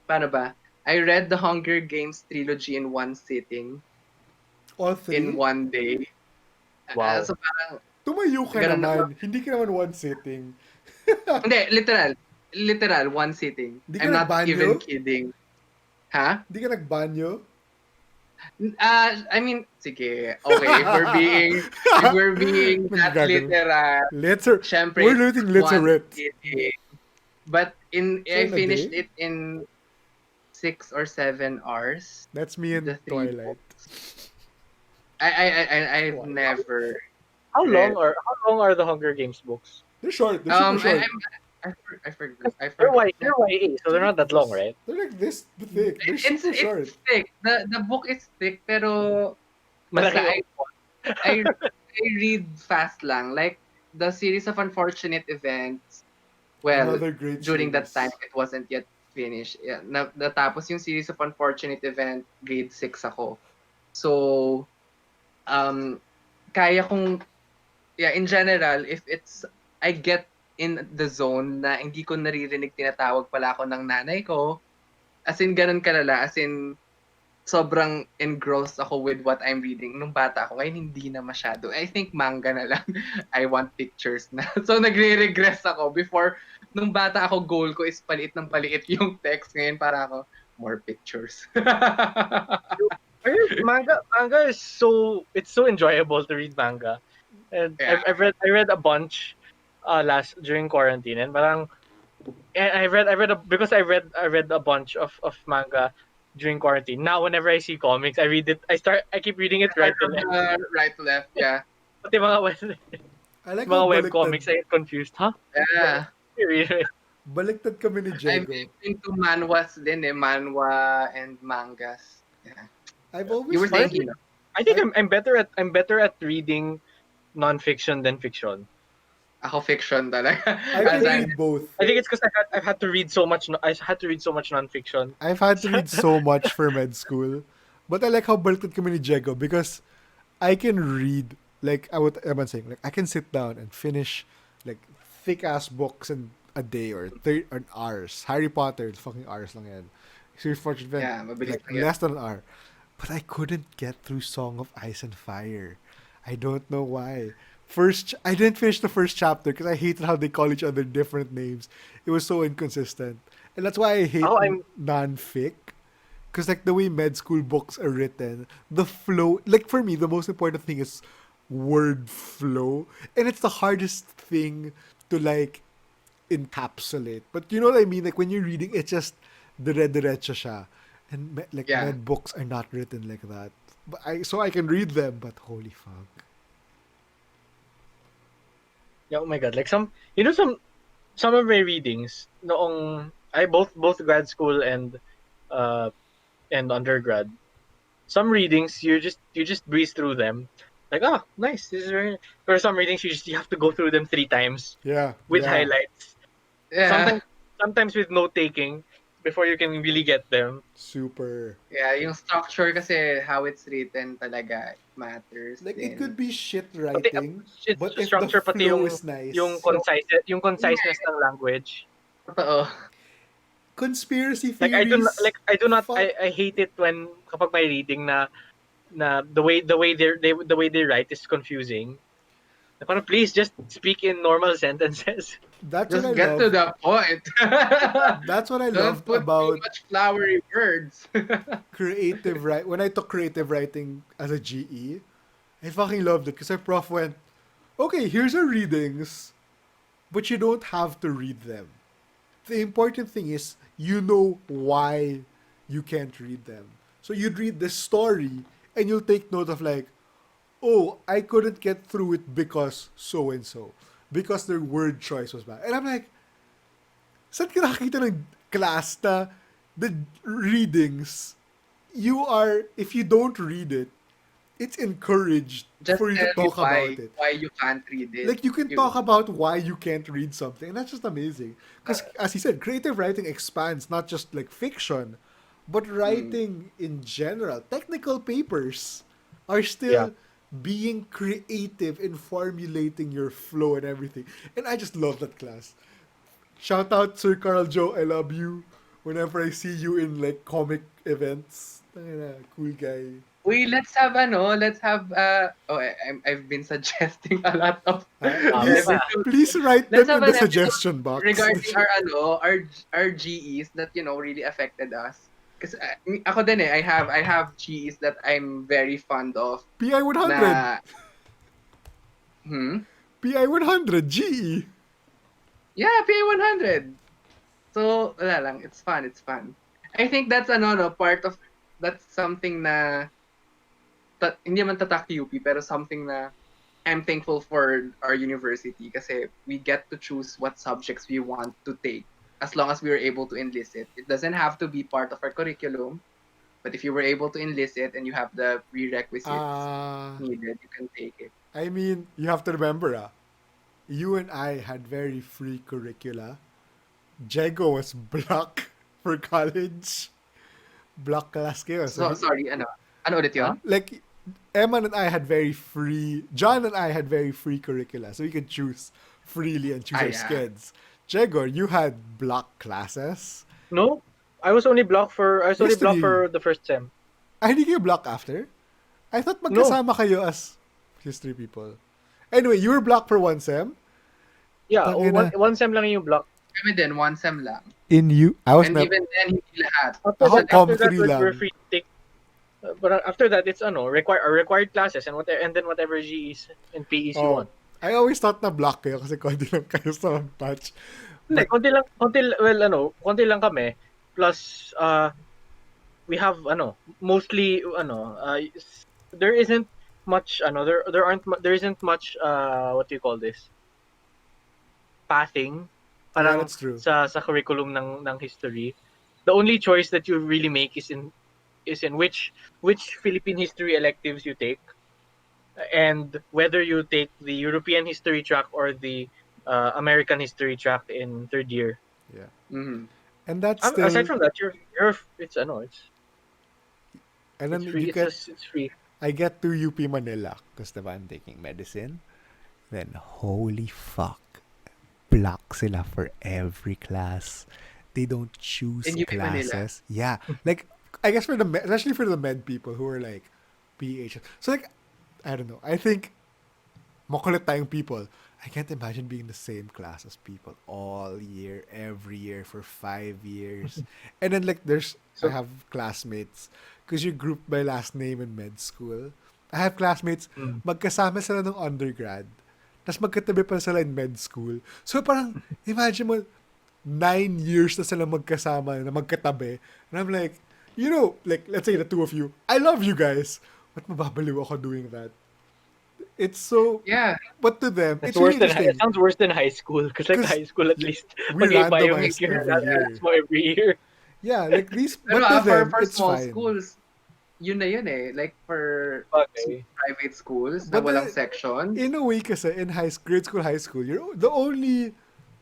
Paano ba? I read the Hunger Games trilogy in one sitting, All in three? one day. Wow. So parang, Tumayo ka ganun na. naman. Hindi ka naman one sitting. Hindi, literal, one sitting. Di ka I'm not even nagbanyo? kidding. Ha? Di ka nagbanyo? I mean, sige, okay, if we're being that Nanggagano. literal, Liter... syempre We're it's looking just one literate. sitting. But So I in a finished day, it in 6 or 7 hours. that's me in The three Twilight. books. I've Wow. never How read. long are the Hunger Games books? They're short. They're super I short. I'm I They're forgot the. YA, so they're They're not like that long, this. right? They're like this thick. They're It's super it's short. thick. The book is thick, pero basta Malaki yung I read fast lang. Like the series of unfortunate events. Well, Another great during that time series. it wasn't yet finished. Yeah, natapos yung series of unfortunate event, grade 6 ako. So, um kaya kong, yeah, in general, if it's I get in the zone na hindi ko naririnig tinatawag pala ako ng nanay ko, as in ganun kalala, as in sobrang engrossed ako with what I'm reading. Nung bata ako, ngayon hindi na masyado. I think manga na lang. I want pictures na. So nagre-regress ako. Before, nung bata ako, goal ko is paliit ng paliit yung text. Ngayon para ako, more pictures. manga is so enjoyable to read manga. And Yeah. I read a bunch last during quarantine, and parang and because I read a bunch of manga during quarantine. Now whenever I see comics, I keep reading it Start right to from left. the right to left, yeah. Pati I like how mga web baliktad. comics, I get confused. Huh? Yeah. Baliktad kami ni I'm Jego. into manhwas din eh. Manhwa and mangas. Yeah. I've You always were saying, Honestly, Kino? I think I I'm better at reading nonfiction than fiction. Ako fiction talaga. I I As can think I'm, read both. I think it's because I've had to read so much. I had to read so much nonfiction. I've had to read so much for med school. But I like how baliktad kami ni Jego because I can read, like I'm saying, like I can sit down and finish like thick ass books in a day or hours. Harry Potter, fucking hours lang yan. Serious Fortune Event, yeah, mabilis like lang yan. less than an hour. But I couldn't get through Song of Ice and Fire. I don't know why. I didn't finish the first chapter because I hated how they call each other different names. It was so inconsistent, and that's why I hate Oh, I'm non-fic. Because like the way med school books are written, the flow, like for me, the most important thing is word flow, and it's the hardest thing to like encapsulate. But you know what I mean? Like when you're reading, it's just dire-diretso siya. And like Yeah. med books are not written like that. But so I can read them, but holy fuck. Yeah, oh my god, like some of my readings noong I both grad school uh and undergrad. Some readings you just breeze through them. Like, oh, nice. This is very. For some readings you have to go through them 3 times Yeah, with yeah, highlights. Yeah. Sometimes sometimes with note taking before you can really get them. super. Yeah, yung structure kasi how it's written talaga matters Like it din. could be shit Pati writing, it's but if the structure pati flow is nice, yung Yeah, conciseness ng language. totoo. conspiracy Like theories, I do not fuck. I hate it when kapag may reading na the way they write is confusing. Like, parang, please just speak in normal sentences. That's what I Just get to love. the point. That's what I Don't loved put too about much flowery words. creative writing. When I took creative writing as a GE, I fucking loved it because our prof went, okay, here's our readings, but you don't have to read them. The important thing is you know why you can't read them. So you'd read the story and you'll take note of like, oh, I couldn't get through it because so and so. Because their word choice was bad. And I'm like, saan ka nakakita ng class na the readings, you are, if you don't read it, it's encouraged Just for you to tell you talk about it. why you can't read it. Like you can You talk about why you can't read something, and that's just amazing. Because as he said, creative writing expands not just like fiction, but mm, writing in general. Technical papers are Yeah. still being creative in formulating your flow and everything. And I just love that class. Shout out Sir Carl Joe, I love you. Whenever I see you in like comic events, tangina, cool guy. let's have I've been suggesting a lot of May pa. Please, episodes. please write Let's them have in the an episode suggestion box. regarding our GEs that really affected us. Because ako din I have GEs that I'm very fond of PI 100. na hmm PI 100 GE. yeah, PA 100. So wala lang, it's fun. I think that's no part of that's something na hindi man tatak UP pero something na I'm thankful for our university kasi we get to choose what subjects we want to take as long as we were able to enlist it. It doesn't have to be part of our curriculum, but if you were able to enlist it and you have the prerequisites Uh, needed, you can take it. I mean, you have to remember, you and I had very free curricula. Jego was block for college. Block class kayo. So, So sorry, ano ulit Huh? yun? like, Emman and I had very free, John and I had very free curricula. So we could choose freely and choose our Yeah. skids. Jego, you had block classes. No, I was only blocked History. for the first sem. Ay, hindi kayo block after? I thought No, magkasama kayo as history people. Anyway, you were blocked for one sem. yeah, Tangina. one sem lang yung block. Kami din, one sem lang. In you, I was And not. even then, hindi lahat. Ako, After Com that 3 we're lang. free to take. But after that, it's required classes and whatever GEs and PEs you Oh, want. I always thought na block kayo kasi konti lang kayo sa batch. Hindi, But, konti lang kami. Plus, we have mostly there isn't much there isn't much what do you call this, pathing yeah, parang that's true. sa curriculum ng history. The only choice that you really make is in which Philippine history electives you take, and whether you take the European history track or the American history track in third year. Yeah. Mhm. And that's Aside still, from that, you're it's and it's then free. you get, It's free. I get to UP Manila because diba I'm taking medicine. Then, holy fuck, block sila for every class. They don't choose In UP Manila. classes. Yeah. Like, I guess for the, especially for the med people who are like, PH. So like, I don't know. I think makulit tayong people. I can't imagine being in the same class as people all year, every year for 5 years. And then like I So have classmates because you're grouped by last name in med school. I have classmates, Mm. magkasama sila ng undergrad, tapos magkatabi pa sila in med school. So parang, imagine mo, 9 years na sila magkasama, na magkatabi. And I'm like, like, let's say the two of you, I love you guys. Ba't mababaliw ako doing that? It's so, Yeah. but to them, It's it's really worse than it interesting. sounds worse than high school because like Because high school at least we mag-iba yung randomize every year. class mo every year. Yeah, like these, Pero but to them, for it's small fine. schools, yun na yun eh. Like for Okay. private schools na But walang sections. in a way kasi, in grade school, high school, you're the only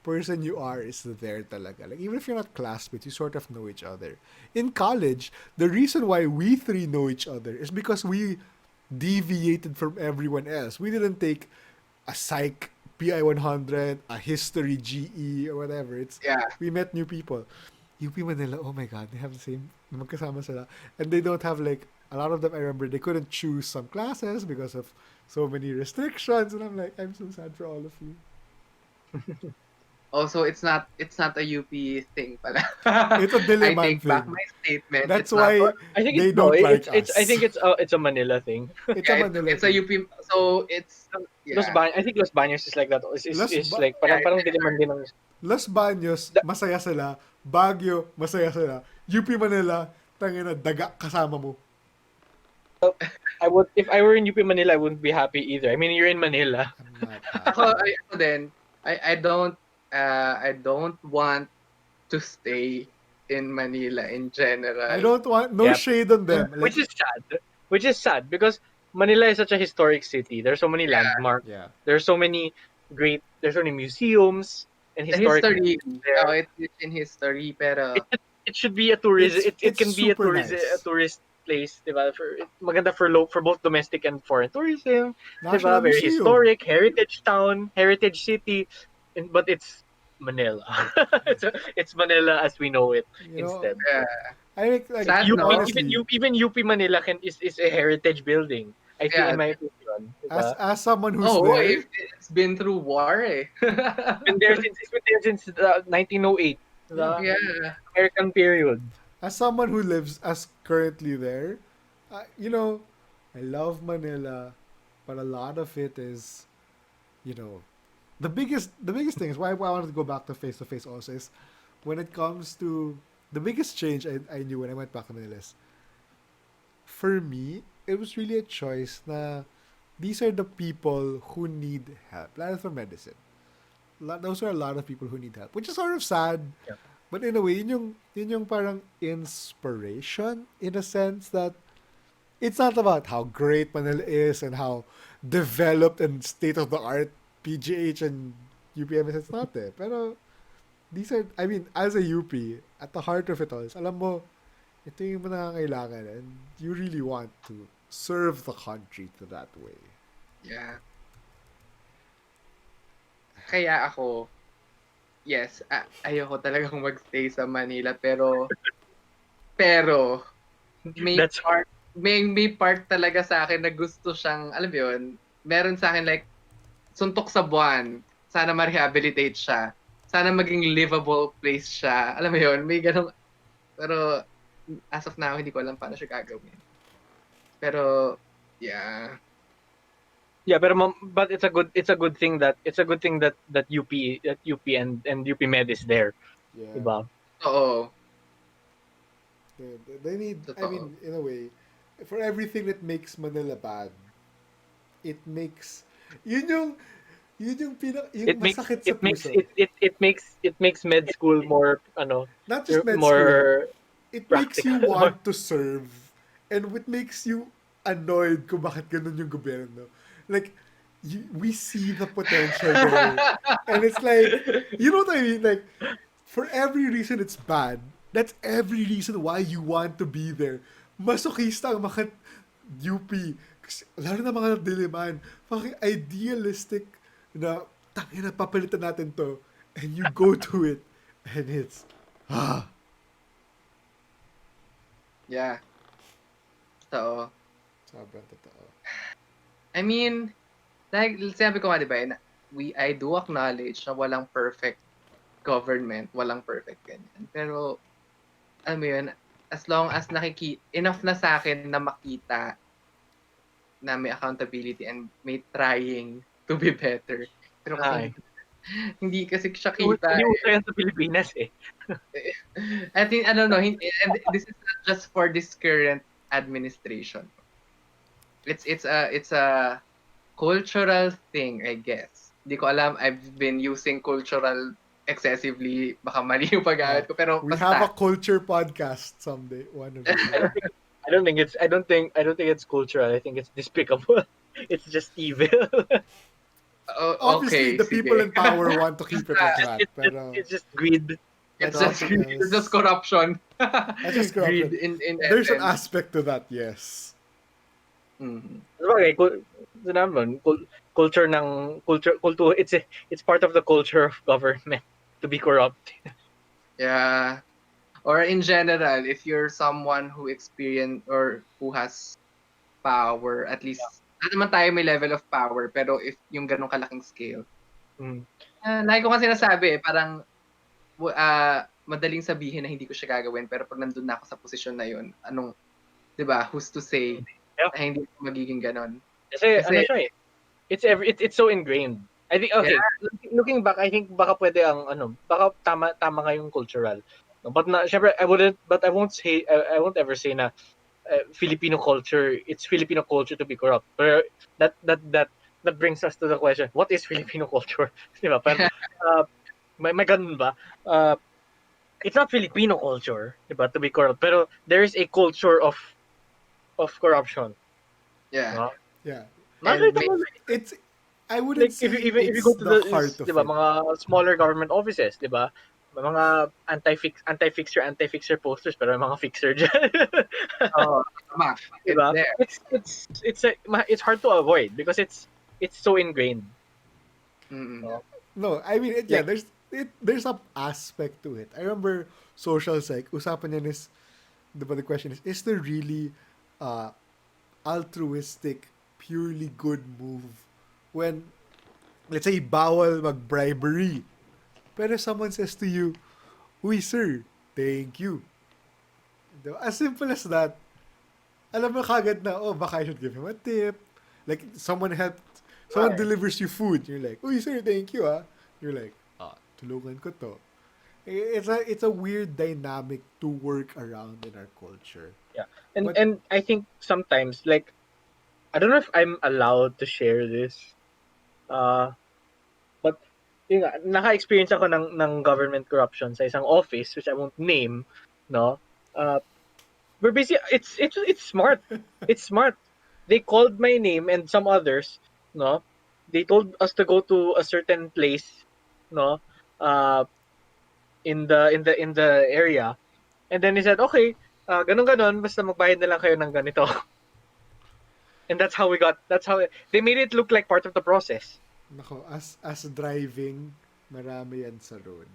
person you are is there talaga. Like, even if you're not classmates, you sort of know each other. In college, the reason why we three know each other is because we deviated from everyone else. We didn't take a psych PI 100, a history GE, or whatever. Yeah. We met new people. UP Manila, oh my God, they have the same, magkasama sila. And they don't have like, a lot of them, I remember, they couldn't choose some classes because of so many restrictions. And I'm like, I'm so sad for all of you. Also, it's not a UP thing pala. It's a I Diliman take back thing. my statement. That's It's not. why I think they it's no, don't like it's I us. think it's a Manila thing. It's a Yeah, Manila it's a thing. UP. So it's yeah. I think Los Baños is like that. Is like Yeah, parang diliman din ng Los Baños, da- masaya sila. Baguio, masaya sila. UP Manila, tangina, daga kasama mo. I would if I were in UP Manila I wouldn't be happy either. I mean you're in Manila. I'm not Ako, happy. ako din. I don't want to stay in Manila in I general. don't want, no Yep. shade on them. Like, Which is sad. Which is sad because Manila is such a historic city. There's so many landmarks. yeah. There's so many there's so many museums and The historic history, buildings there. it's rich in history, It pero it should be a tourism. It It's can be super nice. a tourist place, diba? Maganda for both domestic and foreign tourism, National diba? Very Museum. historic, heritage town, heritage city, but it's Manila. it's Manila as we know it You know, instead. yeah, I like sad, UP, no? honestly, even UP Manila is a heritage building. I think Yeah. in my opinion, as diba? as someone who's Oh, there, it's been through war, eh. It's been there since 1908, yeah. the Yeah, American period. As someone who lives as currently there, I love Manila, but a lot of it is, you know, the biggest thing is why I wanted to go back to face also is when it comes to the biggest change I knew when I went back to Manila is, for me, it was really a choice na these are the people who need help, lalo for medicine. Those are a lot of people who need help, which is sort of sad. Yeah. But in a way, yun yung parang inspiration in a sense that it's not about how great Manila is and how developed and state of the art PGH and UPM is. It's not there. Pero these are, I mean, as a UP, at the heart of it all is, alam mo, ito yung nangangailangan and you really want to serve the country to that way. yeah. Kaya ako, yes, ayoko talagang magstay sa Manila, pero may That's may part talaga sa akin na gusto siyang, alam mo yun, meron sa akin like suntok sa buwan, sana ma-rehabilitate siya, sana maging livable place siya, alam mo yun, may ganun, pero as of now hindi ko alam paano siya gagawin, pero yeah. Yeah, but it's a good thing that UP and UP Med is there, Yeah. diba? Oo, They need, I totoo. mean, in a way, for everything that makes Manila bad, it makes, yung masakit sa puso. It makes med school more Not just med school, more it makes you practical. want to serve and it makes you annoyed kung bakit ganun yung gobyerno. Like, we see the potential there. And it's like, you know what I mean? Like, for every reason it's bad, that's every reason why you want to be there. Masokista ang mga UP. Kasi, lalo na mga diliman, fucking idealistic na, tangina, papalitan natin to. And you go to it. And it's, Yeah. So, sobrang totoo. I mean, like, sabi ko nga, di ba, I do acknowledge na walang perfect government, walang perfect ganyan. Pero, alam mo yun, as long as enough na sa akin na makita na may accountability and may trying to be better. Pero kasi hindi kasi siya kita. Hindi uso yan sa Pilipinas eh. I think, I don't know, and this is not just for this current administration. It's a cultural thing, I guess. Hindi ko alam, I've been using cultural excessively, baka mali yung paggamit ko, pero We basta. have a culture podcast someday. One of these. I don't think it's cultural. I think it's despicable. It's just evil. Obviously, Okay, the sige. people in power want to keep it like that. Pero It's just greed. It's That's just, something it's else. just corruption. That's just corruption. Greed in There's an essence. aspect to that, yes. Mhm. Okay, culture it's part of the culture of government to be corrupt. Yeah. Or in general, if you're someone who experience or who has power, at least, lahat naman tayo may level of power, pero if yung ganong kalaking scale, Mm. lagi ko kasi nasabi, parang, madaling sabihin na hindi ko siya gagawin, pero pag nandun na ako sa posisyon na yun, di ba, who's to say Yeah. na hindi ko magiging ganon? Kasi Kasi- ano siya eh. It's so ingrained. I think okay, looking back, I think baka pwede ang baka tama nga yung cultural. But syempre I won't ever say na Filipino culture, it's Filipino culture to be corrupt. Pero that brings us to the question, what is Filipino culture? Di ba? Pero may ganun ba? It's not Filipino culture, di ba, to be corrupt. Pero there is a culture of corruption. Yeah. No? Yeah. Nakita mo It's, I wouldn't like say if you it's go to the the heart of di ba, it. mga smaller government offices, di ba? Mga anti-fixer posters pero may mga fixer dyan. Oh, tama. Di It's ba? there. It's hard to avoid because it's so ingrained. Mm-mm. No, I mean, Like- there's a aspect to it. I remember social psych, usapan niyan is, the question is there really altruistic, purely good move when, let's say, bawal mag-bribery. Pero someone says to you, "Uy, sir, thank you." Diba? As simple as that. Alam mo kagad na, oh, baka I should give him a tip. Like, someone Right. delivers you food. You're like, "Uy, sir, thank you, ah." You're like, tulungan ko to. It's a weird dynamic to work around in our culture. And But- and I think sometimes like I don't know if I'm allowed to share this. But yun nga, naka-experience ako ng government corruption sa isang office which I won't name, no? But basically it's smart. It's smart. They called my name and some others, no? They told us to go to a certain place, no? In the area. And then he said, "Okay, ganun basta magbayad na lang kayo ng ganito." And that's how they made it look like part of the process. Nako, as driving, marami yan sa road.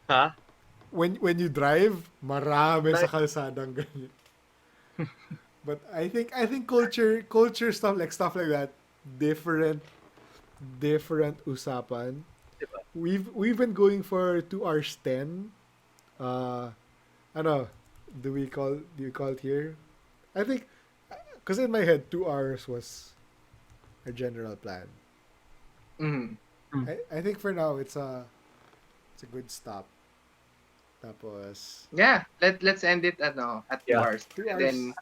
Ha? When you drive, marami sa kalsadang ganyan. But I think culture stuff like that, different usapan. Diba? We've been going for 2 hours 10. Ano, do you call it here? I think because in my head 2 hours was our general plan. Mhm. I think for now it's a good stop. Tapos Yeah, let's end it at 2 Yeah. hours. 2 hours. Then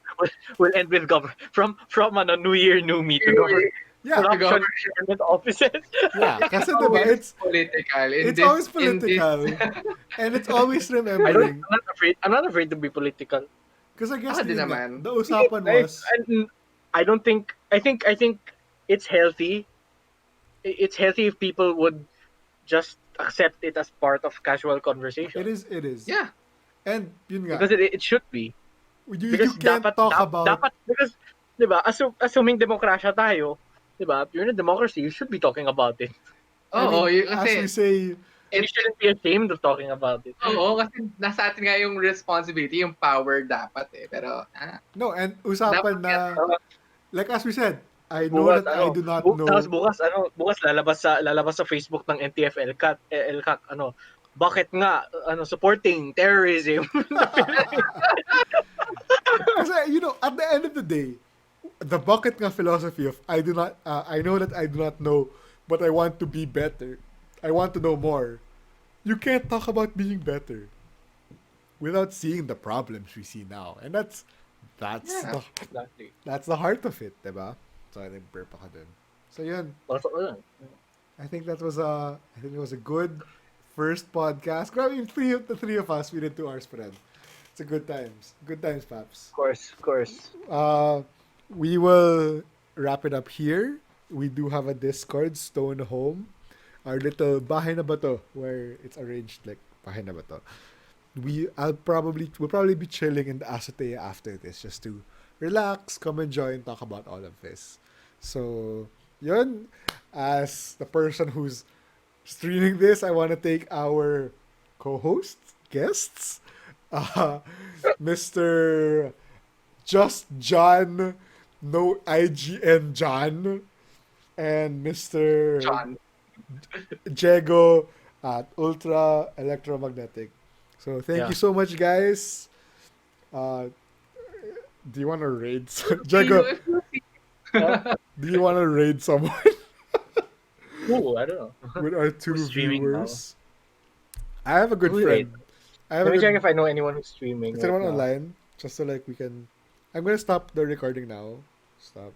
We'll end with from New Year, New Me to yeah, government offices. yeah, kasi diba, always it's political. always political. And it's always remembering. I'm not afraid to be political. Because I guess Ako din yun nga, naman. the usapan was, I don't think I think it's healthy. It's healthy if people would just accept it as part of casual conversation. it is. Yeah. And yun nga, Because it should be. you Because can't talk about, dapat because 'di ba, assuming demokrasya tayo, 'di ba? You're in a democracy, you should be talking about it. I mean, Oo, as we kasi say, And you shouldn't be ashamed of talking about it. kasi nasa atin nga yung responsibility, yung power dapat eh. Pero no, and usapan na, like as we said, I know Bukas, that I do not know. Tapos bukas lalabas sa Facebook ng NTF LCAC, bakit nga supporting terrorism? Kasi, at the end of the day, the bucket nga philosophy of I know that I do not know, but I want to be better. I want to know more. You can't talk about being better without seeing the problems we see now. And that's Yeah. the Exactly. that's the heart of it, diba? So I think burp ako dun. So yun, I think it was a good first podcast. Grabe, the three of us, we did 2 hours per end. It's a good times. Good times, Paps. Of course. Uh, we will wrap it up here. We do have a Discord, Stone Home. Our little bahay na bato, where it's arranged like bahay na bato. We'll probably be chilling in the azotea after this just to relax, come enjoy, and talk about all of this. So, yun, as the person who's streaming this, I want to thank our co-hosts, guests, uh, Mr. Just John, no IGN John, and Mr. John. Jego at Ultra Electromagnetic. So thank Yeah. you so much, guys. Uh, do you want to raid Jego? Do you want to raid someone Ooh, I don't know. with our 2 Who's streaming viewers? I have a good Who friend. I have Let a me check good. if I know anyone who's streaming. Is right anyone now. online? Just so like we can. I'm gonna stop the recording now. Stop.